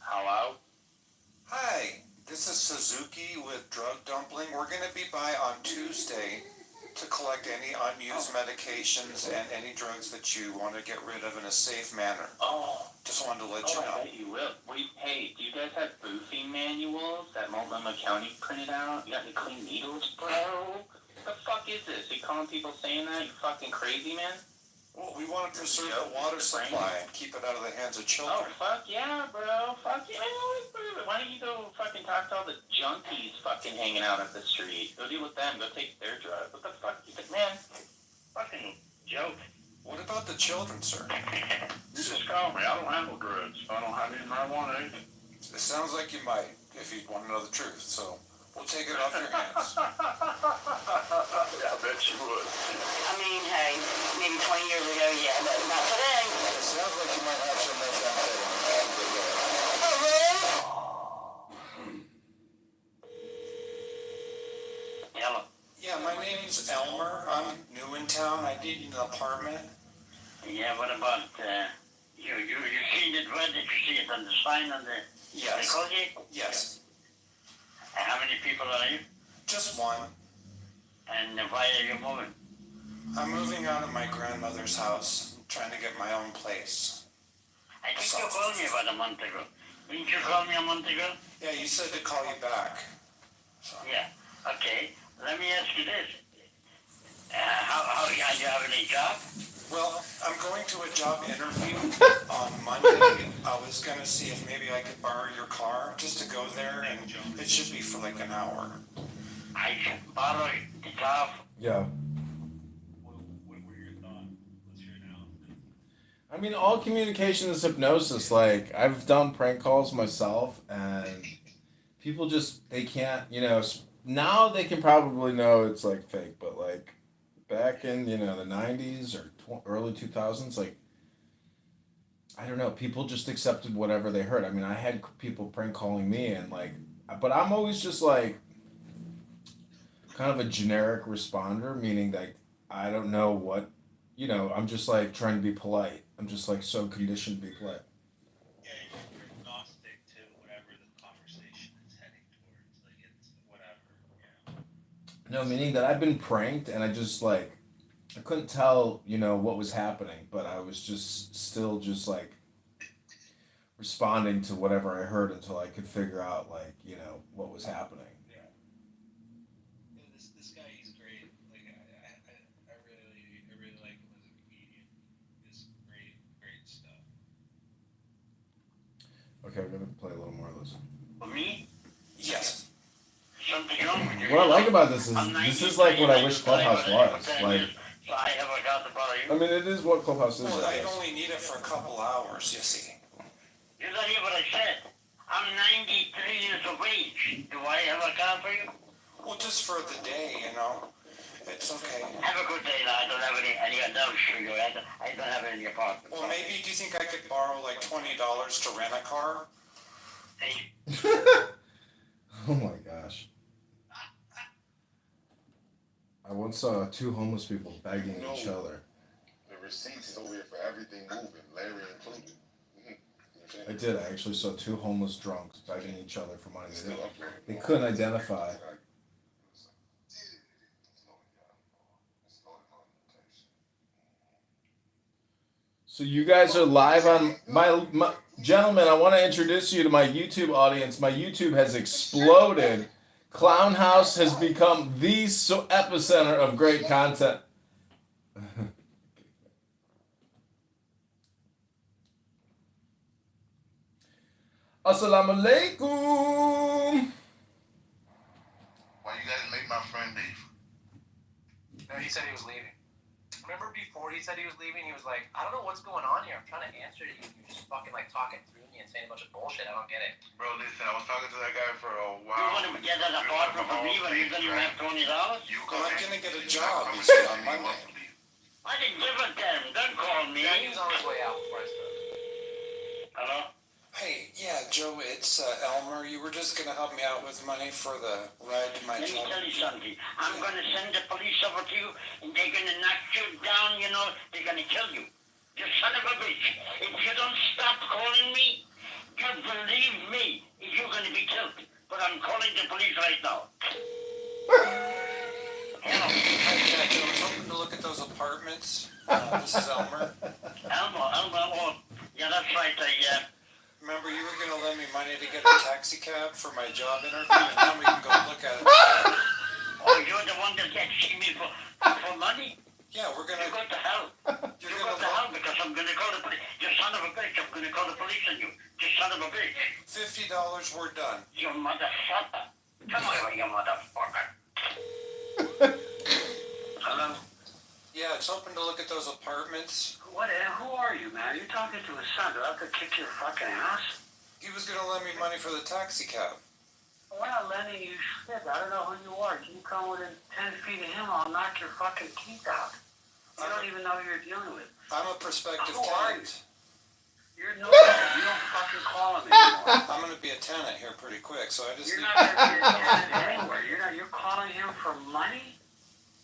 Hello? Hi, this is Suzuki with Drug Dumpling. We're going to be by on Tuesday to collect any unused medications and any drugs that you want to get rid of in a safe manner. Oh. Just wanted to let you I know. bet you will. Hey, do you guys have boofing manuals that Multnomah County printed out? You got any clean needles, bro? What the fuck is this? You calling people saying that? You fucking crazy, man? Well, we want to preserve the water supply and keep it out of the hands of children. Oh, fuck yeah, bro. Fuck yeah. Why don't you go fucking talk to all the junkies fucking hanging out at the street? Go deal with them. Go take their drugs. What the fuck? You think, man? Fucking joke. What about the children, sir? You just call me. I don't handle drugs. I don't have any marijuana either. It sounds like you might, if you want to know the truth, so we'll take it off your hands. Yeah, I bet you would. I mean, hey, maybe 20 years ago, yeah, but not today. It sounds like you might have some methamphetamine. Hello. Yeah, my name's Elmer. I'm new in town. I need an apartment. Yeah, what about, you seen it? Where did you see it? On the sign on the... Yes. Colgate? Yes. And how many people are you? Just one. And why are you moving? I'm moving out of my grandmother's house. I'm trying to get my own place. I think you called me about a month ago. Didn't you call me a month ago? Yeah, you said to call you back. So. Yeah. Okay. Let me ask you this. How do you have any going to a job interview on Monday. I was gonna see if maybe I could borrow your car just to go there, and it should be for like an hour. I can borrow the car. Yeah. What were your thoughts? What's your analysis? I mean, all communication is hypnosis. Like, I've done prank calls myself, and people just, they can't, now they can probably know it's, like, fake, but, like, back in, the 90s or early 2000s, like, I don't know, people just accepted whatever they heard. I mean, I had people prank calling me, and, like, but I'm always just, like, kind of a generic responder, meaning that I don't know what, I'm just, like, trying to be polite. I'm just, like, so conditioned to be polite. Yeah, you're agnostic to whatever the conversation is heading towards. Like, it's whatever, No, meaning that I've been pranked, and I just, like, I couldn't tell, what was happening, but I was just still just, like, responding to whatever I heard until I could figure out, like, what was happening. This guy, he's great. Like, I really like him as a comedian. It's great stuff. Okay, we're gonna play a little more of this. For me, Yes. something wrong with you. What I like about this is like what I wish Clubhouse was. Like, So I have a got to borrow you. I mean, it is what Clubhouse is. Well, I I guess. only need it for a couple hours, you see. You don't hear what I said. I'm 93 years of age. Do I have a car for you? Well, just for the day, It's okay. Have a good day. Now. I don't have any adults for you. I don't have any apartment. Well, maybe, do you think I could borrow like $20 to rent a car? Oh my gosh. I once saw two homeless people begging each other. The receipts is over here for everything moving, Larry included. I did. I actually saw two homeless drunks begging each other for money. They couldn't identify. So you guys are live on my gentlemen. I want to introduce you to my YouTube audience. My YouTube has exploded. Clown House has become the epicenter of great content. Assalamu alaikum. Why you guys made my friend leave? No, he said he was leaving. Remember before he said he was leaving, he was like, I don't know what's going on here. I'm trying to answer to you. You're just fucking like talking through me and saying a bunch of bullshit. I don't get it. Bro, listen, I was talking to that guy for a while. You want to get that apartment for me when you don't even have $20? I'm not gonna get a job, he said, on Monday. I didn't give a damn. Don't call me. Yeah, he was on his way out before I spoke. Hello? Hey, yeah, Joe, it's Elmer. You were just gonna help me out with money for the ride to my Let me job. tell you something. I'm going to send the police over to you, and they're going to knock you down, they're going to kill you. You son of a bitch. If you don't stop calling me, you believe me, you're going to be killed. But I'm calling the police right now. Hello? Hey, yeah, Joe, I was hoping to look at those apartments. This is Elmer. Elmer, yeah, that's right. Remember, you were gonna lend me money to get a taxi cab for my job interview, and then we can go look at it. Oh, you're the one that's asking me for money? Yeah, we're gonna. You go to hell. You go to hell because I'm gonna call the police. You son of a bitch, I'm gonna call the police on you. You son of a bitch. $50, we're done. You motherfucker. Come on, you motherfucker. Hello? Yeah, I was hoping to look at those apartments. Who are you, man? You're talking to a son. I could kick your fucking ass. He was gonna lend me money for the taxi cab. We're not lending you shit. I don't know who you are. If you come within 10 feet of him, I'll knock your fucking teeth out. You don't even know who you're dealing with. I'm a prospective Who are tenant. You're no you don't fucking call him anymore. I'm gonna be a tenant here pretty quick, so I just You're need. not gonna be a tenant anywhere. You're calling him for money?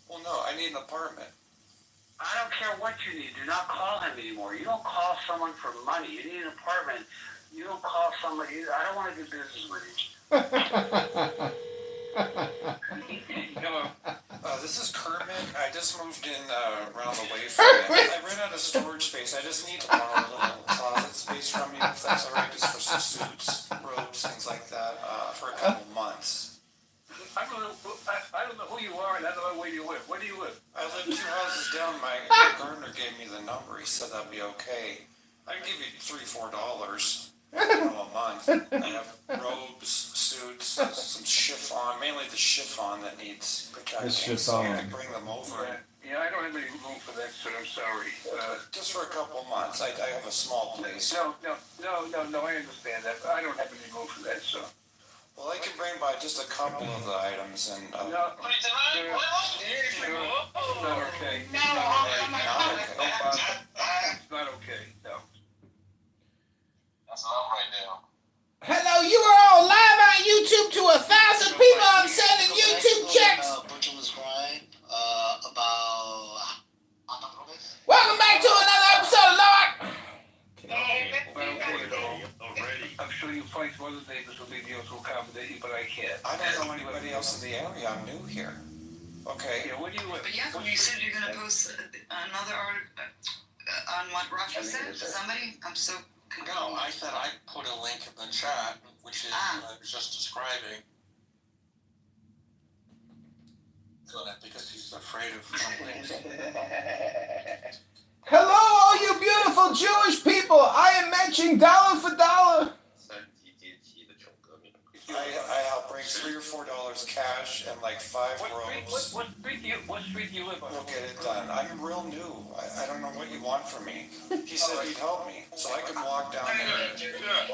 Well, no, I need an apartment. I don't care what you need. Do not call him anymore. You don't call someone for money. You need an apartment. You don't call somebody. I don't want to do business with you. Hello. This is Kermit. I just moved in around the way from you. I ran out of storage space. I just need to borrow a little closet space from you, if that's alright, just for some suits, robes, things like that, for a couple months. I'm don't know who you are, and I don't know where you live. Where do you live? I live 2 houses down. My gardener gave me the number. He said that'd be okay. I can give you $3-4 a month. I have robes, suits, some chiffon, mainly the chiffon that needs protecting. So I can bring them over. Yeah, I don't have any room for that, sir. I'm sorry. Just for a couple months. I have a small place. No, I understand that. I don't have any room for that, sir. Well, I can bring by just a couple of the items and. No, not okay. Not okay. It's not okay. No. That's not right now. Hello, you are all live on YouTube to 1,000 people. I'm sending YouTube checks. Butcher was crying about. Welcome back to another episode of Lord. I'm sure you find some other neighbors will be able to accommodate you, but I can't. I don't know anybody else in the area. I'm new here. Okay. Yeah, where do you live? But yeah, you said you're gonna post another article on what Rafi said. Somebody, I'm so confused. No, I said I put a link in the chat, which is what I was just describing. Because he's afraid of links. Hello, all you beautiful Jewish people. I am matching dollar for dollar. I help bring $3 or $4 cash and like 5 robes. What street do you live on? We'll get it done. I'm real new. I don't know what you want from me. He said he'd help me, so I can walk down there. Sure. Don't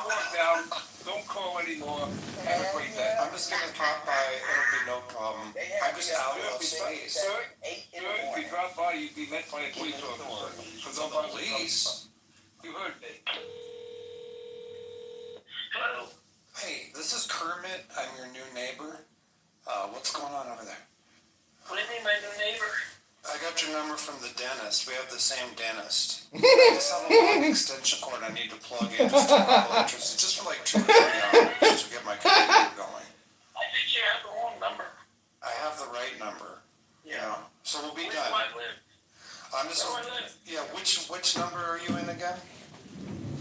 walk down. Don't call anymore. Have a great day. I'm just gonna pop by. It'll be no problem. I'm just out of space. Sir, if you drop by, you'd be met by a police officer. So don't bother. Police? You heard me. Hello. Hey, this is Kermit. I'm your new neighbor. What's going on over there? What do you mean, my new neighbor? I got your number from the dentist. We have the same dentist. I just have a long extension cord I need to plug in just to my electricity, just for like 2 or 3 hours to get my computer going. I think you have the wrong number. I have the right number. Yeah. So we'll be Where done. do I live? I'm just. Where do I live? Yeah. Which number are you in again?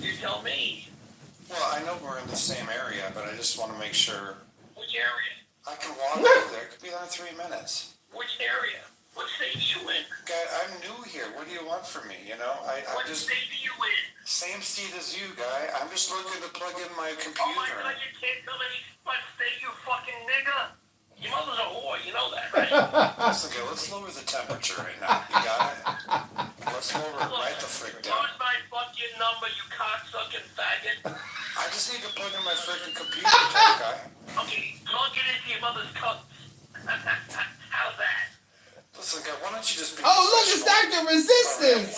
You tell me. Well, I know we're in the same area, but I just want to make sure. Which area? I can walk over there. It could be there in 3 minutes. Which area? What state are you in? Guy, I'm new here. What do you want from me? You know, I'm What just state are you in? same seat as you, guy. I'm just looking to plug in my computer. Oh my God, you can't tell me what state, you fucking nigga. Your mother's a whore, you know that, right? Listen, okay, let's lower the temperature right now. You got it? Let's lower it right the frick down. Where's my fucking number, you cocksucking faggot? I just need to plug in my frickin' computer, tough guy. Okay, plug it into your mother's cup. How's that? Listen, guy, why don't you just be Oh, look, it's Dr. Resistance.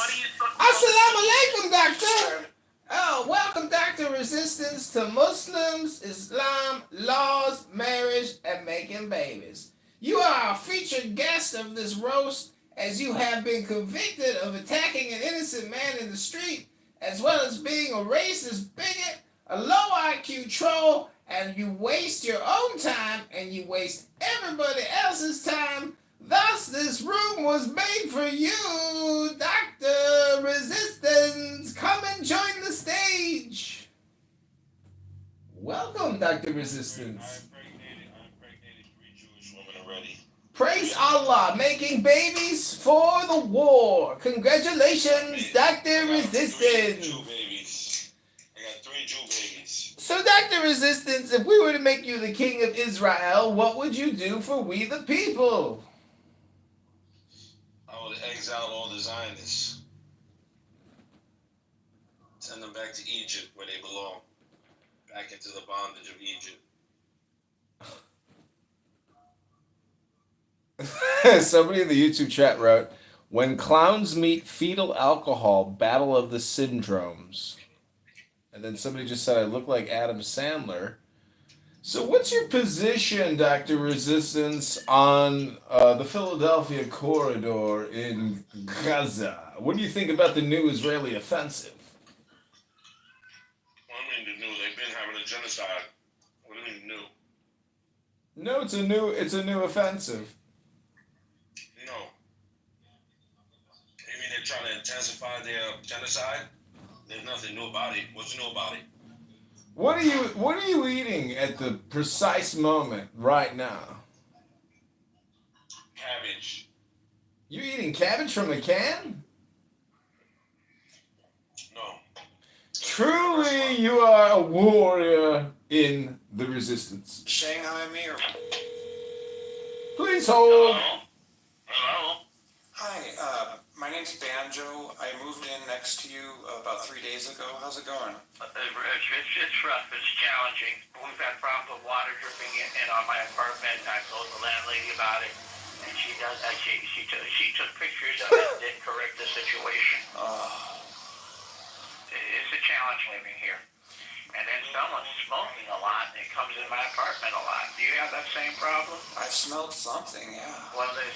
Assalamu alaikum, doctor. Oh, welcome, Dr. Resistance, to Muslims, Islam, laws, marriage, and making babies. You are our featured guest of this roast, as you have been convicted of attacking an innocent man in the street, as well as being a racist bigot, a low IQ troll, and you waste your own time, and you waste everybody else's time. Thus, this room was made for you, Dr. Resistance. Come and join the stage. Welcome, Dr. Resistance. I'm impregnated 3 Jewish women already. Praise Allah, making babies for the war. Congratulations, Dr. Resistance. 2 babies. I got 3 Jew babies. So, Dr. Resistance, if we were to make you the king of Israel, what would you do for we the people? I would exile all the Zionists. Send them back to Egypt where they belong. Back into the bondage of Egypt. Somebody in the YouTube chat wrote, when clowns meet fetal alcohol, battle of the syndromes. And then somebody just said, I look like Adam Sandler. So what's your position, Dr. Resistance, on the Philadelphia corridor in Gaza? What do you think about the new Israeli offensive? What do you mean the new? They've been having a genocide. What do you mean new? No, it's a new offensive. No. You mean they're trying to intensify their genocide? There's nothing new about it. What's new about it? What are you eating at the precise moment right now? Cabbage. You eating cabbage from the can? No. Truly, you are a warrior in the resistance. Shanghai me or Please hold. Hello? hi, my name's Banjo. I moved in next to you about 3 days ago. How's it going? It's rough. It's challenging. We've had problems with water dripping in on my apartment. I told the landlady about it, and she took pictures of it and didn't correct the situation. It's a challenge living here. And then someone's smoking a lot, and it comes in my apartment a lot. Do you have that same problem? I've smelled something, yeah. Well, there's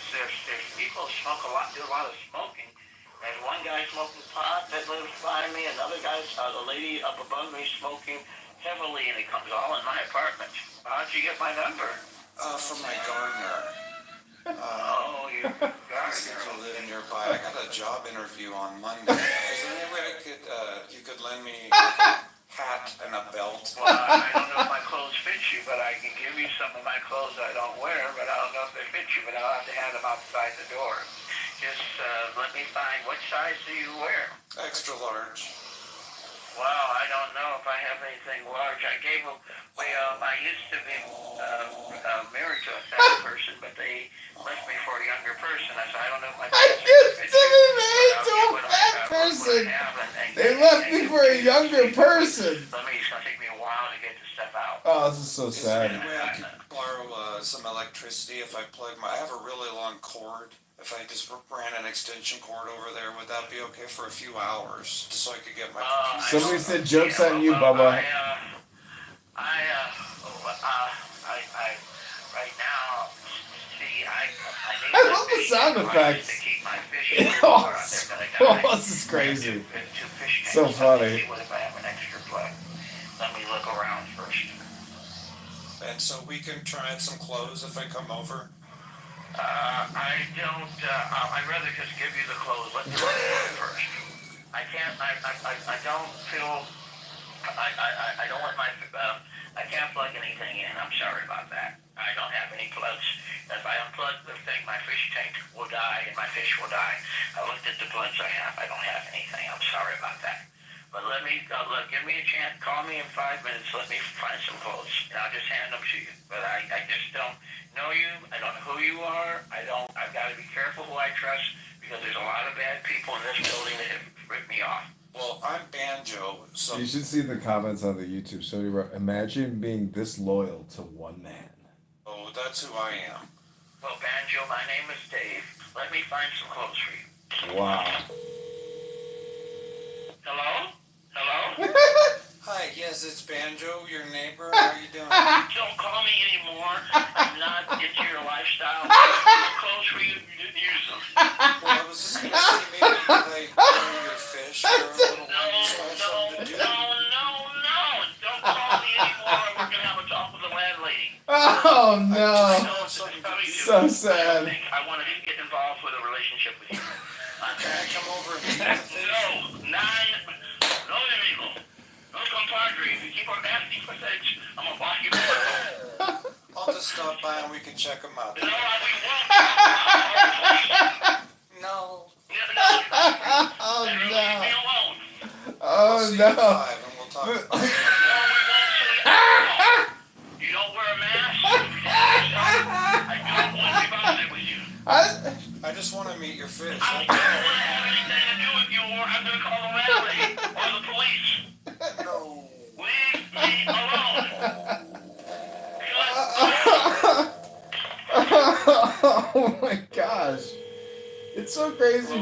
people who smoke a lot, do a lot of smoking. There's one guy smoking pot that lives by me. Another guy, the lady up above me, smoking heavily, and it comes all in my apartment. How'd you get my number? From my gardener. Oh, you He's going to live nearby. I got a job interview on Monday. Is there any way you could lend me like a hat and a belt? Well, I don't know if my clothes fit you, but I can give you some of my clothes I don't wear, but I don't know if they fit you, but I'll have to have them outside the door. Just let me find, what size do you wear? Extra large. Well, I don't know if I have anything large. I used to be married to a fat person, but they left me for a younger person. I said, I don't know if my I used to be married to a fat person. They left me for a younger person. It's going to take me a while to get this stuff out. Oh, this is so Is there sad. any way I could borrow some electricity if I plug I have a really long cord. If I just ran an extension cord over there, would that be okay for a few hours? Just so I could get my computer. Somebody said jokes on you, Bubba. Right now, see, I love the sound effects. Oh, this is crazy. So funny. What if I have an extra plug? Let me look around first. And so we can try some clothes if I come over. I'd rather just give you the clothes. Let me look at it first. I can't, I don't feel, I don't want my, I can't plug anything in. I'm sorry about that. I don't have any plugs. If I unplug the thing, my fish tank will die and my fish will die. I looked at the plugs I have. I don't have anything. I'm sorry about that. But let me, give me a chance. Call me in 5 minutes. Let me find some clothes. And I'll just hand them to you. But I just don't know you. I don't know who you are. I've got to be careful who I trust because there's a lot of bad people in this building that have ripped me off. Well, I'm Banjo, so... You should see the comments on the YouTube. So imagine being this loyal to one man. Oh, that's who I am. Well, Banjo, my name is Dave. Let me find some clothes for you. Wow. Hello? Hello? Hi, yes, it's Banjo, your neighbor. How are you doing? Don't call me anymore. I'm not into your lifestyle. Clothes for you, you didn't use them. Well, I was just going to say maybe you could like burn your fish for a little while so I have something to do. No. Don't call me anymore. We're going to have a talk with the landlady. Oh no. So sad. I want to get involved with a relationship with you. Can I come over and eat the fish? No, amigo. No compadre. If you keep on asking for things, I'm going to block you out. I'll just stop by and we can check them out. No, we won't. No. Oh Leave no. me alone. Oh See you at no. 5 and we'll talk about it. You don't wear a mask. I don't want to be bothered with you. I just want to meet your fish. I don't want to have anything to do with you, or I'm going to call the landlady or the police. No. Leave me alone. Oh my gosh. It's so crazy.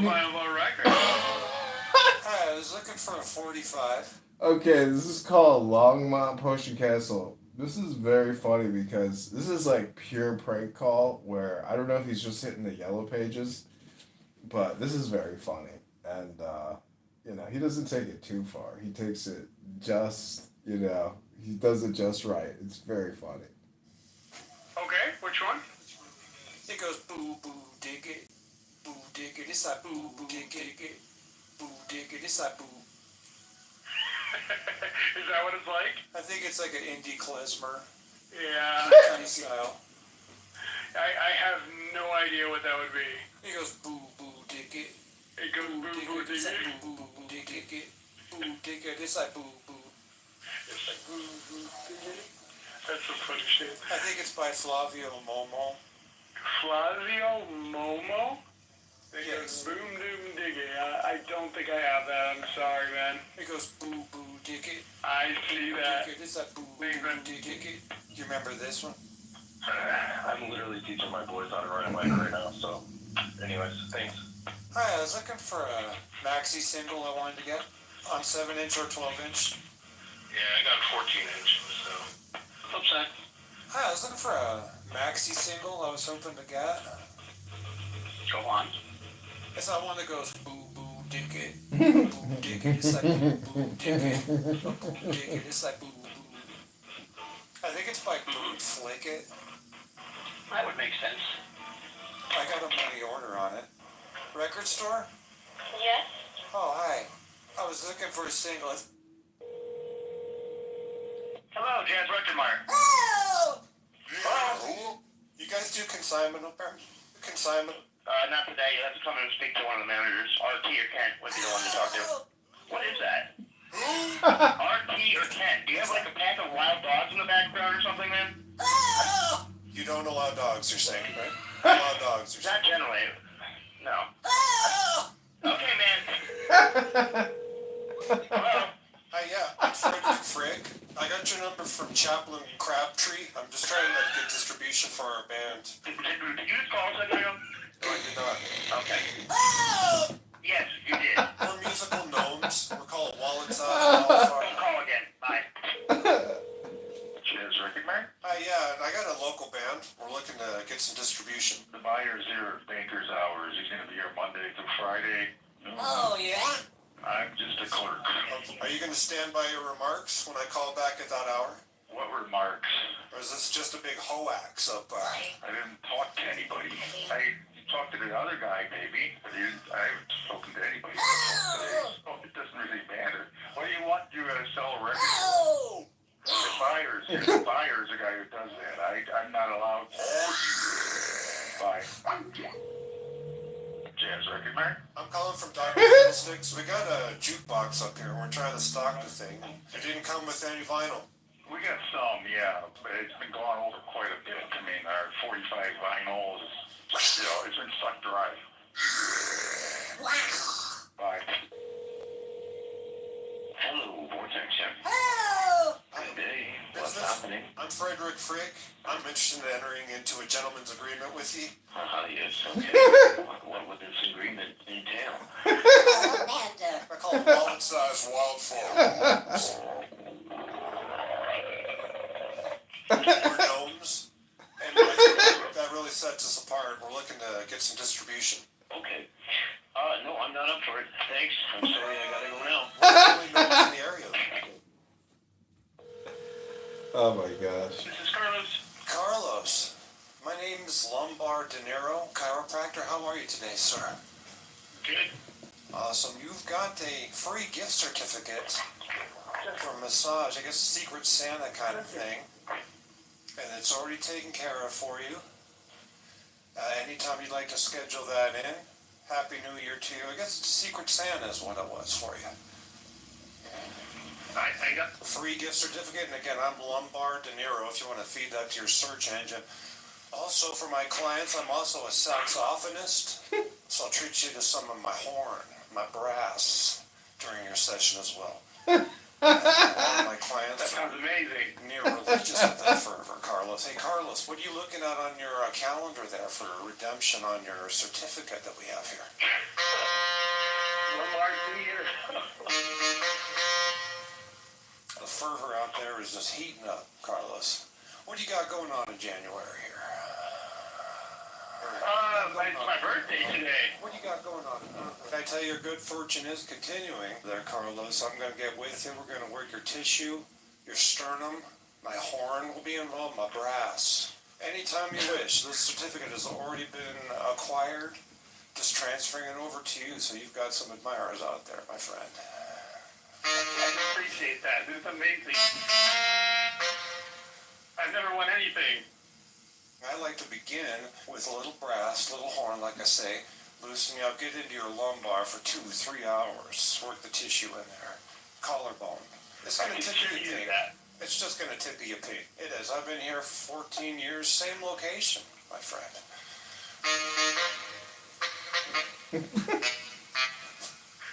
Hi, I was looking for a 45. Okay, this is called Longmont Potion Castle. This is very funny because this is like pure prank call where I don't know if he's just hitting the yellow pages, but this is very funny. And, he doesn't take it too far. He takes it just, he does it just right. It's very funny. Okay, which one? It goes boo boo dig it, boo dig it. It's like boo boo dig it, boo dig it. It's like boo. Is that what it's like? I think it's like an indie klezmer Yeah. kind of style. I have no idea what that would be. He goes boo boo dig it. It goes boo boo dig it. Boo boo dig it. Boo dig it. It's like boo boo. It's like boo boo dig it. That's some funny shit. I think it's by Flavio Momo. Flavio Momo? It Yes. goes boom doom diggy. I don't think I have that. I'm sorry, man. It goes boo boo dig it. I see that. Dig it. It's like boo boo dig it. You remember this one? I'm literally teaching my boys how to ride a bike right now, so anyways, thanks. Hi, I was looking for a maxi single I wanted to get on 7-inch or 12-inch. Yeah, I got 14-inch, so. What's up, Zach? Hi, I was looking for a maxi single I was hoping to get. Go on. It's that one that goes boo boo dig it. Boo dig it. It's like boo boo dig it. Boo dig it. It's like boo boo. I think it's by Boot Flick It. That would make sense. I got a money order on it. Record store? Yes? Oh, hi. I was looking for a single. Hello, Jazz Rectormeyer. Oh! Hello? You guys do consignment up there? Consignment? Not today. You have to come in and speak to one of the managers. RT or Kent would be the one to talk to. What is that? RT or Kent? Do you have like a pack of wild dogs in the background or something, man? You don't allow dogs, you're saying, right? Allow dogs, you're saying. Not generally. No. Okay, man. Hello? Hi, yeah, I'm Frederick Frick. I got your number from Chaplain Crabtree. I'm just trying to get distribution for our band. Did you just call a second ago? No, I did not. Okay. Yes, you did. We're musical gnomes. We're called Wallets Don't call again. Bye. Jazz Rectormeyer? Hi, yeah, and I got a local band. We're looking to get some distribution. The buyer's here at banker's hours. He's going to be here Monday through Friday. Oh, yeah? I'm just a clerk. Are you going to stand by your remarks when I call back at that hour? What remarks? Or is this just a big hoax up I didn't talk to anybody. I talked to the other guy, maybe, but I haven't spoken to anybody today. So it doesn't really matter. What do you want to sell a record? The buyer's the guy who does that. I'm not allowed. Bye. Jazz Rectormeyer? I'm calling from Dr. Fiddlesticks. We got a jukebox up here and we're trying to stock the thing. It didn't come with any vinyl. We got some, yeah, but it's been gone over quite a bit. I mean, our 45 vinyls, it's been sucked dry. Bye. Hello, Vortex. Good day. What's happening? I'm Frederick Frick. I'm interested in entering into a gentleman's agreement with you. Yes, okay. What would this agreement entail? We're called Wallet-Sized Wildflower. We're gnomes. And I think that really sets us apart. We're looking to get some distribution. Okay. No, I'm not up for it. Thanks. I'm sorry, I gotta go now. We're the only gnomes in the area. Oh my gosh. This is Carlos. Carlos, my name's Lombard De Niro, chiropractor. How are you today, sir? Good. Awesome. You've got a free gift certificate for massage. I guess Secret Santa kind of thing. And it's already taken care of for you. Anytime you'd like to schedule that in, Happy New Year to you. I guess Secret Santa is what it was for you. I got Free gift certificate, and again, I'm Lombard De Niro, if you want to feed that to your search engine. Also, for my clients, I'm also a saxophonist, so I'll treat you to some of my horn, my brass, during your session as well. All my clients That sounds amazing. near religious with that fervor, Carlos. Hey, Carlos, what are you looking at on your calendar there for redemption on your certificate that we have here? Lombard New Year. The fervor out there is just heating up, Carlos. What do you got going on in January here? It's my birthday today. What do you got going on? Can I tell you your good fortune is continuing there, Carlos? I'm going to get with you. We're going to work your tissue, your sternum, my horn will be involved, my brass. Anytime you wish. This certificate has already been acquired. Just transferring it over to you so you've got some admirers out there, my friend. appreciate that. This is amazing. I've never won anything. I like to begin with a little brass, little horn, like I say, loosen you up, get into your lumbar for 2 or 3 hours, work the tissue in there, collarbone. It's going to tickle your pink. It's just going to tickle your pink. It is. I've been here 14 years, same location, my friend.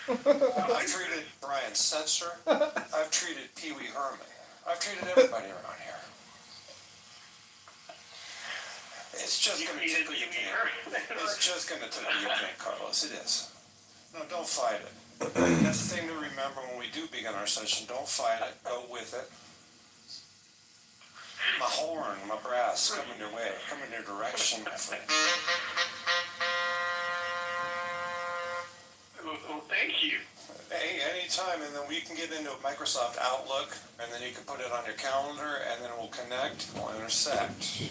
I treated Brian Setzer. I've treated Pee Wee Herman. I've treated everybody around here. It's just going to tickle your pink. It's just going to tickle your pink, Carlos. It is. No, don't fight it. That's the thing to remember when we do begin our session. Don't fight it. Go with it. My horn, my brass, coming your way, coming your direction, my friend. Well, thank you. Hey, anytime, and then we can get into Microsoft Outlook, and then you can put it on your calendar, and then we'll connect, we'll intersect.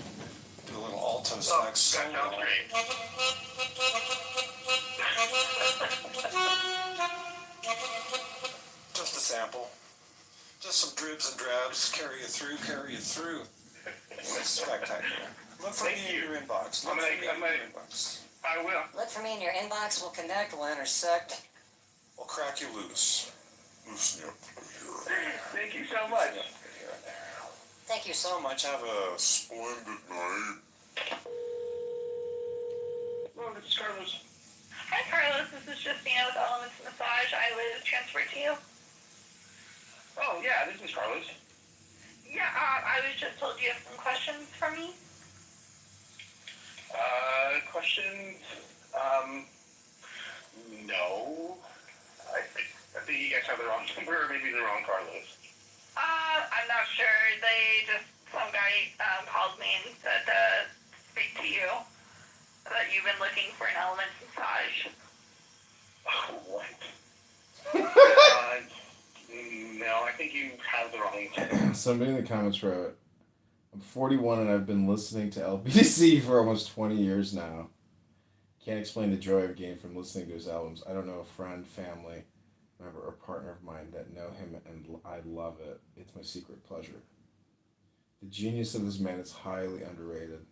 Do a little alto sax solo. That sounds great. Just a sample. Just some dribs and drabs, carry you through. It's spectacular. Look for me in your inbox. Look for me in your inbox. I will. Look for me in your inbox. We'll connect. We'll intersect. We'll crack you loose. Loosen you up. Thank you so much. Thank you so much. Have a splendid night. Well, this is Carlos. Hi, Carlos. This is Justina with Elements Massage. I was transferred to you. Oh, yeah, this is Carlos. Yeah, I was just told you have some questions for me. Questions? No. I think you guys have the wrong number, or maybe the wrong Carlos. I'm not sure. Some guy called me and said to speak to you, that you've been looking for an Elements Massage. What? No, I think you have the wrong. Somebody in the comments wrote, I'm 41 and I've been listening to LBC for almost 20 years now. Can't explain the joy I've gained from listening to his albums. I don't know a friend, family, member, or partner of mine that know him, and I love it. It's my secret pleasure. The genius of this man is highly underrated.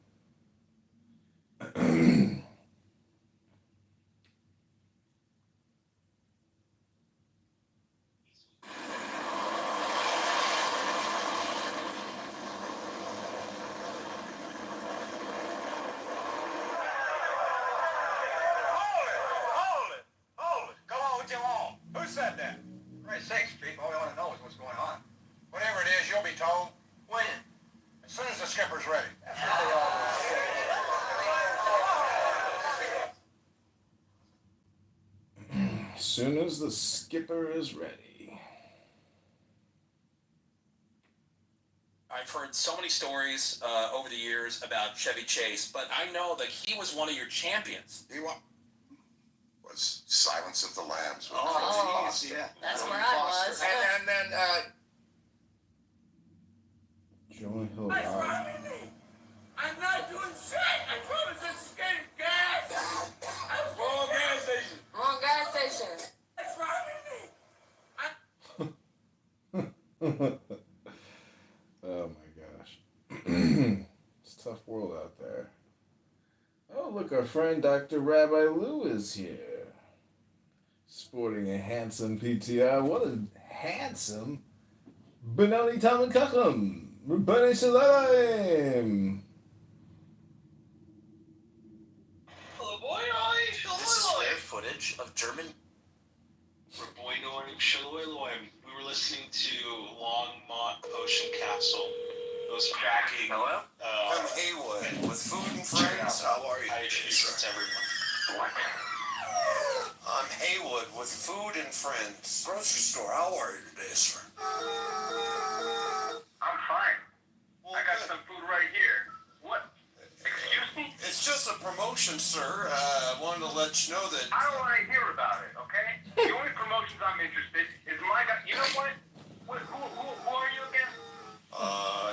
As soon as the skipper is ready. I've heard so many stories over the years about Chevy Chase, but I know that he was one of your champions. He was Silence of the Lambs. Oh, geez, yeah. That's where I was. And then Jonah Hill. I'm not doing shit. I promise this is getting gas. Wrong gas station. Wrong gas station. What's wrong with me? Oh my gosh. It's a tough world out there. Oh, look, our friend Dr. Rabbi Lou is here. Sporting a handsome PTR. What a handsome Benoni Tamakacham. Rabbani Shalom. This is rare footage of German. We were listening to Longmont Potion Castle. It was cracking. Hello? I'm Haywood with Food and Friends. How are you? I introduced it to everyone. I'm Haywood with Food and Friends. Grocery store. How are you today, sir? I'm fine. I got some food right here. What? Excuse me? It's just a promotion, sir. I wanted to let you know that. I don't want to hear about it, okay? The only promotions I'm interested is my guy. You know what? Who are you again?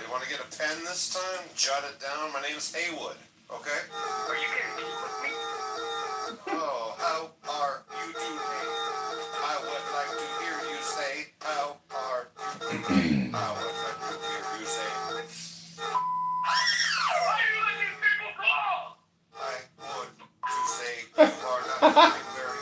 You want to get a pen this time? Jot it down. My name's Haywood. Okay? Are you kidding me? Oh, how are you doing? I would like to hear you say, how are You say, Why do you let these people call? I would to say you are not doing very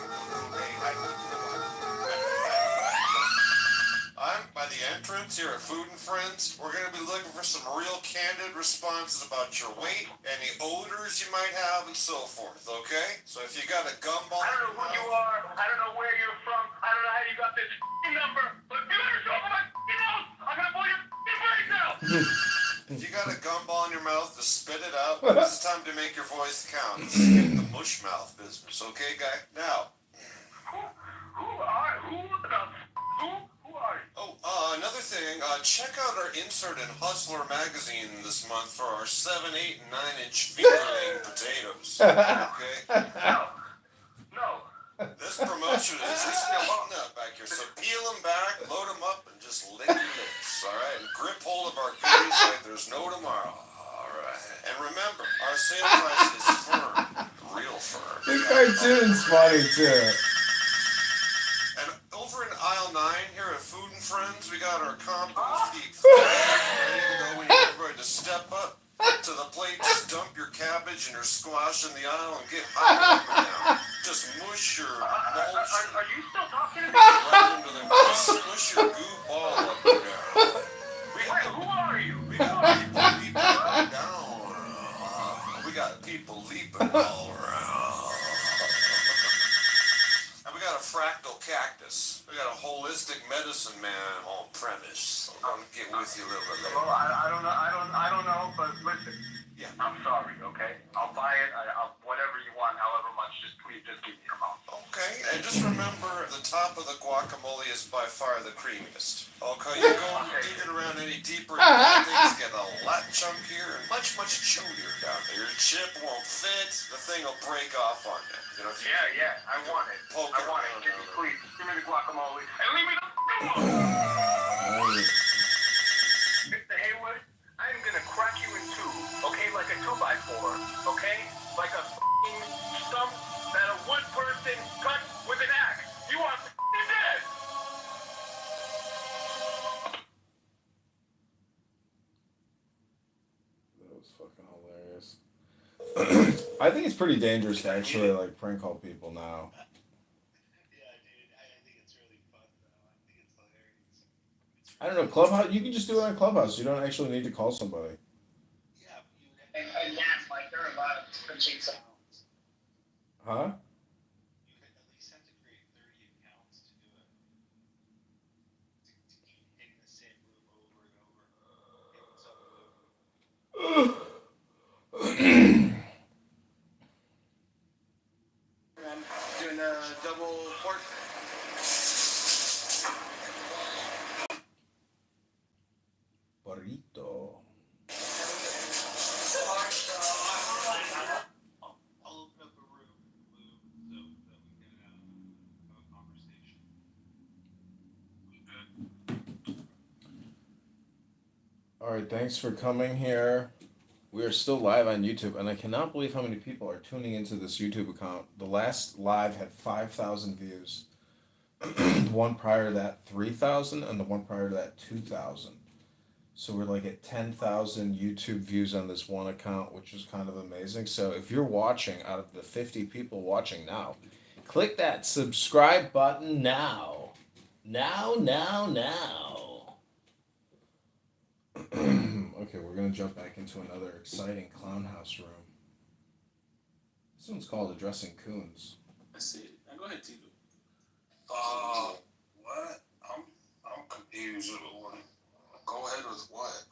I'm by the entrance here at Food and Friends. We're going to be looking for some real candid responses about your weight, any odors you might have, and so forth, okay? So if you got a gumball... I don't know who you are. I don't know where you're from. I don't know how you got this number. But if you ever show up on my nose, I'm going to blow your brains out. If you got a gumball in your mouth, just spit it out. It's time to make your voice count. Skip the mush mouth business, okay, guy? Now... Who are you? Oh, another thing, check out our insert in Hustler magazine this month for our 7, 8, and 9-inch fingerling potatoes. Okay? No. This promotion is just getting up back here, so peel them back, load them up, and just lick your lips, alright? And grip hold of our goodies like there's no tomorrow. Alright. And remember, our sale price is firm. Real firm. The cartoon's funny too. And over in aisle 9 here at Food and Friends, we got our compost heap ready to go. We need everybody to step up to the plate, just dump your cabbage and your squash in the aisle and get hot up and down. Just mush your mulch. Are you still talking to me? Right into the just mush your goo ball up and down. Wait, who are you? We got people leaping up and down. We got people leaping all around. And we got a fractal cactus. We got a holistic medicine man on premise. So I'm gonna get with you a little bit later. Well, I don't know, but listen. Yeah. I'm sorry, okay? I'll buy it, I'll whatever you want, however much, please just give me your amount. Okay, and just remember the top of the guacamole is by far the creamiest. Okay, you go digging around any deeper, things get a lot chunkier and much chewier down there. Your chip won't fit, the thing will break off on you. You know, Yeah, I want it. Poke I want around it. on it. Please, give me the guacamole. And leave me the alone. Mr. Haywood, I'm gonna crack you in two, okay? Like a 2x4, okay? Like a f***ing stump that a wood person cut with an axe. You are f***ing dead! That was fucking hilarious. I think it's pretty dangerous to actually like prank call people now. I don't know, Clubhouse, you can just do it on Clubhouse. You don't actually need to call somebody. And that's like there are a lot of switching sounds. Huh? I'm doing a double pork. Burrito. Alright, thanks for coming here. We are still live on YouTube, and I cannot believe how many people are tuning into this YouTube account. The last live had 5,000 views. The one prior to that, 3,000, and the one prior to that, 2,000. So we're like at 10,000 YouTube views on this one account, which is kind of amazing. So if you're watching, out of the 50 people watching now, click that subscribe button now. Now. Okay, we're gonna jump back into another exciting clown house room. This one's called Addressing Coons. I see it. Now go ahead, Tito. What? I'm confused. Go ahead with what?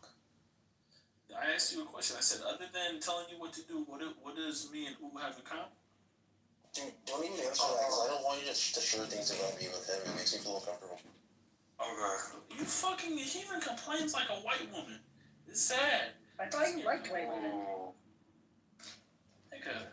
I asked you a question. I said, other than telling you what to do, what does me and Ooh have in common? Dude, don't even answer that, because I don't want you to share things about me with him. It makes me feel uncomfortable. Okay. You fucking, he even complains like a white woman. It's sad. I thought you liked white women. Nigga.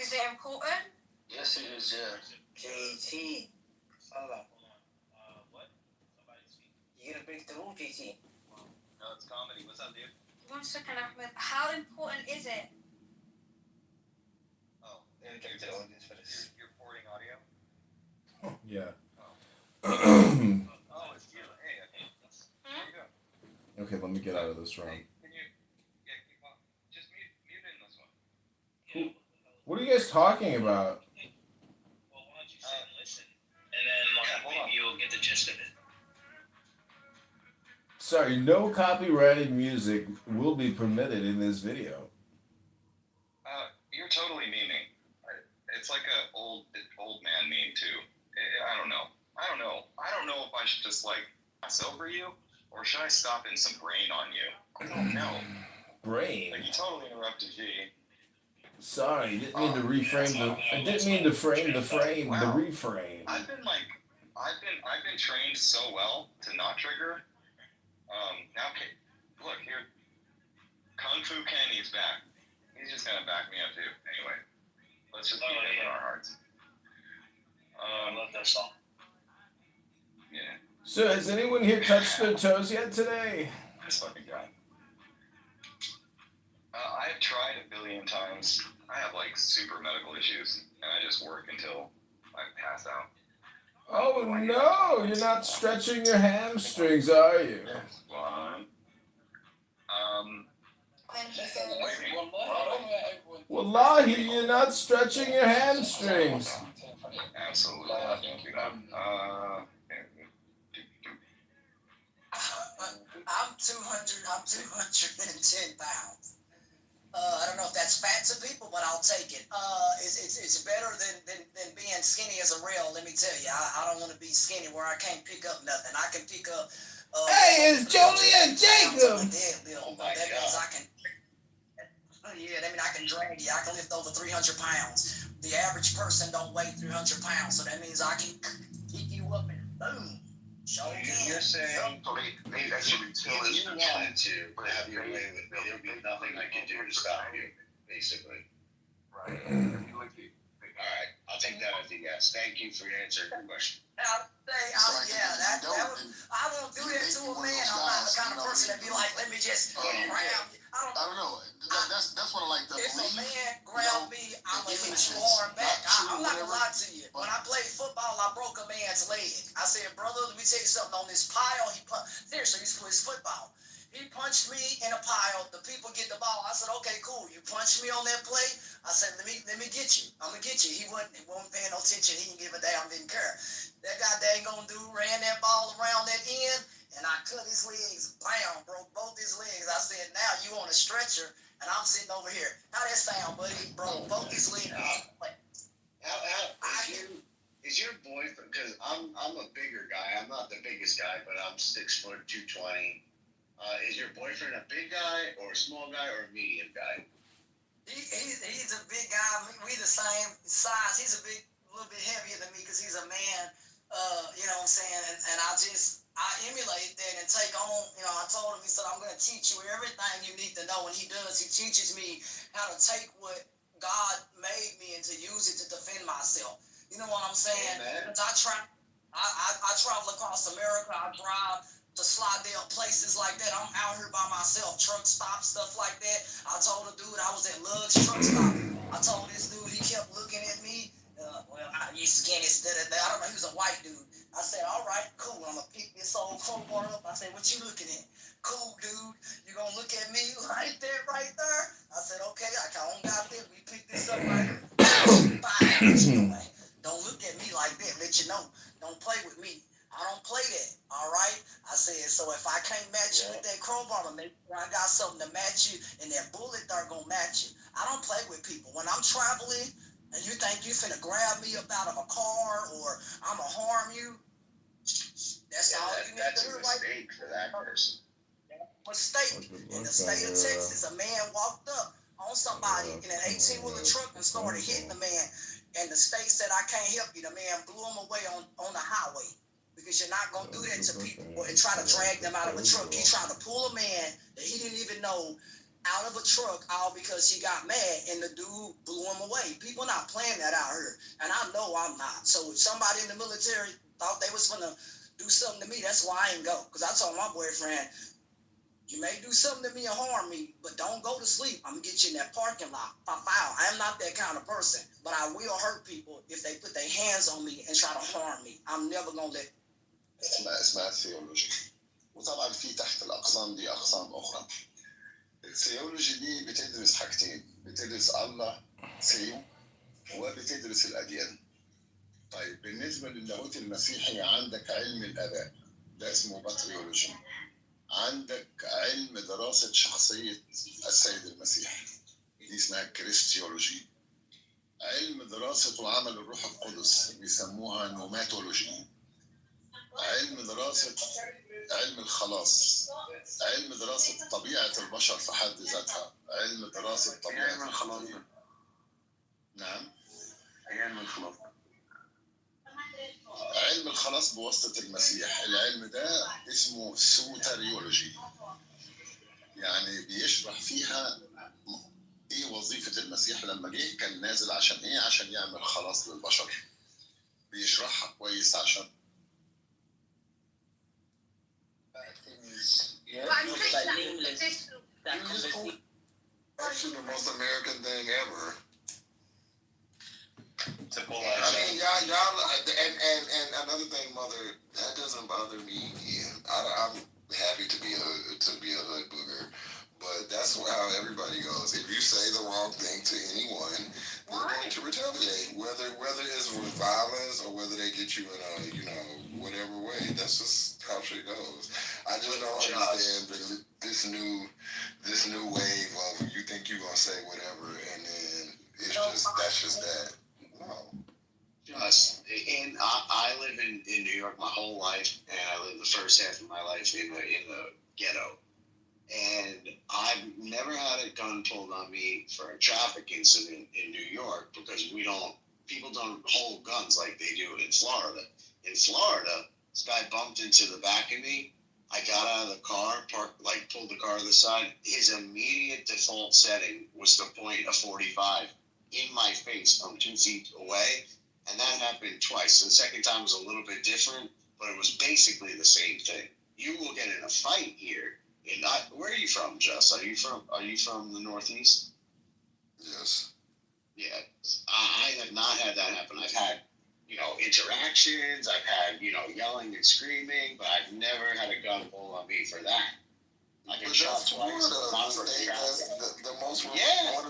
Is it important? Yes, it is, yeah. KT. break the rule, JT. No, it's comedy. What's up, dude? 1 second, Ahmed. How important is it? Oh, you're forwarding audio? Yeah. Oh, it's you. Hey, okay. There you go. Okay, let me get out of this room. Can you, just mute in this one. What are you guys talking about? Well, why don't you sit and listen? And then maybe you'll get the gist of it. Sorry, no copyrighted music will be permitted in this video. You're totally memeing. It's like a old man meme too. I don't know. I don't know if I should just like pass over you or should I stop in some brain on you? I don't know. Brain. Like you totally interrupted G. Sorry, didn't mean to reframe the. I didn't mean to frame the frame. The reframe. I've been trained so well to not trigger. Now, look here. Kung Fu Kenny's back. He's just gonna back me up too. Anyway, let's just keep it in our hearts. I love that song. Yeah. So, has anyone here touched their toes yet today? This fucking guy. I've tried a billion times. I have like super medical issues, and I just work until I pass out. Oh no, you're not stretching your hamstrings, are you? One. Wallahi, you're not stretching your hamstrings. Absolutely. I'm 210 pounds. I don't know if that's fat to people, but I'll take it. It's better than being skinny as a rail. Let me tell you, I don't want to be skinny where I can't pick up nothing. I can pick up. Hey, it's Julia Jacob. That means I can. Yeah, that means I can drag you. I can lift over 300 pounds. The average person don't weigh 300 pounds, so that means I can pick you up and boom. You're saying maybe that's what until it's trying to have your way with me. There'll be nothing I can do to stop you, basically. Right. Alright, I'll take that as a yes. Thank you for answering the question. I won't do that to a man. I'm not the kind of person that be like, let me just grab you. I don't know. That's what I like to If believe. a man grab me, I'm going to hit you hard back. I'm not going to lie to you. When I played football, I broke a man's leg. I said, brother, let me tell you something. On this pile, seriously, he plays football. He punched me in a pile. The people get the ball. I said, okay, cool. You punched me on that play. I said, let me get you. I'm going to get you. He wasn't paying no attention. He didn't give a damn, didn't care. That guy dang gonna ran that ball around that end, and I cut his legs, bam, broke both his legs. I said, now you on a stretcher, and I'm sitting over here. How that sound, buddy? Broke both his legs. Is your boyfriend, because I'm a bigger guy, I'm not the biggest guy, but I'm 6 foot 220. Is your boyfriend a big guy or a small guy or a medium guy? He's a big guy. We the same size. He's a little bit heavier than me because he's a man. You know what I'm saying? And I emulate that and take on, I told him, he said, I'm going to teach you everything you need to know. And he does. He teaches me how to take what God made me and to use it to defend myself. You know what I'm saying? Because I travel across America. I drive to Slidell, places like that. I'm out here by myself, truck stop, stuff like that. I told a dude I was at Lugs truck stop. I told this dude, he kept looking at me. You skinny, I don't know, he was a white dude. I said, all right, cool. I'm going to pick this old crowbar up. I said, what you looking at? Cool, dude. You going to look at me like that right there? I said, okay, I don't got this. We pick this up right here. Don't look at me like that. Let you know. Don't play with me. I don't play that, all right? I said, so if I can't match you with that crowbar, maybe I got something to match you, and that bullet there going to match you. I don't play with people. When I'm traveling, and you think you finna grab me up out of a car or I'm gonna harm you, that's all you need to do. That's a mistake for that person. Mistake. In the state of Texas, a man walked up on somebody in an 18-wheeler truck and started hitting the man. And the state said, I can't help you. The man blew him away on the highway. Because you're not gonna do that to people and try to drag them out of a truck. He tried to pull a man that he didn't even know out of a truck, all because he got mad and the dude blew him away. People not playing that out here, and I know I'm not. So if somebody in the military thought they was gonna do something to me. That's why I ain't go. Because I told my boyfriend, you may do something to me or harm me, but don't go to sleep. I'm going to get you in that parking lot. I am not that kind of person, but I will hurt people if they put their hands on me and try to harm me. I'm never going to let. اسمها ثيولوجي. وطبعا في تحت الأقسام دي أقسام أخرى. الثيولوجي دي بتدرس حاجتين، بتدرس الله ثيو وبتدرس الأديان. طيب بالنسبة للاهوت المسيحي عندك علم الآباء، ده اسمه باتريولوجي. عندك علم دراسة شخصية السيد المسيح، دي اسمها كريستيولوجي. علم دراسة وعمل الروح القدس بيسموها نوماتولوجي. علم دراسة علم الخلاص، علم دراسة طبيعة البشر في حد ذاتها، علم دراسة طبيعة علم الخلاص. نعم. علم الخلاص. علم الخلاص بواسطة المسيح، العلم ده اسمه سوتريولوجي، يعني بيشرح فيها ايه وظيفة المسيح لما جه، كان نازل عشان ايه؟ عشان يعمل خلاص للبشر. بيشرحها كويس عشان Actually, the most American thing ever. To pull I mean, y'all, and another thing, Mother, that doesn't bother me. I'm happy to be a hood booger, but that's how everybody goes. If you say the wrong thing to anyone, they're going to retaliate, whether it's with violence or whether they get you in a whatever way. That's just how shit goes. I just don't understand this new wave of you think you're gonna say whatever, and then that's just that. No. And I live in New York my whole life, and I lived the first half of my life in the ghetto. And I've never had a gun pulled on me for a traffic incident in New York because people don't hold guns like they do in Florida. In Florida, this guy bumped into the back of me. I got out of the car, pulled the car to the side. His immediate default setting was to point a .45 in my face from 2 feet away. And that happened twice. The second time was a little bit different, but it was basically the same thing. You will get in a fight here. Where are you from, Jess? Are you from the Northeast? Yes. Yeah. I have not had that happen. I've had, interactions. I've had, yelling and screaming, but I've never had a gun pulled on me for that. I've been shot twice. One of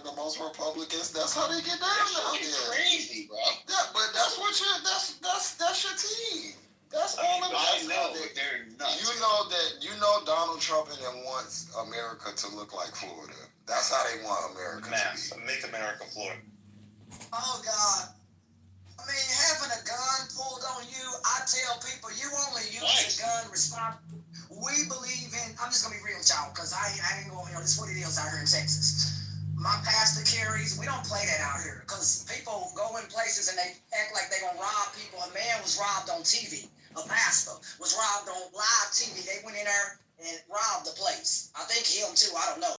the most Republicans. That's how they get down out there. Crazy, bro. Yeah, but that's your team. That's all of I know, but they're nuts. You know Donald Trump and them wants America to look like Florida. That's how they want America to be. Make America Florida. Oh, God. I mean, having a gun pulled on you, I tell people, you only use a gun responsibly. We believe in, I'm just going to be real with y'all, because I ain't going, this is what it is out here in Texas. My pastor carries, we don't play that out here, because people go in places and they act like they're going to rob people. A man was robbed on TV. A pastor was robbed on live TV. They went in there and robbed the place. I think him too, I don't know.